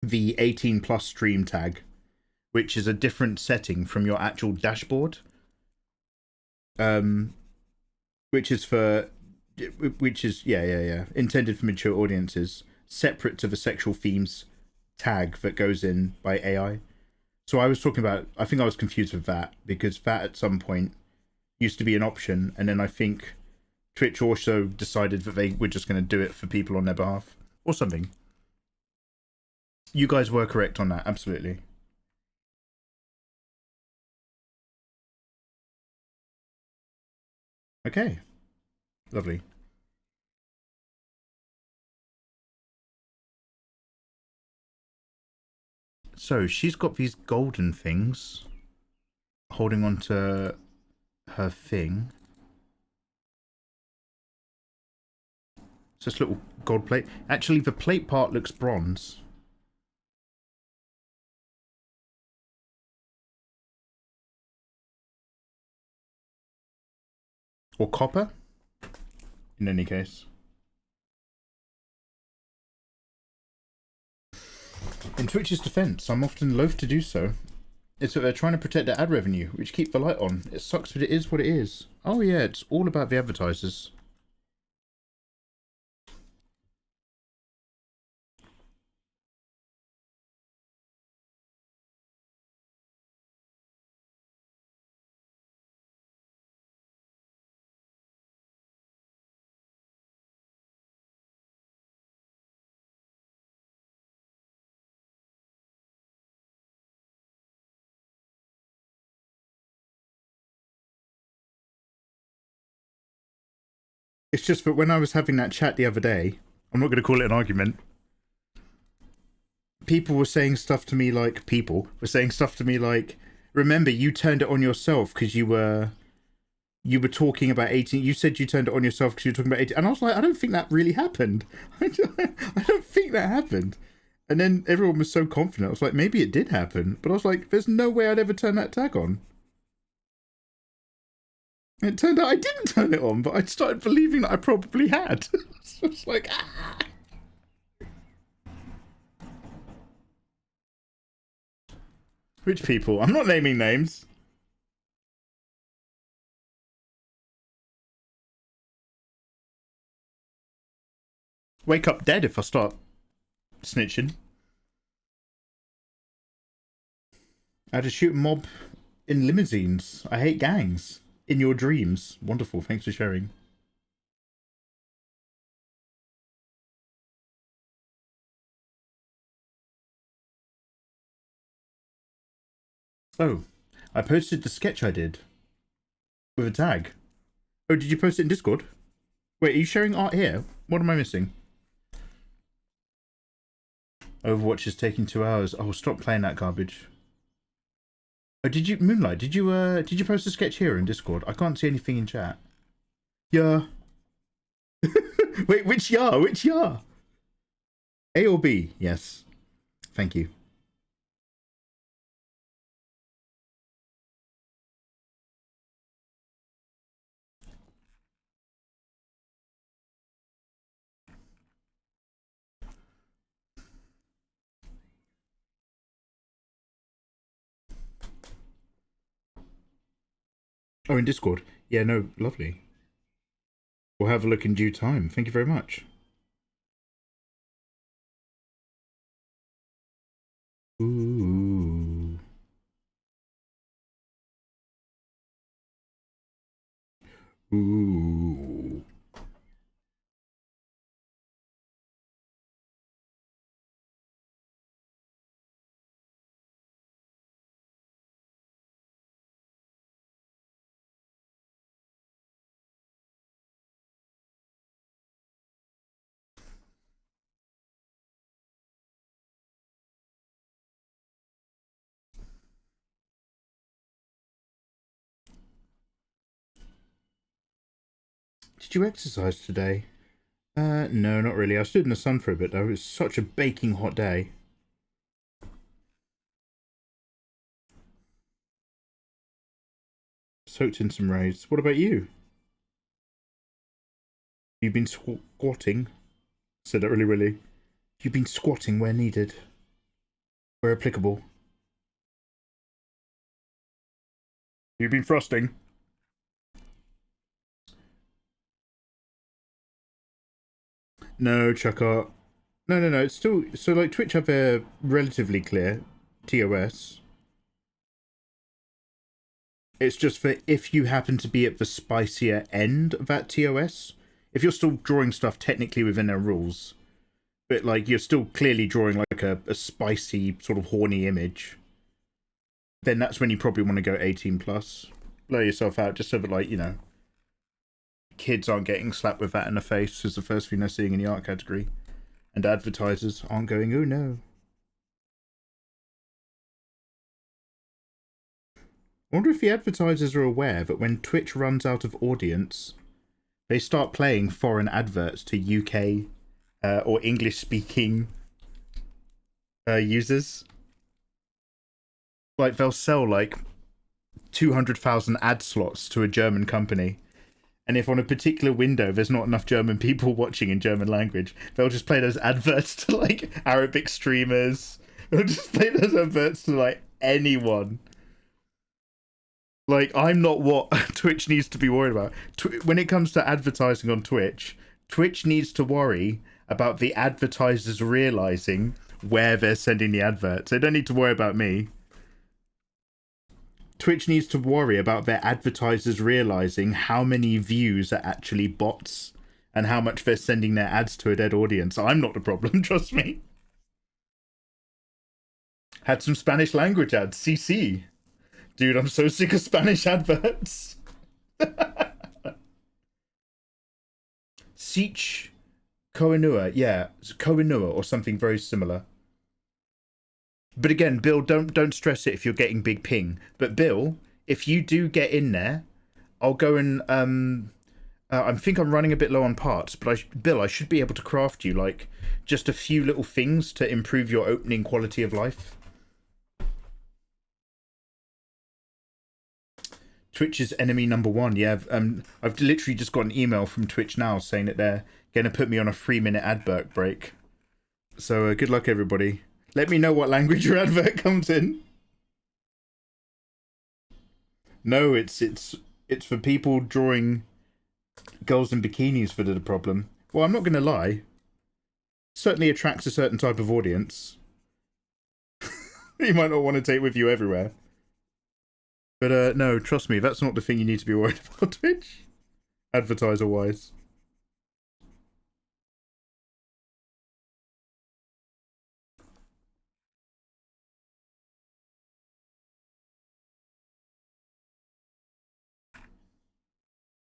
the 18 plus stream tag, which is a different setting from your actual dashboard. Which is intended for mature audiences. separate to the sexual themes tag that goes in by AI. So I was talking about, I think I was confused with that, because that at some point used to be an option, and then I think Twitch also decided that they were just going to do it for people on their behalf, or something. You guys were correct on that, absolutely. Okay. Lovely. So she's got these golden things holding on to her thing. It's just a little gold plate. Actually, the plate part looks bronze. Or copper, in any case. In Twitch's defense, I'm often loath to do so. It's that they're trying to protect their ad revenue, which keep the light on. It sucks, but it is what it is. Oh yeah, it's all about the advertisers. It's just that when I was having that chat the other day, I'm not going to call it an argument, people were saying stuff to me like, remember, you turned it on yourself because you were talking about 18. You said you turned it on yourself because you were talking about 18. And I was like, I don't think that really happened. I don't think that happened. And then everyone was so confident. I was like, maybe it did happen. But I was like, there's no way I'd ever turn that tag on. It turned out I didn't turn it on, but I started believing that I probably had. So it's like, ah. Which people? I'm not naming names. Wake up dead if I start snitching. I had to shoot a mob in limousines. I hate gangs. In your dreams. Wonderful, thanks for sharing. Oh, I posted the sketch I did with a tag. Oh, did you post it in Discord? Wait, are you sharing art here? What am I missing? Overwatch is taking 2 hours. Oh, stop playing that garbage. Oh, did you, Moonlight, did you post a sketch here in Discord? I can't see anything in chat. Yeah. Wait, which yeah? Which yeah? A or B? Yes. Thank you. Oh, in Discord? Yeah, no, lovely. We'll have a look in due time. Thank you very much. Ooh. Ooh. Did you exercise today? No, not really. I stood in the sun for a bit though. It was such a baking hot day. Soaked in some rays. What about you? You've been squatting. Said that really. You've been squatting where needed. Where applicable. You've been frosting. No, Chucker. No. It's still so like Twitch have a relatively clear TOS. It's just for if you happen to be at the spicier end of that TOS. If you're still drawing stuff technically within their rules, but like you're still clearly drawing like a spicy sort of horny image, then that's when you probably want to go 18 plus. Blow yourself out just so that, like, you know, kids aren't getting slapped with that in the face is the first thing they're seeing in the art category, and advertisers aren't going, oh no. I wonder if the advertisers are aware that when Twitch runs out of audience, they start playing foreign adverts to UK or English-speaking users. Like, they'll sell, like, 200,000 ad slots to a German company. And if on a particular window there's not enough German people watching in German language, they'll just play those adverts to, like, Arabic streamers. They'll just play those adverts to, like, anyone. Like, I'm not what Twitch needs to be worried about. When it comes to advertising on Twitch, Twitch needs to worry about the advertisers realizing where they're sending the adverts. They don't need to worry about me. Twitch needs to worry about their advertisers realizing how many views are actually bots and how much they're sending their ads to a dead audience. I'm not the problem, trust me. Had some Spanish language ads, CC. Dude, I'm so sick of Spanish adverts. Sich Koinua, yeah, Koinua or something very similar. But again, Bill, don't stress it if you're getting big ping. But Bill, if you do get in there, I'll go and I think I'm running a bit low on parts, but Bill, I should be able to craft you like just a few little things to improve your opening quality of life. Twitch's enemy number one. Yeah, I've literally just got an email from Twitch now saying that they're going to put me on a 3-minute advert break. So good luck, everybody. Let me know what language your advert comes in. No, it's for people drawing girls in bikinis that are the problem. Well, I'm not going to lie. Certainly attracts a certain type of audience. You might not want to take with you everywhere. But no, trust me, that's not the thing you need to be worried about, Twitch. Advertiser-wise.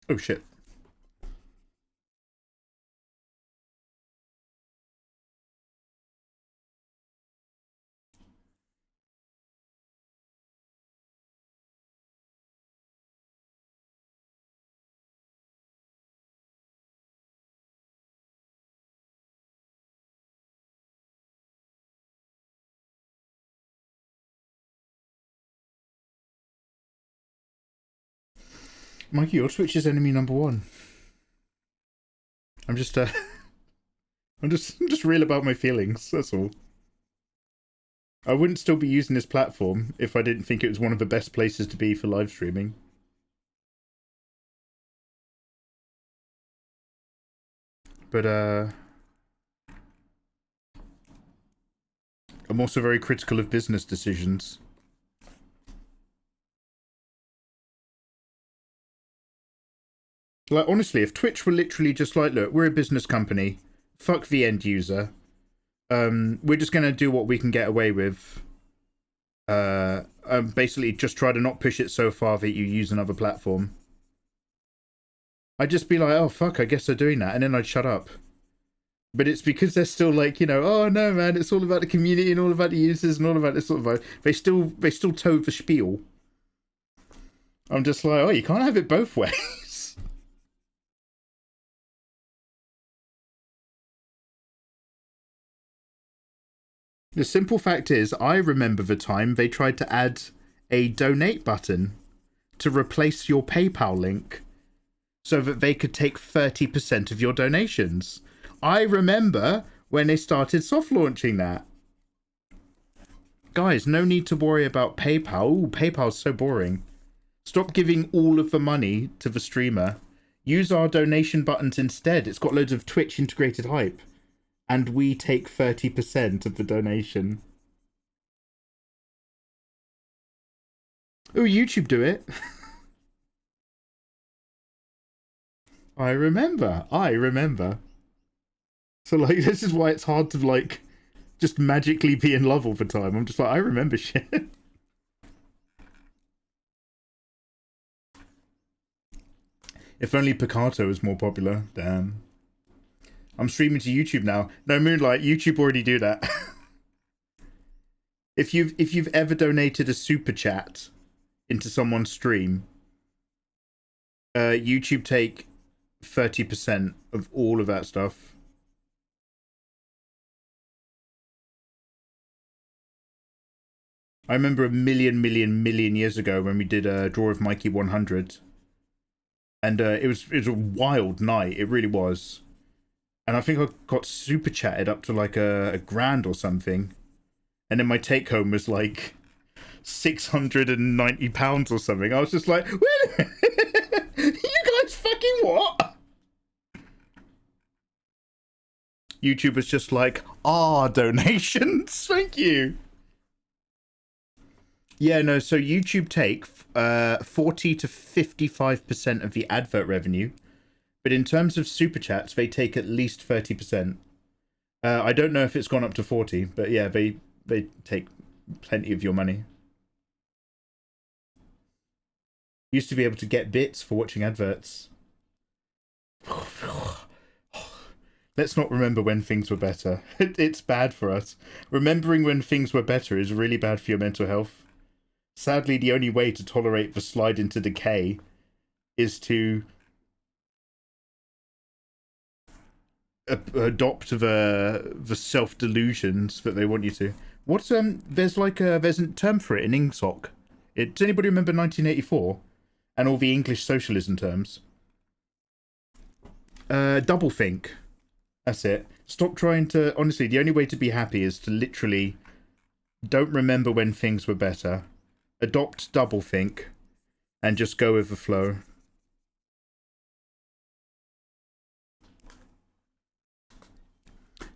Oh shit. Mikey, your Twitch is enemy number one. I'm just I'm just real about my feelings, that's all. I wouldn't still be using this platform if I didn't think it was one of the best places to be for live streaming. But I'm also very critical of business decisions. Like, honestly, if Twitch were literally just like, look, we're a business company, fuck the end user, we're just going to do what we can get away with, basically just try to not push it so far that you use another platform. I'd just be like, oh, fuck, I guess they're doing that, and then I'd shut up. But it's because they're still like, you know, oh, no, man, it's all about the community and all about the users and all about this sort of... They still toe the spiel. I'm just like, oh, you can't have it both ways. The simple fact is, I remember the time they tried to add a donate button to replace your PayPal link so that they could take 30% of your donations. I remember when they started soft launching that. Guys, no need to worry about PayPal. Ooh, PayPal's so boring. Stop giving all of the money to the streamer. Use our donation buttons instead. It's got loads of Twitch integrated hype. and we take 30% of the donation. Oh, YouTube do it. I remember. So, like, this is why it's hard to, like, just magically be in love all the time. I'm just like, I remember shit. If only Picato was more popular. Damn. I'm streaming to YouTube now. No, Moonlight, YouTube already do that. If you've ever donated a super chat into someone's stream, YouTube take 30% of all of that stuff. I remember a million years ago when we did a Draw of Mikey 100. And it was a wild night. It really was. And I think I got super chatted up to like a grand or something. And then my take home was like £690 or something. I was just like, wait a minute. You guys fucking what? YouTube was just like, donations. Thank you. Yeah, no, so YouTube take 40 to 55% of the advert revenue. But in terms of super chats, they take at least 30%. I don't know if it's gone up to 40, but yeah, they take plenty of your money. Used to be able to get bits for watching adverts. Let's not remember when things were better. It's bad for us. Remembering when things were better is really bad for your mental health. Sadly, the only way to tolerate the slide into decay is to adopt the self-delusions that they want you to. What's there's a term for it in IngSoc. Does anybody remember 1984 and all the English socialism terms? Doublethink. That's it. Stop trying to. Honestly, the only way to be happy is to literally don't remember when things were better. Adopt doublethink and just go with the flow.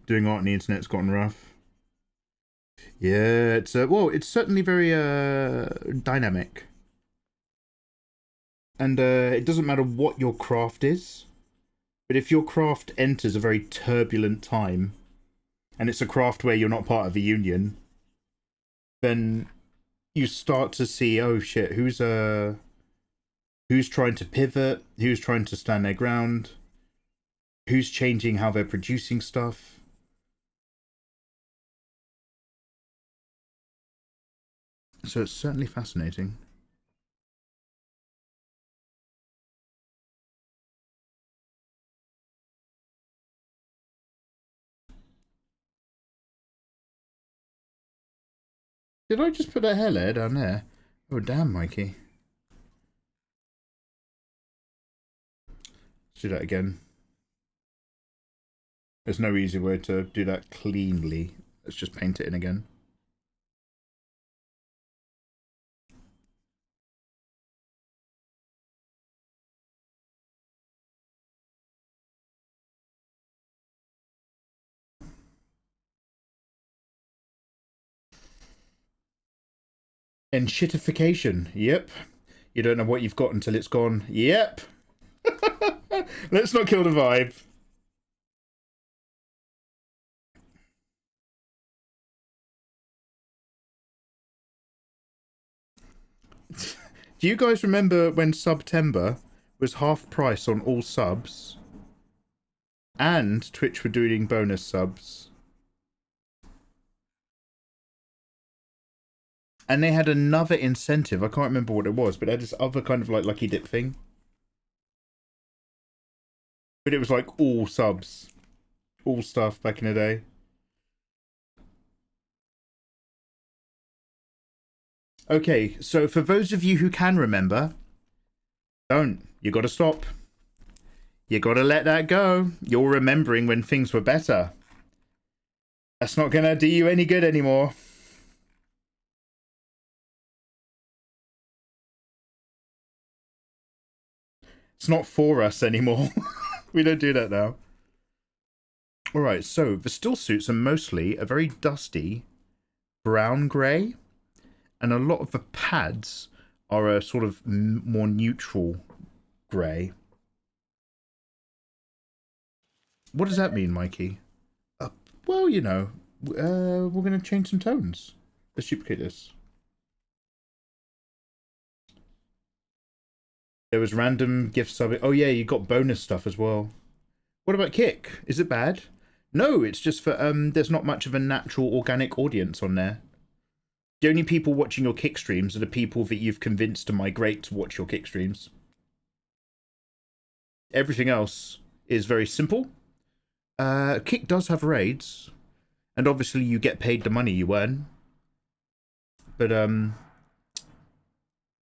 Doing art on the internet's gotten rough. Yeah, it's it's certainly very dynamic. And it doesn't matter what your craft is, but if your craft enters a very turbulent time and it's a craft where you're not part of a union, then you start to see, oh shit, who's trying to pivot, who's trying to stand their ground, who's changing how they're producing stuff. So it's certainly fascinating. Did I just put that hair layer down there? Oh, damn, Mikey. Let's do that again. There's no easy way to do that cleanly. Let's just paint it in again. And shitification. Yep. You don't know what you've got until it's gone. Yep. Let's not kill the vibe. Do you guys remember when September was half price on all subs? And Twitch were doing bonus subs. And they had another incentive. I can't remember what it was, but they had this other kind of like lucky dip thing. But it was like all subs. All stuff back in the day. Okay, so for those of you who can remember, don't. You gotta stop. You gotta let that go. You're remembering when things were better. That's not gonna do you any good anymore. It's not for us anymore. We don't do that now. All right, so the still suits are mostly a very dusty brown grey, and a lot of the pads are a sort of more neutral grey. What does that mean, Mikey? Well, you know, we're going to change some tones. Let's duplicate this. There was random gift sub. Oh yeah, you got bonus stuff as well. What about Kick? Is it bad? No, it's just for there's not much of a natural organic audience on there. The only people watching your Kick streams are the people that you've convinced to migrate to watch your Kick streams. Everything else is very simple. Kick does have raids, and obviously you get paid the money you earn. But it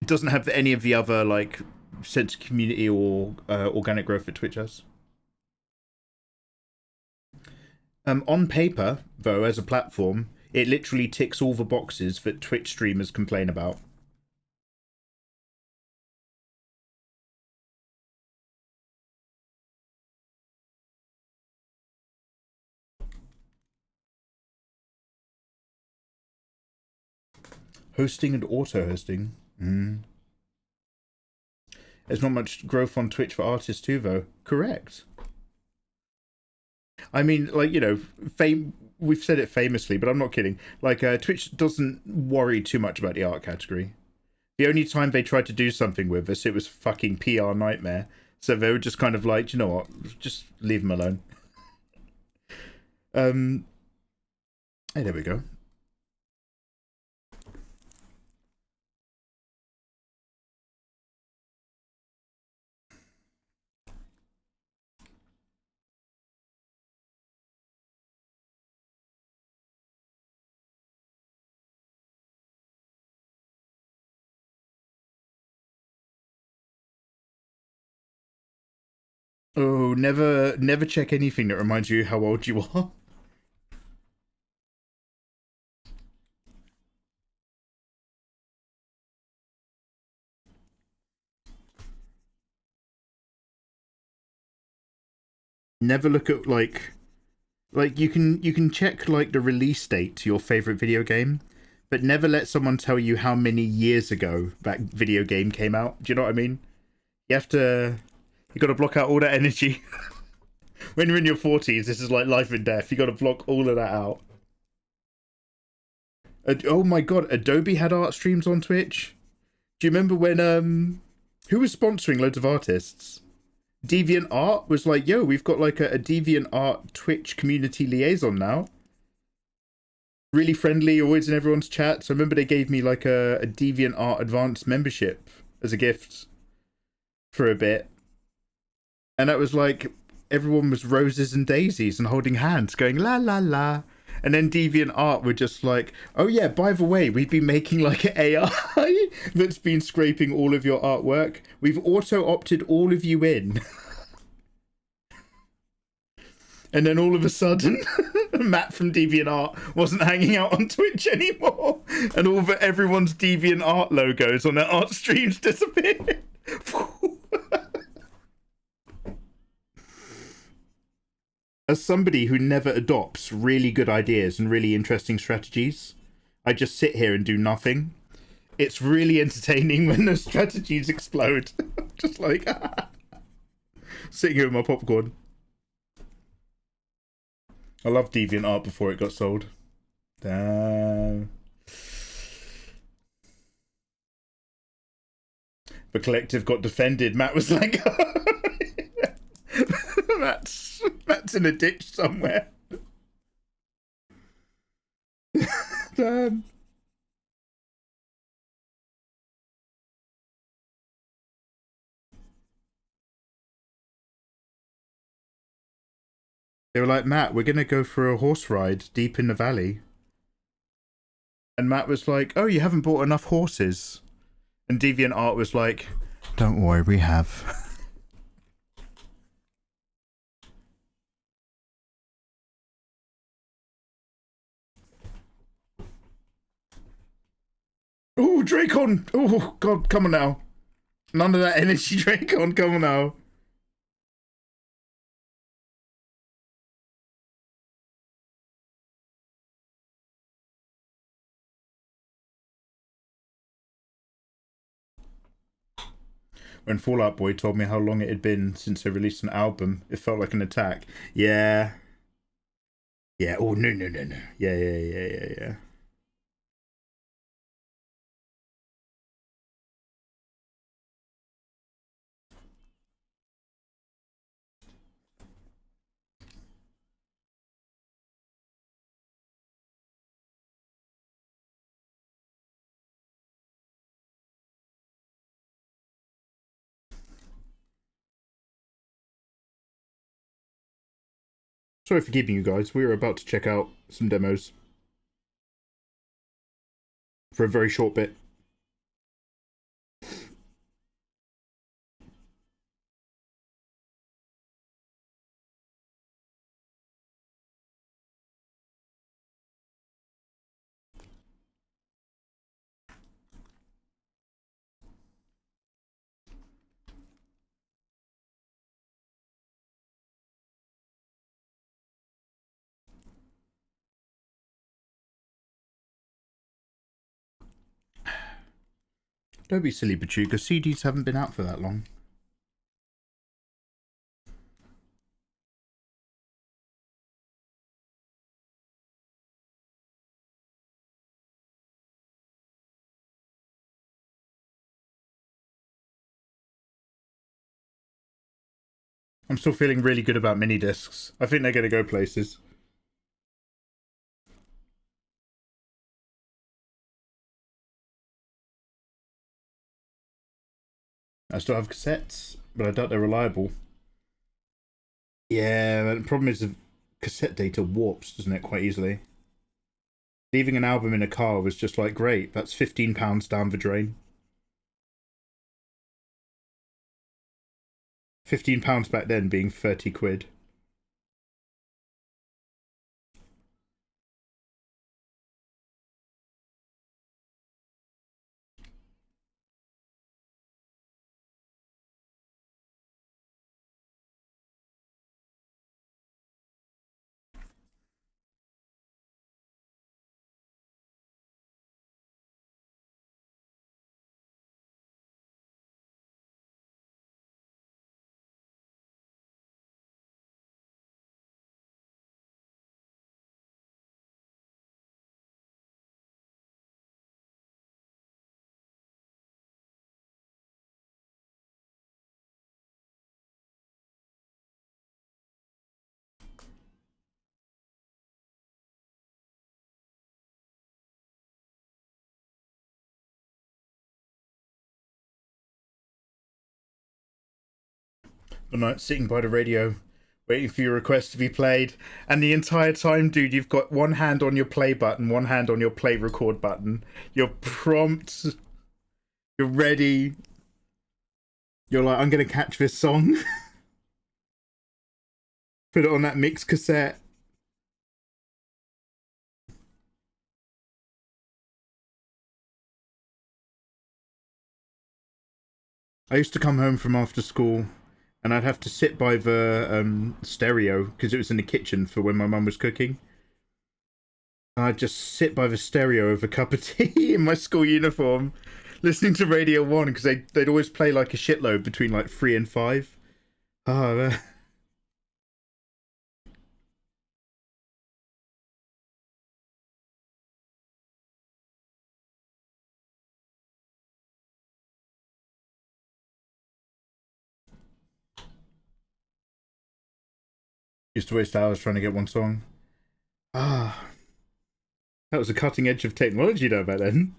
doesn't have any of the other like sense of community or organic growth that Twitch has. On paper, though, as a platform, it literally ticks all the boxes that Twitch streamers complain about. Hosting and auto-hosting. There's not much growth on Twitch for artists too, though. Correct. I mean, like, you know, we've said it famously, but I'm not kidding. Like, Twitch doesn't worry too much about the art category. The only time they tried to do something with us, it was fucking PR nightmare. So they were just kind of like, you know what, just leave them alone. Hey, there we go. Oh, never check anything that reminds you how old you are. Never look at like you can check like the release date to your favorite video game, but never let someone tell you how many years ago that video game came out. Do you know what I mean? You got to block out all that energy. When you're in your 40s, this is like life and death. You got to block all of that out. Oh my god, Adobe had art streams on Twitch. Do you remember when who was sponsoring loads of artists? Deviant Art was like, yo, we've got like a Deviant Art Twitch community liaison now. Really friendly, always in everyone's chats. I remember they gave me like a Deviant Art Advanced membership as a gift for a bit. And that was like, everyone was roses and daisies and holding hands going la la la. And then Deviant Art were just like, oh yeah, by the way, we've been making like an AI that's been scraping all of your artwork. We've auto-opted all of you in. And then all of a sudden, Matt from Deviant Art wasn't hanging out on Twitch anymore. And all of everyone's Deviant Art logos on their art streams disappeared. As somebody who never adopts really good ideas and really interesting strategies, I just sit here and do nothing. It's really entertaining when those strategies explode. Just like, sitting here with my popcorn. I loved Deviant Art before it got sold. Damn. The collective got defended. Matt was like, Matt's in a ditch somewhere. Damn. They were like, Matt, we're going to go for a horse ride deep in the valley. And Matt was like, oh, you haven't bought enough horses. And Deviant Art was like, don't worry, we have. Oh, Dracon! Oh, God, come on now. None of that energy, Dracon, come on now. When Fall Out Boy told me how long it had been since they released an album, it felt like an attack. Yeah. Yeah. Oh, no. Yeah. Sorry for keeping you guys. We were about to check out some demos for a very short bit. Don't be silly, Pachuca. CDs haven't been out for that long. I'm still feeling really good about mini discs. I think they're going to go places. I still have cassettes, but I doubt they're reliable. Yeah, the problem is the cassette data warps, doesn't it, quite easily. Leaving an album in a car was just like, great, that's £15 down the drain. £15 back then being 30 quid. One night sitting by the radio, waiting for your request to be played, and the entire time, dude, you've got one hand on your play button, one hand on your play record button. You're prompt. You're ready. You're like, I'm gonna catch this song. Put it on that mix cassette. I used to come home from after school and I'd have to sit by the stereo because it was in the kitchen for when my mum was cooking. And I'd just sit by the stereo with a cup of tea in my school uniform, listening to Radio 1 because they'd always play like a shitload between like 3 and 5. Oh, used to waste hours trying to get one song. Ah, that was the cutting edge of technology though back then.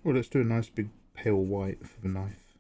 Well, let's do a nice big pale white for the knife.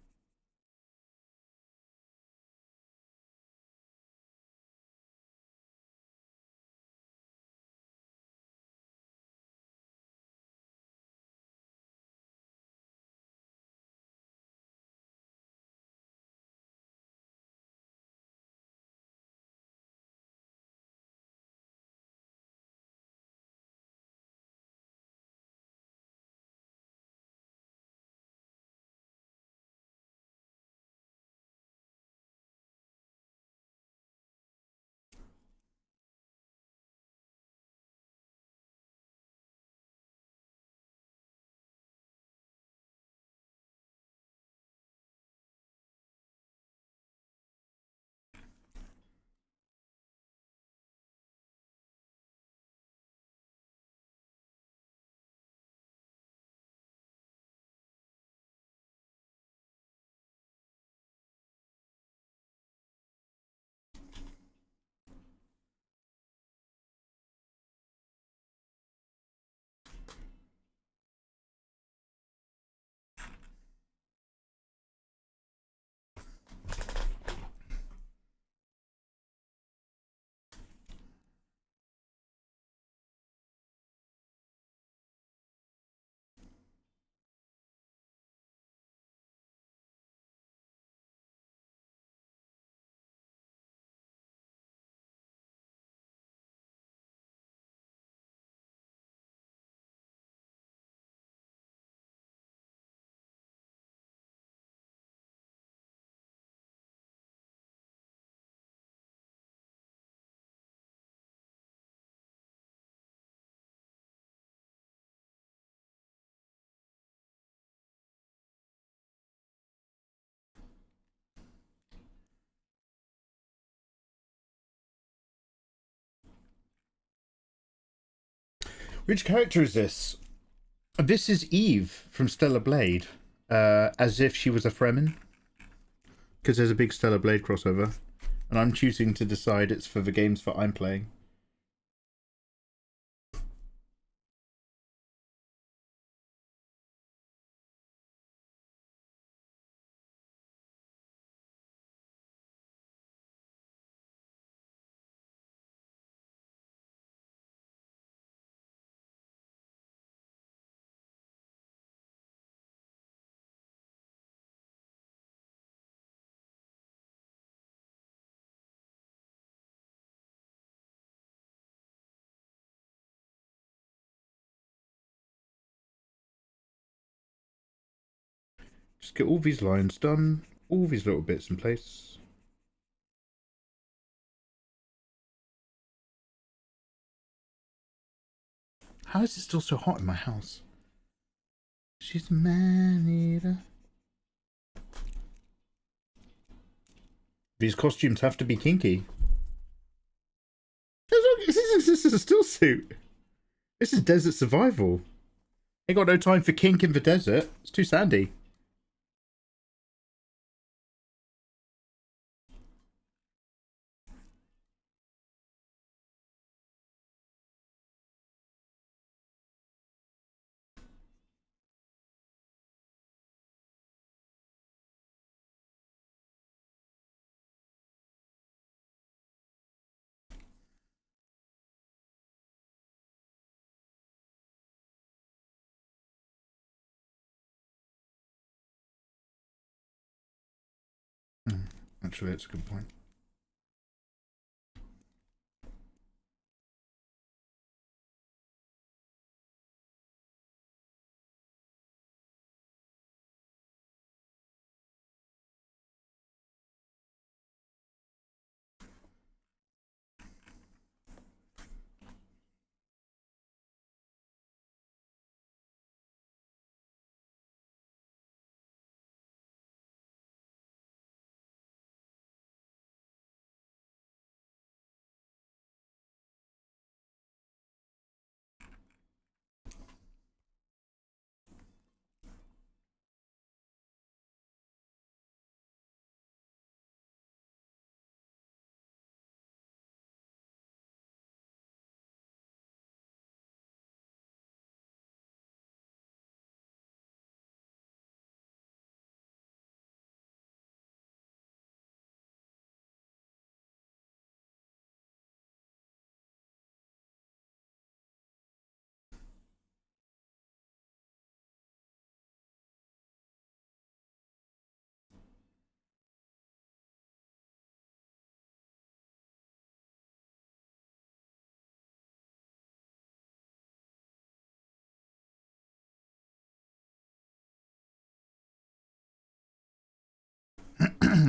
Which character is this? This is Eve from Stellar Blade. As if she was a Fremen. Because there's a big Stellar Blade crossover. And I'm choosing to decide it's for the games that I'm playing. Just get all these lines done, all these little bits in place. How is it still so hot in my house? She's a man-eater. These costumes have to be kinky. This is a still suit. This is desert survival. Ain't got no time for kink in the desert. It's too sandy. Actually, that's a good point.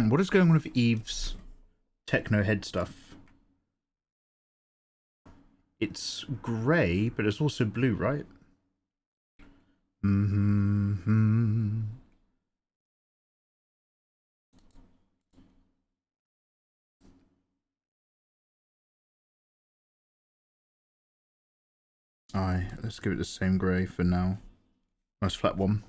What is going on with Eve's techno head stuff? It's grey, but it's also blue, right? Aye, let's give it the same grey for now. Nice flat one.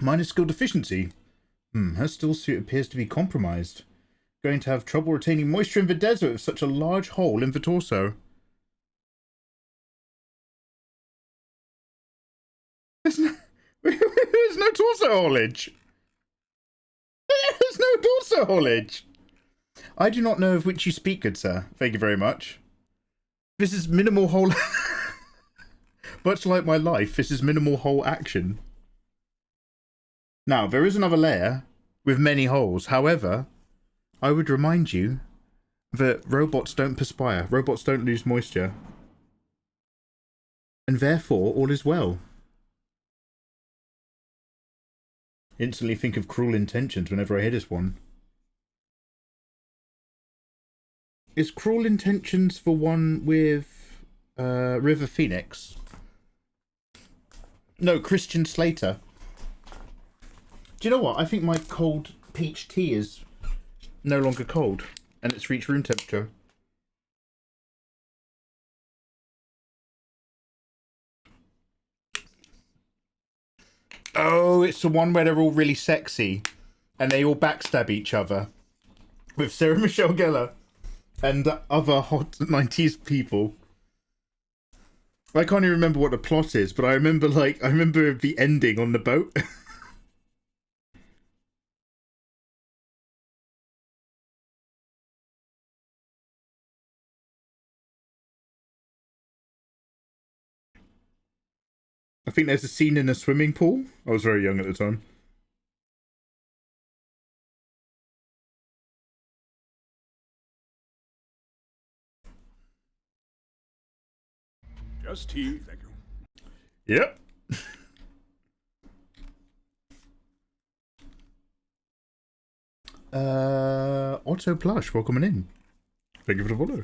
Minor skill deficiency. Her still suit appears to be compromised. Going to have trouble retaining moisture in the desert with such a large hole in the torso. There's no torso haulage. There's no torso haulage. I do not know of which you speak, good sir. Thank you very much. This is minimal hole. Much like my life, this is minimal hole action. Now, there is another layer with many holes. However, I would remind you that robots don't perspire, robots don't lose moisture, and therefore all is well. Instantly think of Cruel Intentions whenever I hear this one. Is Cruel Intentions the one with River Phoenix? No, Christian Slater. Do you know what? I think my cold peach tea is no longer cold, and it's reached room temperature. Oh, it's the one where they're all really sexy, and they all backstab each other, with Sarah Michelle Gellar and other hot 90s people. I can't even remember what the plot is, but I remember the ending on the boat. I think there's a scene in a swimming pool. I was very young at the time. Just tea, thank you. Yep. Otto Plush, welcome in. Thank you for the follow.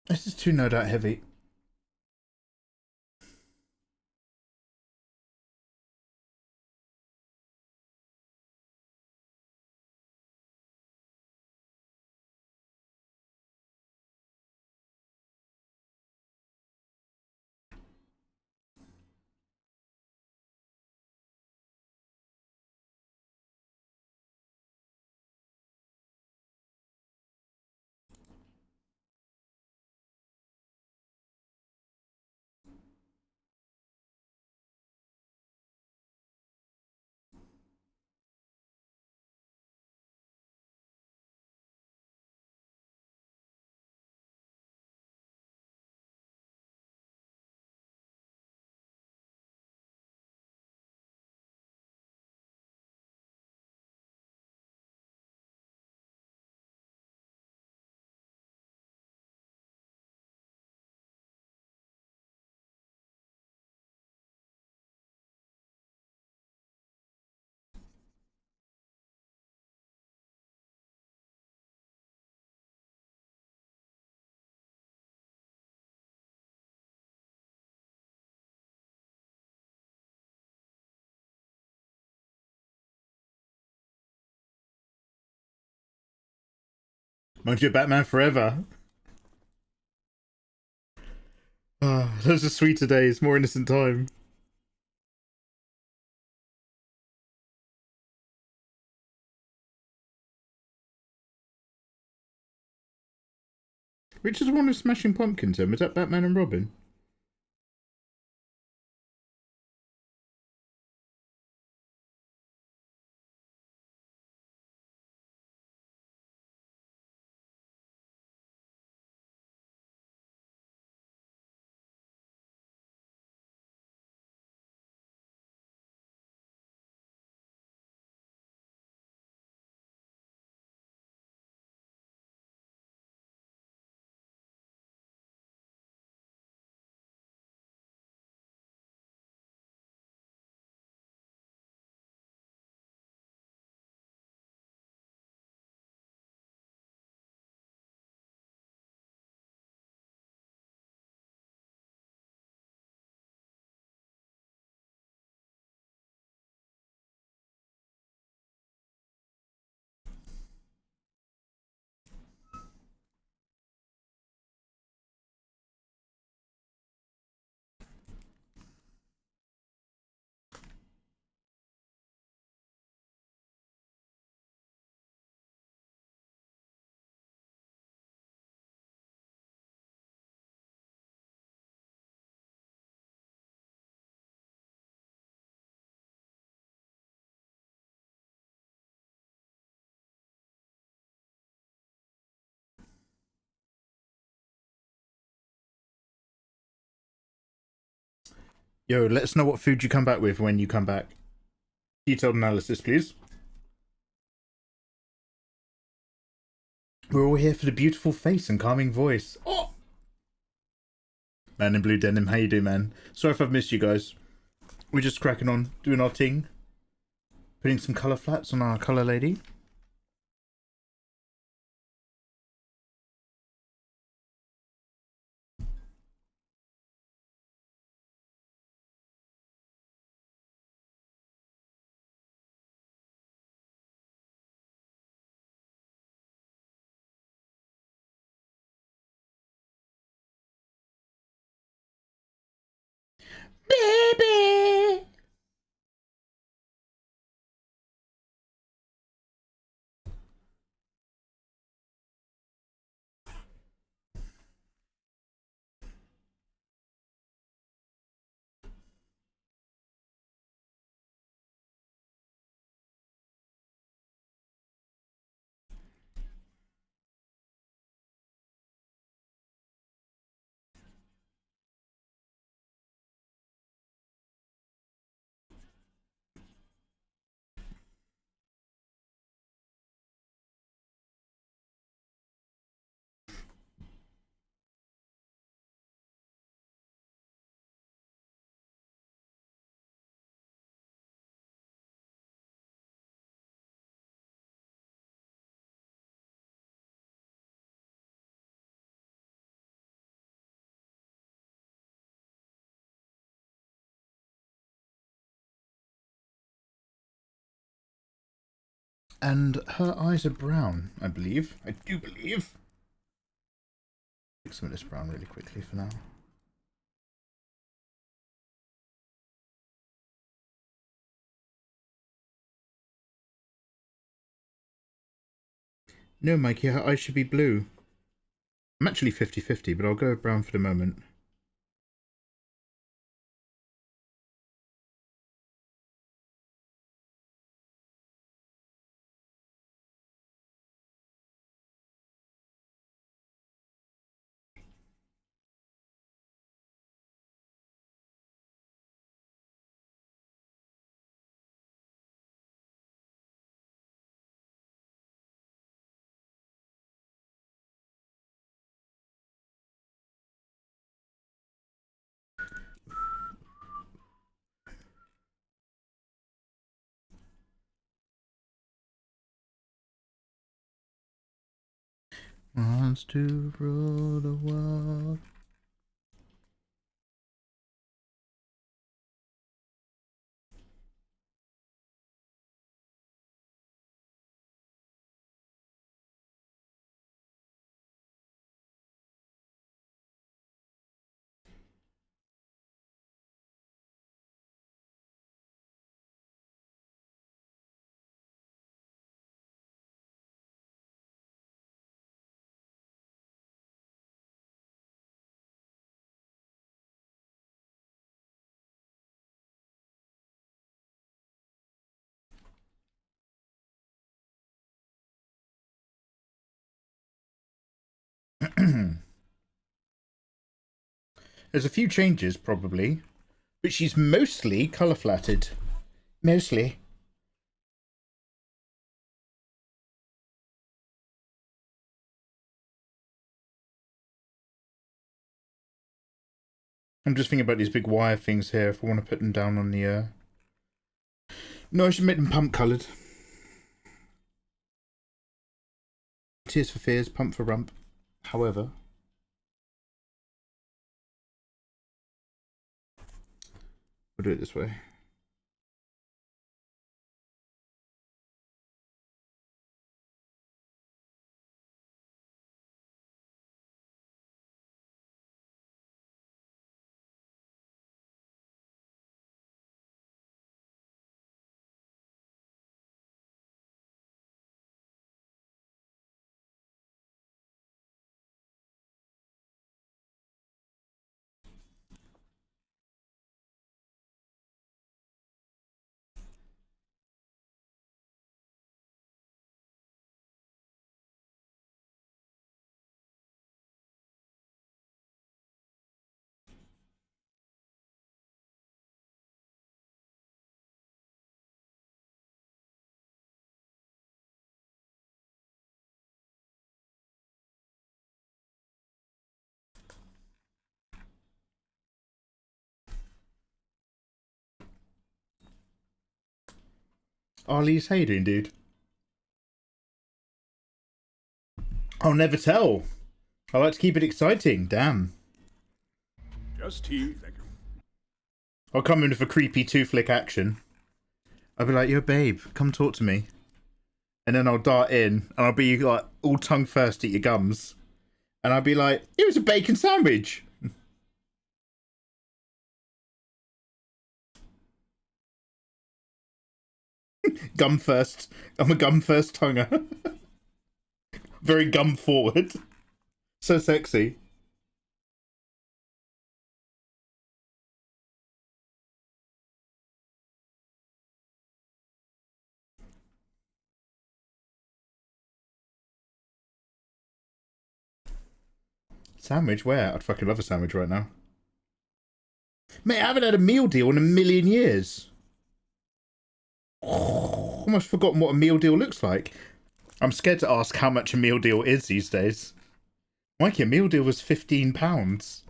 This is too no doubt heavy. Won't you Batman forever? Ah, those are sweeter days, more innocent time. Which is one of Smashing Pumpkins then? Was that Batman and Robin? Yo, let us know what food you come back with when you come back. Detailed analysis, please. We're all here for the beautiful face and calming voice. Oh! Man in blue denim, how you doing, man? Sorry if I've missed you guys. We're just cracking on, doing our thing. Putting some colour flats on our colour lady. Baby! And her eyes are brown, I believe. I do believe. Take some of this brown really quickly for now. No, Mikey, her eyes should be blue. I'm actually 50-50, but I'll go with brown for the moment. Wants to rule the world. There's a few changes, probably, but she's mostly colour flatted. Mostly. I'm just thinking about these big wire things here, if I want to put them down on the... No, I should make them pump coloured. Tears for Fears, Pump for Rump. However... we'll do it this way. Arlies, how you doing, dude? I'll never tell. I like to keep it exciting, damn. Just tea, thank you. I'll come in with a creepy two-flick action. I'll be like, yo, babe, come talk to me. And then I'll dart in, and I'll be like, all tongue first at your gums. And I'll be like, it was a bacon sandwich. Gum first. I'm a gum first tonguer. Very gum forward. So sexy. Sandwich? Where? I'd fucking love a sandwich right now. Mate, I haven't had a meal deal in a million years. Almost forgotten what a meal deal looks like. I'm scared to ask how much a meal deal is these days. Mikey, a meal deal was £15.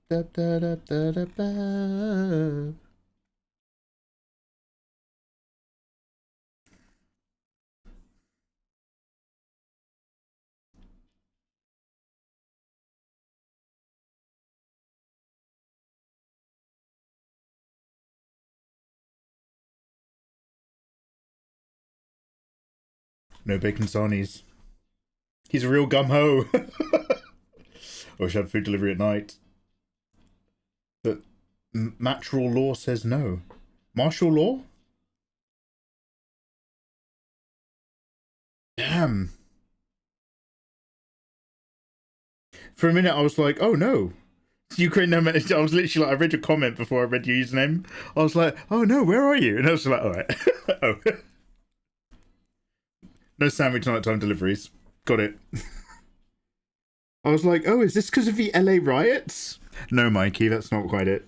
Da, da, da, da, da, da. No bacon sarnies. He's a real gum-ho. Or should have food delivery at night. But natural law says no. Martial law? Damn. For a minute, I was like, oh no. Ukraine, no, I was literally like, I read your comment before I read your username. I was like, oh no, where are you? And I was like, alright. Oh. No sandwich nighttime deliveries. Got it. I was like, oh, is this because of the LA riots? No, Mikey, that's not quite it.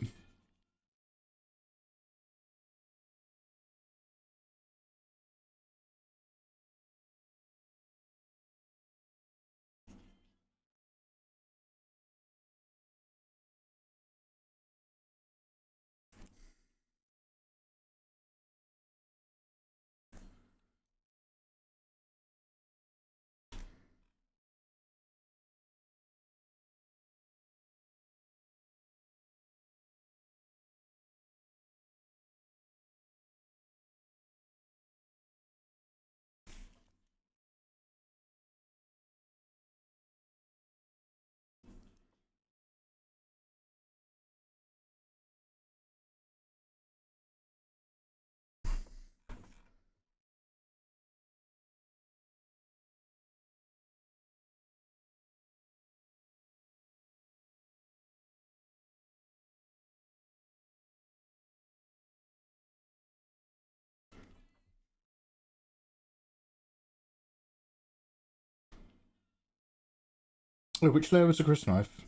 Oh, which layer was the grist knife?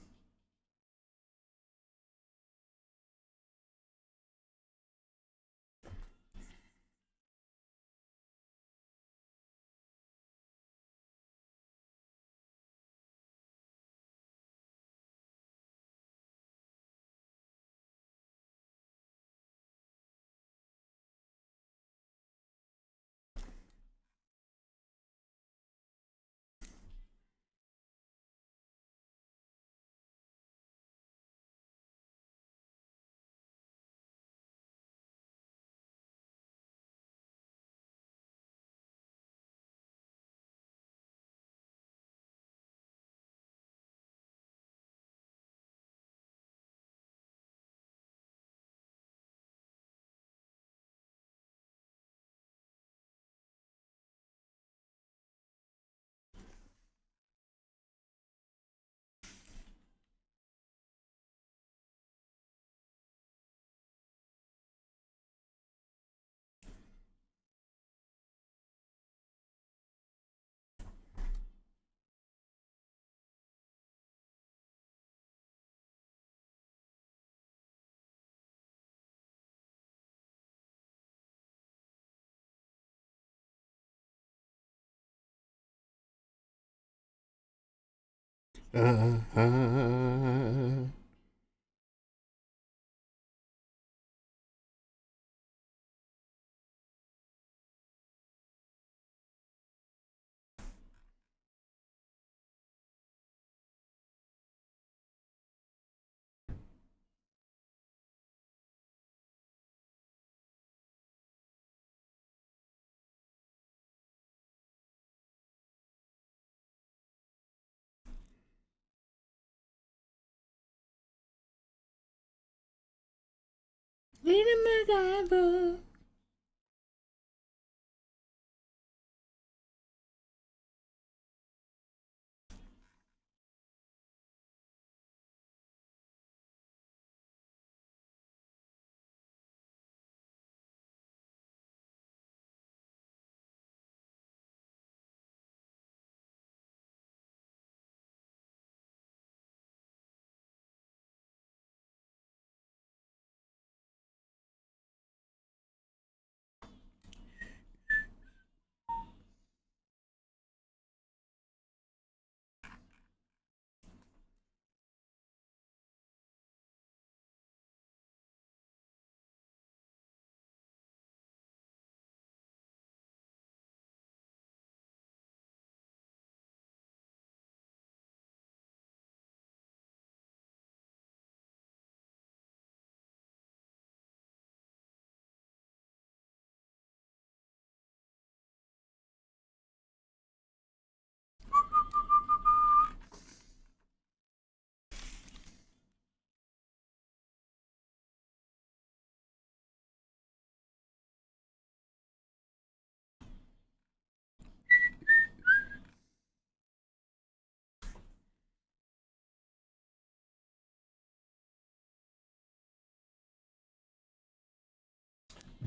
Uh, uh...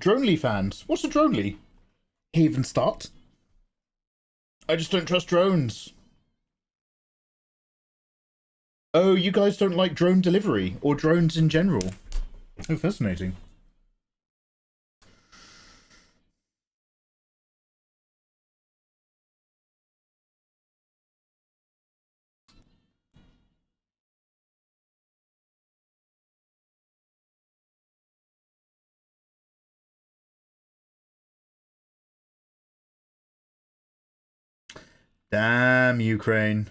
Dronely fans. What's a dronely? Haven start. I just don't trust drones. Oh, you guys don't like drone delivery or drones in general. Oh, fascinating. Damn, Ukraine.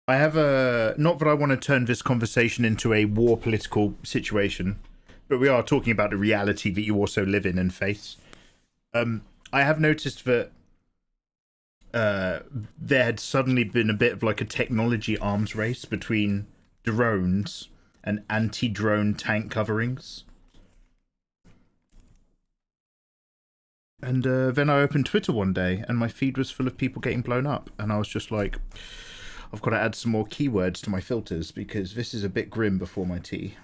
I have a... Not that I want to turn this conversation into a war political situation, but we are talking about the reality that you also live in and face. I have noticed that there had suddenly been a bit of like a technology arms race between drones and anti-drone tank coverings. And then I opened Twitter one day and my feed was full of people getting blown up. And I was just like, I've got to add some more keywords to my filters because this is a bit grim before my tea.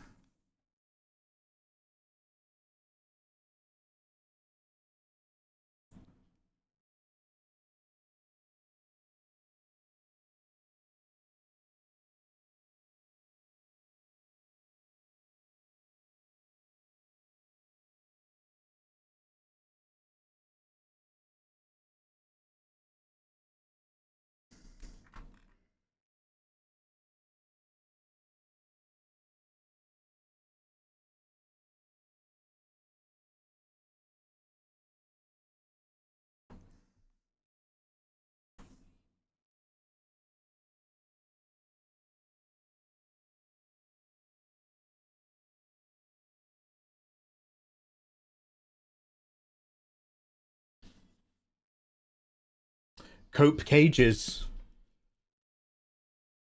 Cope cages.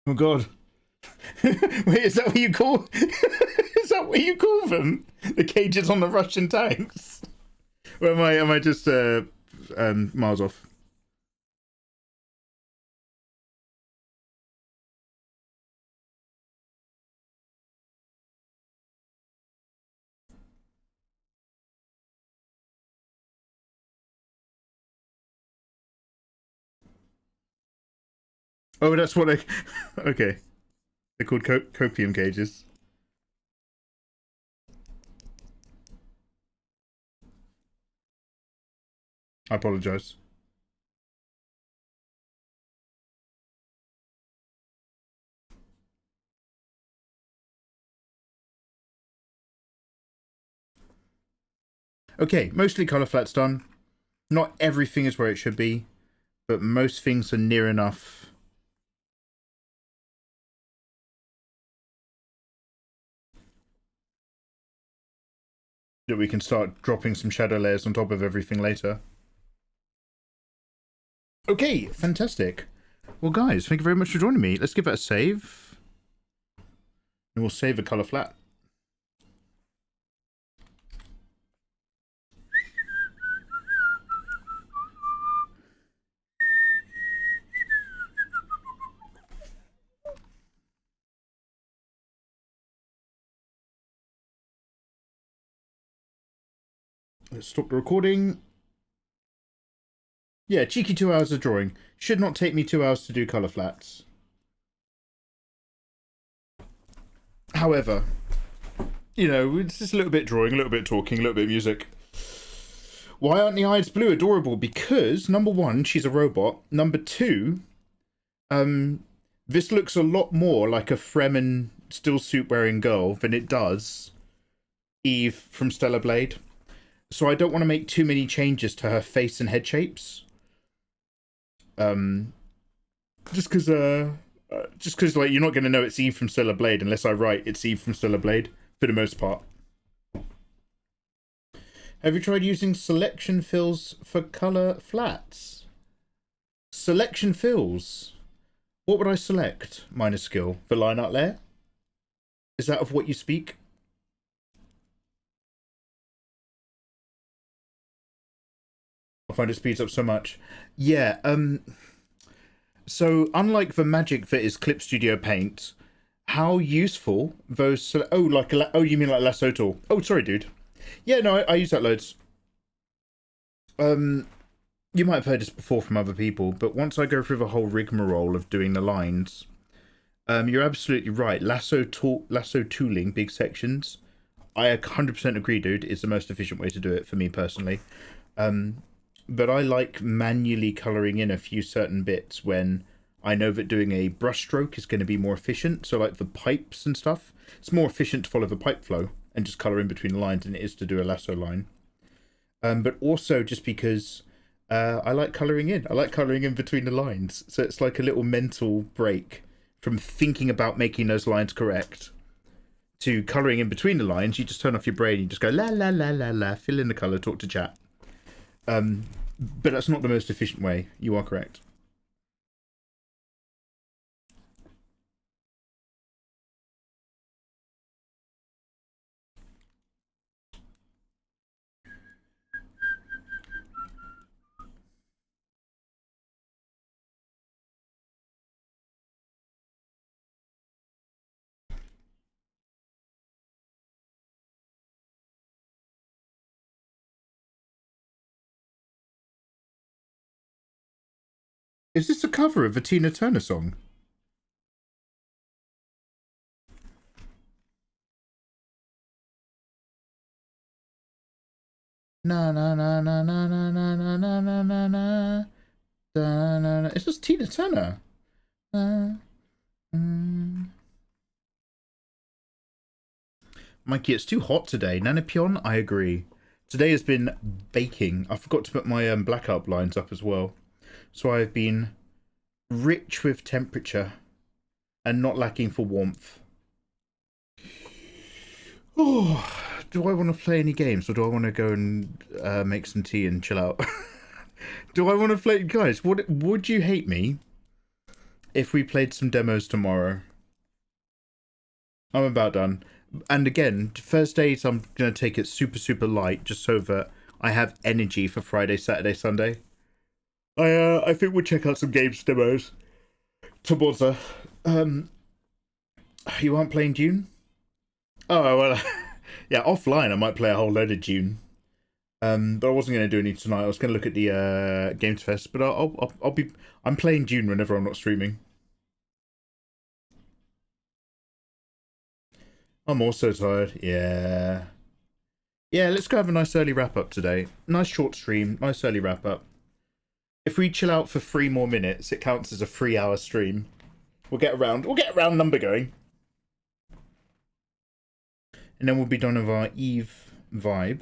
Oh god. Wait, is that what you call is that what you call them? The cages on the Russian tanks? Or am I just miles off? Oh, that's what they... Okay. They're called copium cages. I apologise. Okay, mostly colour flats done. Not everything is where it should be, but most things are near enough. That we can start dropping some shadow layers on top of everything later. Okay, fantastic. Well, guys, thank you very much for joining me. Let's give that a save. And we'll save a colour flat. Let's stop the recording. Yeah, cheeky 2 hours of drawing. Should not take me 2 hours to do colour flats. However, you know, it's just a little bit drawing, a little bit talking, a little bit of music. Why aren't the eyes blue? Adorable. Because, number one, she's a robot. Number two, this looks a lot more like a Fremen still suit wearing girl than it does Eve from Stellar Blade. So I don't want to make too many changes to her face and head shapes. Just because like you're not going to know it's Eve from Stellar Blade unless I write it's Eve from Stellar Blade for the most part. Have you tried using selection fills for color flats? Selection fills. What would I select? Minor skill. The line art layer? Is that of what you speak? I find it speeds up so much. Yeah, so unlike the magic that is Clip Studio Paint, how useful those... Oh, like... Oh, you mean like lasso tool? Oh, sorry, dude. Yeah, no, I use that loads. You might have heard this before from other people, but once I go through the whole rigmarole of doing the lines, you're absolutely right. Lasso tooling big sections, I 100% agree, dude, is the most efficient way to do it for me personally. But I like manually colouring in a few certain bits when I know that doing a brush stroke is going to be more efficient. So like the pipes and stuff, it's more efficient to follow the pipe flow and just colour in between the lines than it is to do a lasso line. But also just because I like colouring in. I like colouring in between the lines. So it's like a little mental break from thinking about making those lines correct to colouring in between the lines. You just turn off your brain. You just go la la la la la, fill in the colour, talk to chat. But that's not the most efficient way. You are correct. Is this a cover of a Tina Turner song? Na na na na na na na na na na na na na. It's just Tina Turner. Mikey, it's too hot today. Nanapion, I agree. Today has been baking. I forgot to put my blackout blinds up as well. So I've been rich with temperature and not lacking for warmth. Oh, do I want to play any games or do I want to go and make some tea and chill out? Do I want to play... Guys, would you hate me if we played some demos tomorrow? I'm about done. And again, Thursdays I'm going to take it super, super light just so that I have energy for Friday, Saturday, Sunday. I think we'll check out some games demos towards you aren't playing Dune? Oh, well, yeah, offline I might play a whole load of Dune. But I wasn't going to do any tonight. I was going to look at the Games Fest, but I'm playing Dune whenever I'm not streaming. I'm also tired. Yeah. Yeah, let's go have a nice early wrap-up today. Nice short stream, nice early wrap-up. If we chill out for 3 more minutes, it counts as a 3-hour stream. We'll get a round number going. And then we'll be done with our Eve vibe.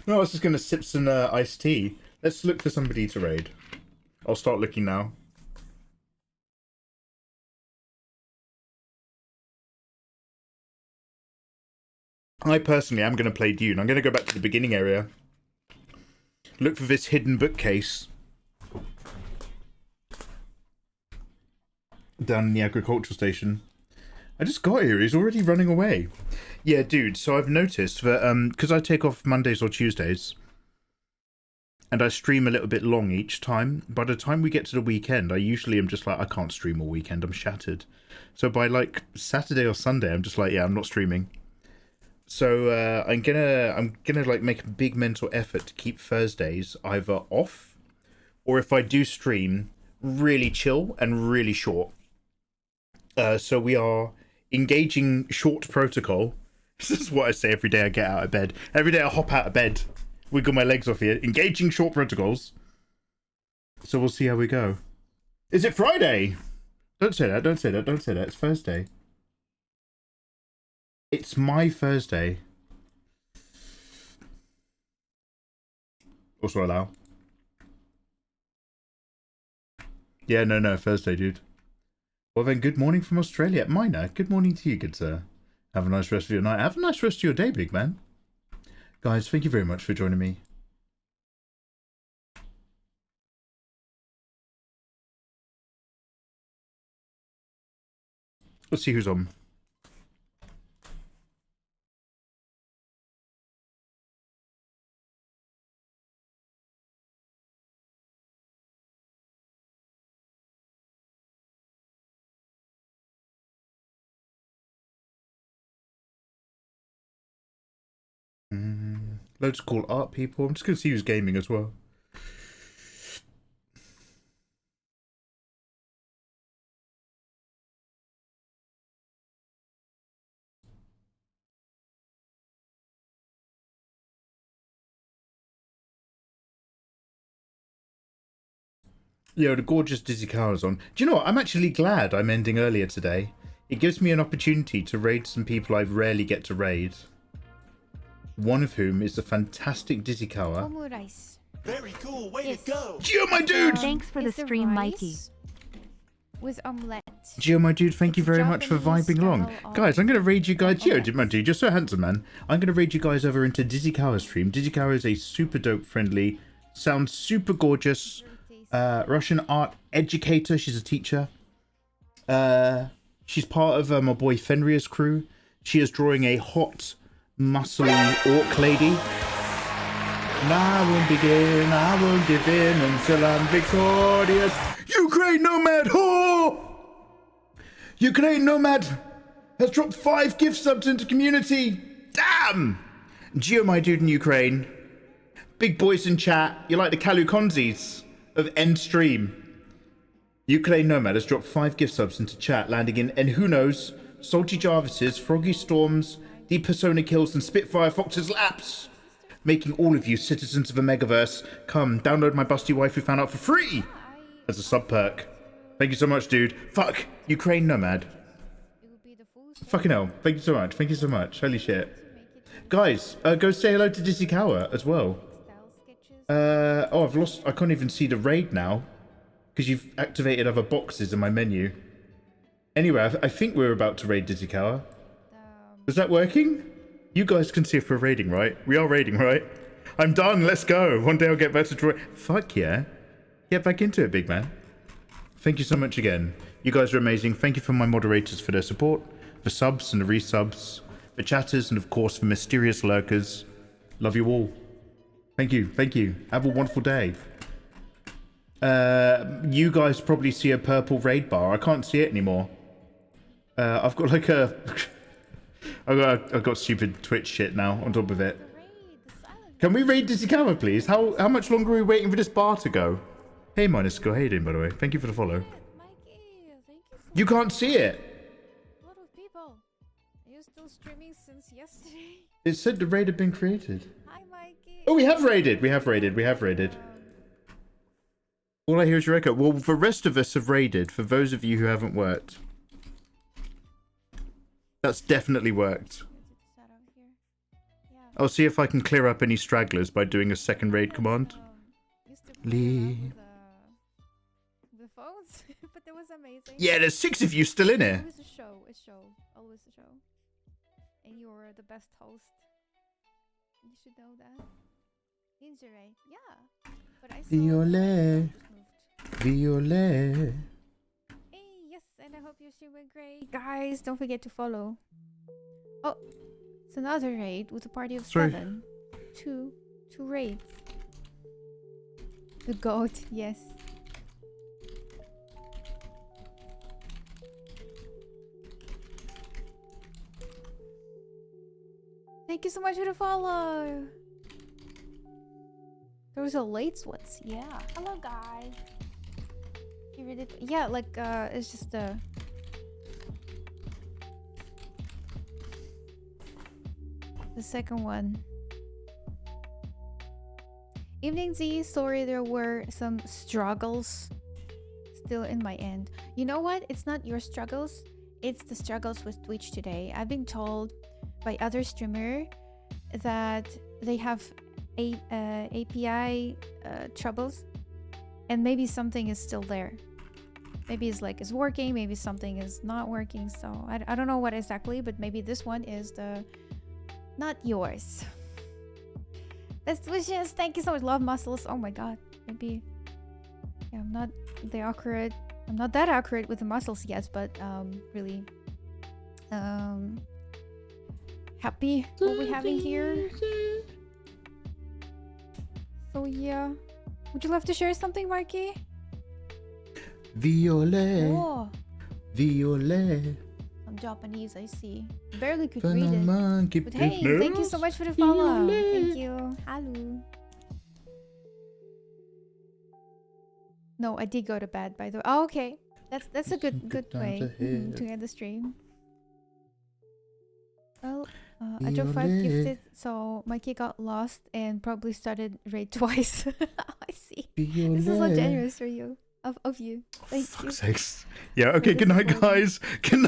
No, I was just going to sip some iced tea. Let's look for somebody to raid. I'll start looking now. I personally am going to play Dune. I'm going to go back to the beginning area. Look for this hidden bookcase. Down in the agricultural station. I just got here. He's already running away. Yeah, dude. So I've noticed that because I take off Mondays or Tuesdays, and I stream a little bit long each time. By the time we get to the weekend, I usually am just like, I can't stream all weekend. I'm shattered. So by like Saturday or Sunday, I'm just like, yeah, I'm not streaming. So I'm gonna like make a big mental effort to keep Thursdays either off, or if I do stream, really chill and really short. So we are engaging short protocol. This is what I say every day I get out of bed. Every day I hop out of bed, wiggle my legs off here. Engaging short protocols. So we'll see how we go. Is it Friday? Don't say that, don't say that, don't say that. It's Thursday. It's my Thursday. Also allow. Yeah, no, Thursday, dude. Well then, good morning from Australia. Minor, good morning to you, good sir. Have a nice rest of your night. Have a nice rest of your day, big man. Guys, thank you very much for joining me. Let's see who's on. Loads of cool art people. I'm just going to see who's gaming as well. Yo, the gorgeous Dizzy Cara's on. Do you know what? I'm actually glad I'm ending earlier today. It gives me an opportunity to raid some people I rarely get to raid. One of whom is the fantastic Dizzy Cara. Very cool, way to go! Gio, my dude! Thanks for the stream, Mikey. With omelette. Gio, my dude, thank you very much for vibing along. Guys, I'm going to raid you guys. Gio, my dude, you're so handsome, man. I'm going to raid you guys over into Dizzy Cara's stream. Dizzy Cara is a super dope, friendly, sounds super gorgeous Russian art educator. She's a teacher. She's part of my boy Fenrir's crew. She is drawing a hot, muscly orc lady. And I won't begin, I won't give in until I'm victorious. Ukraine Nomad! Oh! Ukraine Nomad has dropped 5 gift subs into community. Damn! Gio, my dude in Ukraine. Big boys in chat. You're like the Kalukonzis of end stream. Ukraine Nomad has dropped 5 gift subs into chat, landing in, and who knows, Salty Jarvis's, Froggy Storms, Deep Persona Kills, and Spitfire Fox's laps. Making all of you citizens of a megaverse. Come, download my busty waifu fan art for free as a sub perk. Thank you so much, dude. Fuck, Ukraine Nomad. Fucking hell, thank you so much. Thank you so much. Holy shit. Guys, go say hello to Dizzy Cara as well. Oh, I've lost, I can't even see the raid now because you've activated other boxes in my menu. Anyway, I think we're about to raid Dizzy Cara. Is that working? You guys can see if we're raiding, right? We are raiding, right? I'm done. Let's go. One day I'll get better to... Fuck yeah. Get back into it, big man. Thank you so much again. You guys are amazing. Thank you for my moderators for their support, for subs and the resubs, for chatters, and of course for mysterious lurkers. Love you all. Thank you. Thank you. Have a wonderful day. You guys probably see a purple raid bar. I can't see it anymore. I've got like a... I've got stupid Twitch shit now on top of it. Can we raid Dizzy Cara, please? How much longer are we waiting for this bar to go? Hey, Minusco. How you doing, by the way? Thank you for the follow. You can't see it. A lot of people. Are you still streaming since yesterday? It said the raid had been created. Hi, Mikey. Oh, we have raided. We have raided. We have raided. All I hear is your echo. Well, the rest of us have raided. For those of you who haven't worked. That's definitely worked. I'll see if I can clear up any stragglers by doing a second raid command. Leave. The phones, but that was amazing. Yeah, there's 6 of you still in here. Always a show, always a show. And you're the best host. You should know that. Injury, yeah. But I saw Violet. Violet. Yes, and I hope your stream went great. Guys, don't forget to follow. Oh, it's another raid with a party of 7. Two raids. The goat, yes. Thank you so much for the follow. There was a late ones, yeah. Hello, guys. You read it? Yeah, like it's just the second one. Evening Z, sorry there were some struggles still in my end. You know what? It's not your struggles. It's the struggles with Twitch today. I've been told by other streamer that they have API troubles, and maybe something is still there. Maybe it's like it's working, maybe something is not working. So I don't know what exactly, but maybe this one is the not yours. Best wishes. Thank you so much. Love muscles. Oh my god. Maybe. Yeah, I'm not the accurate. I'm not that accurate with the muscles yet, but really happy what we're having here. So yeah. Would you love to share something, Marky? Violet. Oh, Violet. some Japanese I see. Barely could When read a it. monkey But hey, thank you so much for the follow. Thank you. Hello. No, I did go to bed by the way. Oh, okay. That's a good way to end the stream. Well, I dropped 5 gifted, so Mikey got lost and probably started raid twice. I see. This is so generous for you. Of you. Thank you. Fuck's sakes. Yeah, okay, This good is night, cool. guys. Good night.